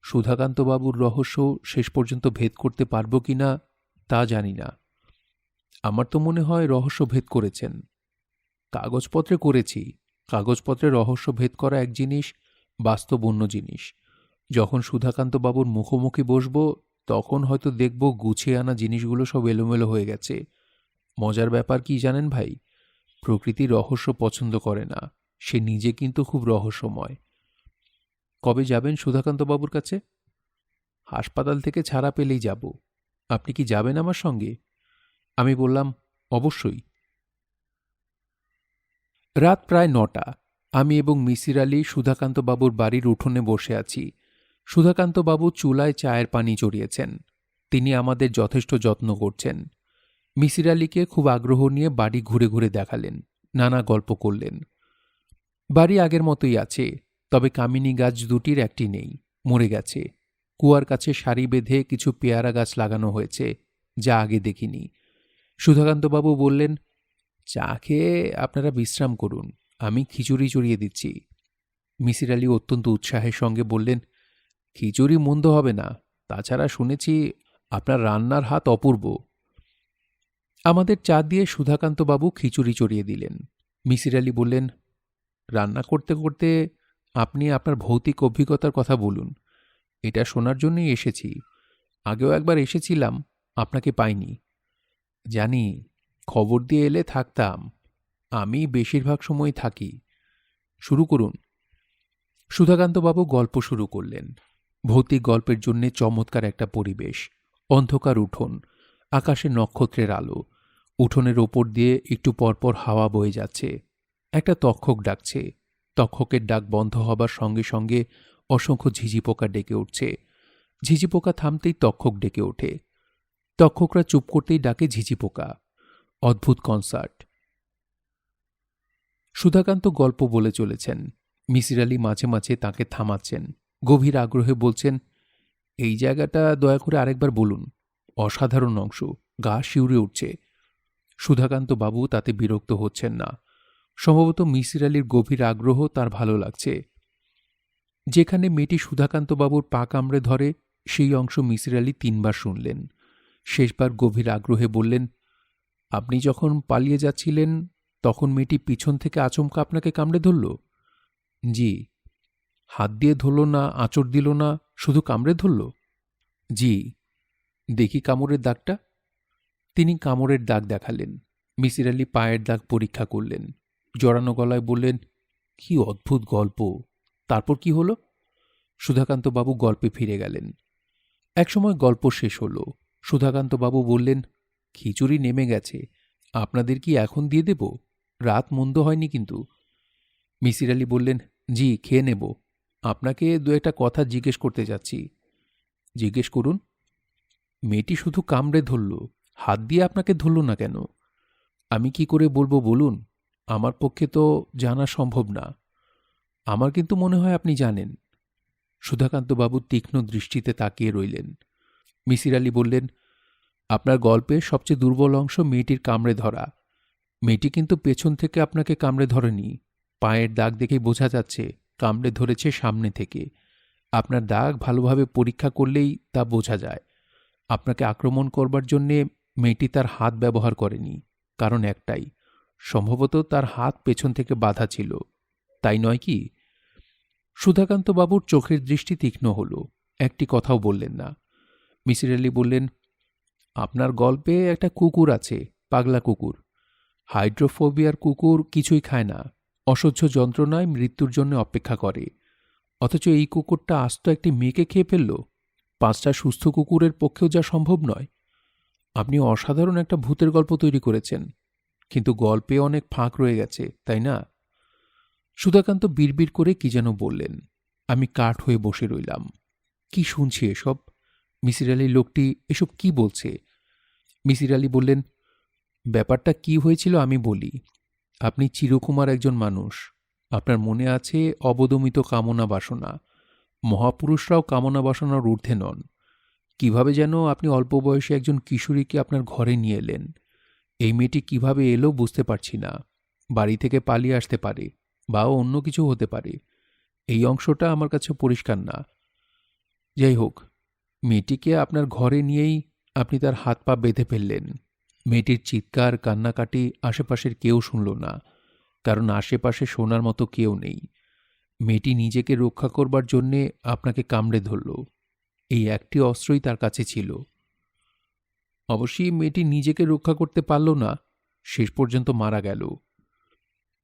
Speaker 1: সুধাকান্তবাবুর রহস্য শেষ পর্যন্ত ভেদ করতে পারব কি না তা জানি না। আমার তো মনে হয় রহস্য ভেদ করেছেন। কাগজপত্রে করেছি। কাগজপত্রে রহস্য ভেদ করা এক জিনিস, বাস্তব অন্য জিনিস। যখন সুধাকান্তবাবুর মুখোমুখি বসব তখন হয়তো দেখব গুছিয়ে আনা জিনিসগুলো সব এলোমেলো হয়ে গেছে। মজার ব্যাপার কি জানেন ভাই, প্রকৃতি রহস্য পছন্দ করে না, সে নিজে কিন্তু খুব রহস্যময়। কবে যাবেন সুধাকান্তবাবুর কাছে? হাসপাতাল থেকে ছাড়া পেলেই যাব। আপনি কি যাবেন আমার সঙ্গে? আমি বললাম, অবশ্যই। রাত প্রায় ৯টা। আমি এবং মিসির আলি সুধাকান্তবাবুর বাড়ির উঠোনে বসে আছি। সুধাকান্তবাবু চুলায় চায়ের পানি চড়িয়েছেন। তিনি আমাদের যথেষ্ট যত্ন করছেন। মিসির আলিকে খুব আগ্রহ নিয়ে বাড়ি ঘুরে ঘুরে দেখালেন, নানা গল্প করলেন। বাড়ি আগের মতোই আছে, তবে কামিনী গাছ দুটির একটি নেই, মরে গেছে। কুয়ার কাছে সারি বেঁধে কিছু পেয়ারা গাছ লাগানো হয়েছে, যা আগে দেখিনি। সুধাকান্তবাবু বললেন, চা খেয়ে আপনারা বিশ্রাম করুন, আমি খিচুড়ি চড়িয়ে দিচ্ছি। মিসির আলি অত্যন্ত উৎসাহের সঙ্গে বললেন, খিচুড়ি মন্দ হবে না, তাছাড়া শুনেছি আপনার রান্নার হাত অপূর্ব। আমাদের চা দিয়ে সুধাকান্তবাবু খিচুড়ি চড়িয়ে দিলেন। মিসির আলি বললেন, রান্না করতে করতে আপনি আপনার ভৌতিক অভিজ্ঞতার কথা বলুন। এটা শোনার জন্যই এসেছি। আগেও একবার এসেছিলাম, আপনাকে পাইনি। জানি, খবর দিয়ে এলে থাকতাম। আমি বেশিরভাগ সময় থাকি। শুরু করুন। সুধাকান্তবাবু গল্প শুরু করলেন। ভৌতিক গল্পের জন্যে চমৎকার একটা পরিবেশ। অন্ধকার উঠোন, আকাশে নক্ষত্রের আলো, উঠোনের ওপর দিয়ে একটু পরপর হাওয়া বয়ে যাচ্ছে। একটা তক্ষক ডাকছে। তক্ষকের ডাক বন্ধ হবার সঙ্গে সঙ্গে অসংখ্য ঝিঝি পোকা ডেকে উঠছে। ঝিঝি পোকা থামতেই তক্ষক ডেকে ওঠে। তক্ষকরা চুপ করতেই ডাকে ঝিঝি পোকা। অদ্ভুত কনসার্ট। সুধাকান্ত গল্প বলে চলেছেন। মিসির আলি মাঝে মাঝে তাঁকে থামাচ্ছেন, গভীর আগ্রহে বলছেন, এই জায়গাটা দয়া করে আরেকবার বলুন, অসাধারণ অংশ, গা শিউরে উঠছে। সুধাকান্ত বাবু তাতে বিরক্ত হচ্ছেন না। সম্ভবত মিসির আলির গভীর আগ্রহ তার ভালো লাগছে। যেখানে মেয়েটি সুধাকান্তবাবুর পা কামড়ে ধরে, সেই অংশ মিসির আলি ৩বার শুনলেন। শেষবার গভীর আগ্রহে বললেন, আপনি যখন পালিয়ে যাচ্ছিলেন তখন মেয়েটি পিছন থেকে আচমকা আপনাকে কামড়ে ধরল? জি। হাত দিয়ে ধরল না, আঁচড় দিল না, শুধু কামড়ে ধরল? জি। দেখি কামড়ের দাগটা। তিনি কামড়ের দাগ দেখালেন। মিসির আলি পায়ের দাগ পরীক্ষা করলেন। জড়ানো গলায় বললেন, কি অদ্ভুত গল্প। তারপর কি হলো? সুধাকান্তবাবু গল্পে ফিরে গেলেন। একসময় গল্প শেষ হল। সুধাকান্তবাবু বললেন, খিচুড়ি নেমে গেছে, আপনাদের কি এখন দিয়ে দেব? রাত মন্দ হয়নি কিন্তু। মিসির আলি বললেন, জি, খেয়ে নেব। আপনাকে দু একটা কথা জিজ্ঞেস করতে যাচ্ছি। জিজ্ঞেস করুন। মেয়েটি শুধু কামড়ে ধরল, হাত দিয়ে আপনাকে ধরল না কেন? আমি কি করে বলবো বলুন, আমার পক্ষে তো জানা সম্ভব না। আমার কিন্তু মনে হয় আপনি জানেন। সুধাকান্তবাবু তীক্ষ্ণ দৃষ্টিতে তাকিয়ে রইলেন। মিসির আলি বললেন, আপনার গল্পের সবচেয়ে দুর্বল অংশ মেয়েটির কামড়ে ধরা। মেয়েটি কিন্তু পেছন থেকে আপনাকে কামড়ে ধরেনি। পায়ের দাগ দেখেই বোঝা যাচ্ছে কামড়ে ধরেছে সামনে থেকে। আপনার দাগ ভালোভাবে পরীক্ষা করলেই তা বোঝা যায়। আপনাকে আক্রমণ করবার জন্যে মেয়েটি তার হাত ব্যবহার করেনি, কারণ একটাই, সম্ভবত তার হাত পেছন থেকে বাঁধা ছিল, তাই নয় কি? সুধাকান্তবাবুর চোখের দৃষ্টি তীক্ষ্ণ হল, একটি কথাও বললেন না। মিসির আলি বললেন, আপনার গল্পে একটা কুকুর আছে, পাগলা কুকুর। হাইড্রোফোবিয়ার কুকুর কিছুই খায় না, অসহ্য যন্ত্রণায় মৃত্যুর জন্য অপেক্ষা করে। অথচ এই কুকুরটা আস্ত একটি মেয়েকে খেয়ে ফেলল। 5টা সুস্থ কুকুরের পক্ষেও যা সম্ভব নয়। আপনি অসাধারণ একটা ভূতের গল্প তৈরি করেছেন, কিন্তু গল্পে অনেক ফাঁক রয়ে গেছে, তাই না? সুধাকান্ত বিড়বিড় করে কি যেন বললেন। আমি কাঠ হয়ে বসে রইলাম। কি শুনছি এসব? মিসির আলি লোকটি এসব কি বলছে? মিসির আলি বললেন, ব্যাপারটা কি হয়েছিল আমি বলি। আপনি চিরকুমার একজন মানুষ। আপনার মনে আছে অবদমিত কামনা বাসনা। মহাপুরুষরাও কামনা বাসনার ঊর্ধ্বে নন। কিভাবে যেন আপনি অল্প বয়সে একজন কিশোরীকে আপনার ঘরে নিয়ে এলেন। এই মেয়েটি কিভাবে এলো বুঝতে পারছি না। বাড়ি থেকে পালিয়ে আসতে পারে, বা অন্য কিছু হতে পারে। এই অংশটা আমার কাছে পরিষ্কার না। যাই হোক, মেয়েটিকে আপনার ঘরে নিয়েই আপনি তার হাত পা বেঁধে ফেললেন। মেয়েটির চিৎকার কান্নাকাটি আশেপাশের কেউ শুনল না, কারণ আশেপাশে শোনার মতো কেউ নেই। মেয়েটি নিজেকে রক্ষা করবার জন্যে আপনাকে কামড়ে ধরল। এই একটি অস্ত্রই তার কাছে ছিল। অবশ্যই মেয়েটি নিজেকে রক্ষা করতে পারল না, শেষ পর্যন্ত মারা গেল।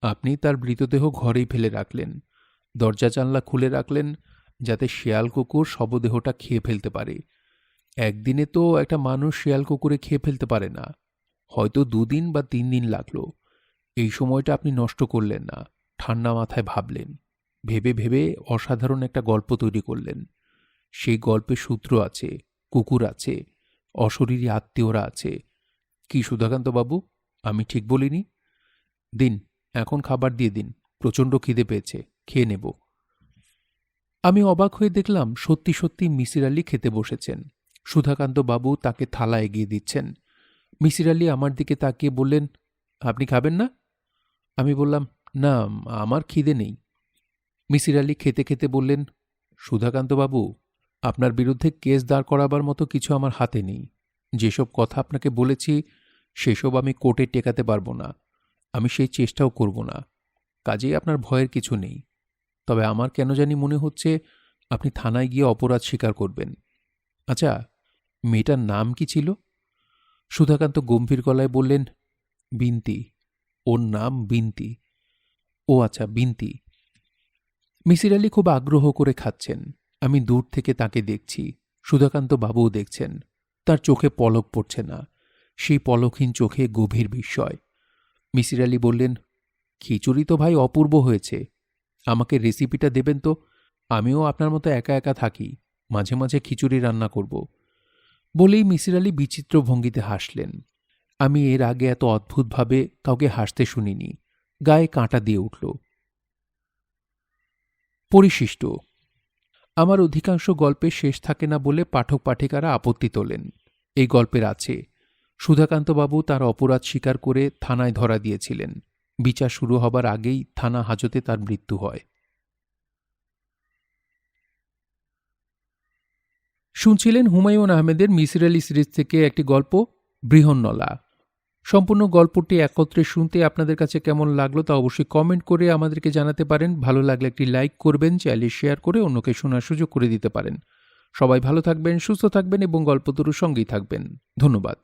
Speaker 1: আপনি তার মৃতদেহ ঘরেই ফেলে রাখলেন, দরজা জানলা খুলে রাখলেন, যাতে শেয়াল কুকুর শবদেহটা খেয়ে ফেলতে পারে। একদিনে তো একটা মানুষ শেয়াল কুকুরে খেয়ে ফেলতে পারে না, হয়তো 2 দিন বা 3 দিন লাগলো। এই সময়টা আপনি নষ্ট করলেন না, ঠান্ডা মাথায় ভাবলেন। ভেবে ভেবে অসাধারণ একটা গল্প তৈরি করলেন। সেই গল্পে সূত্র আছে, কুকুর আছে, অশরীরী আত্মীয়রা আছে। কি সুধাকান্তবাবু, আমি ঠিক বলিনি? দিন, এখন খাবার দিয়ে দিন, প্রচণ্ড খিদে পেয়েছে, খেয়ে নেব। আমি অবাক হয়ে দেখলাম সত্যি সত্যি মিসির আলি খেতে বসেছেন। সুধাকান্তবাবু তাকে থালা এগিয়ে দিচ্ছেন। মিসির আলি আমার দিকে তাকিয়ে বললেন, আপনি খাবেন না? আমি বললাম, না, আমার খিদে নেই। মিসির আলি খেতে খেতে বললেন, সুধাকান্তবাবু, আপনার বিরুদ্ধে কেস দাঁড় করাবার মতো কিছু আমার হাতে নেই। যেসব কথা আপনাকে বলেছি সেসব আমি কোর্টে টেকাতে পারবো না। আমি সেই চেষ্টাও করব না। কাজেই আপনার ভয়ের কিছু নেই। তবে আমার কেন জানি মনে হচ্ছে আপনি থানায় গিয়ে অপরাধ স্বীকার করবেন। আচ্ছা, মেয়েটার নাম কি ছিল? সুধাকান্ত গম্ভীর গলায় বললেন, বিন্তি। ওর নাম বিন্তি। ও আচ্ছা, বিন্তি। মিসির আলি খুব আগ্রহ করে খাচ্ছেন। আমি দূর থেকে তাকে দেখছি। সুধাকান্ত বাবুও দেখছেন। তার চোখে পলক পড়ছে না, সেই পলকহীন চোখে গভীর বিস্ময়। মিসির আলি বললেন, খিচুড়ি তো ভাই অপূর্ব হয়েছে। আমাকে রেসিপিটা দেবেন তো। আমিও আপনার মতো একা একা থাকি, মাঝে মাঝে খিচুড়ি রান্না করব। বলেই মিসির আলি বিচিত্র ভঙ্গিতে হাসলেন। আমি এর আগে এত অদ্ভুতভাবে কাউকে হাসতে শুনিনি। গায়ে কাঁটা দিয়ে উঠল। পরিশিষ্ট। আমার অধিকাংশ গল্পে শেষ থাকে না বলে পাঠক পাঠিকারা আপত্তি তোলেন। এই গল্পের আছে, সুধাকান্তবাবু তার অপরাধ স্বীকার করে থানায় ধরা দিয়েছিলেন। বিচার শুরু হবার আগেই থানা হাজতে তার মৃত্যু হয়। শুনছিলেন হুমায়ুন আহমেদের মিসির আলি সিরিজ থেকে একটি গল্প, বৃহন্নলা। সম্পূর্ণ গল্পটি একত্রে শুনতে আপনাদের কাছে কেমন লাগলো তা অবশ্যই কমেন্ট করে আমাদেরকে জানাতে পারেন। ভালো লাগলে একটি লাইক করবেন, চাইলে শেয়ার করে অন্যকে শোনার সুযোগ করে দিতে পারেন। সবাই ভালো থাকবেন, সুস্থ থাকবেন এবং গল্পতরুর সঙ্গেই থাকবেন। ধন্যবাদ।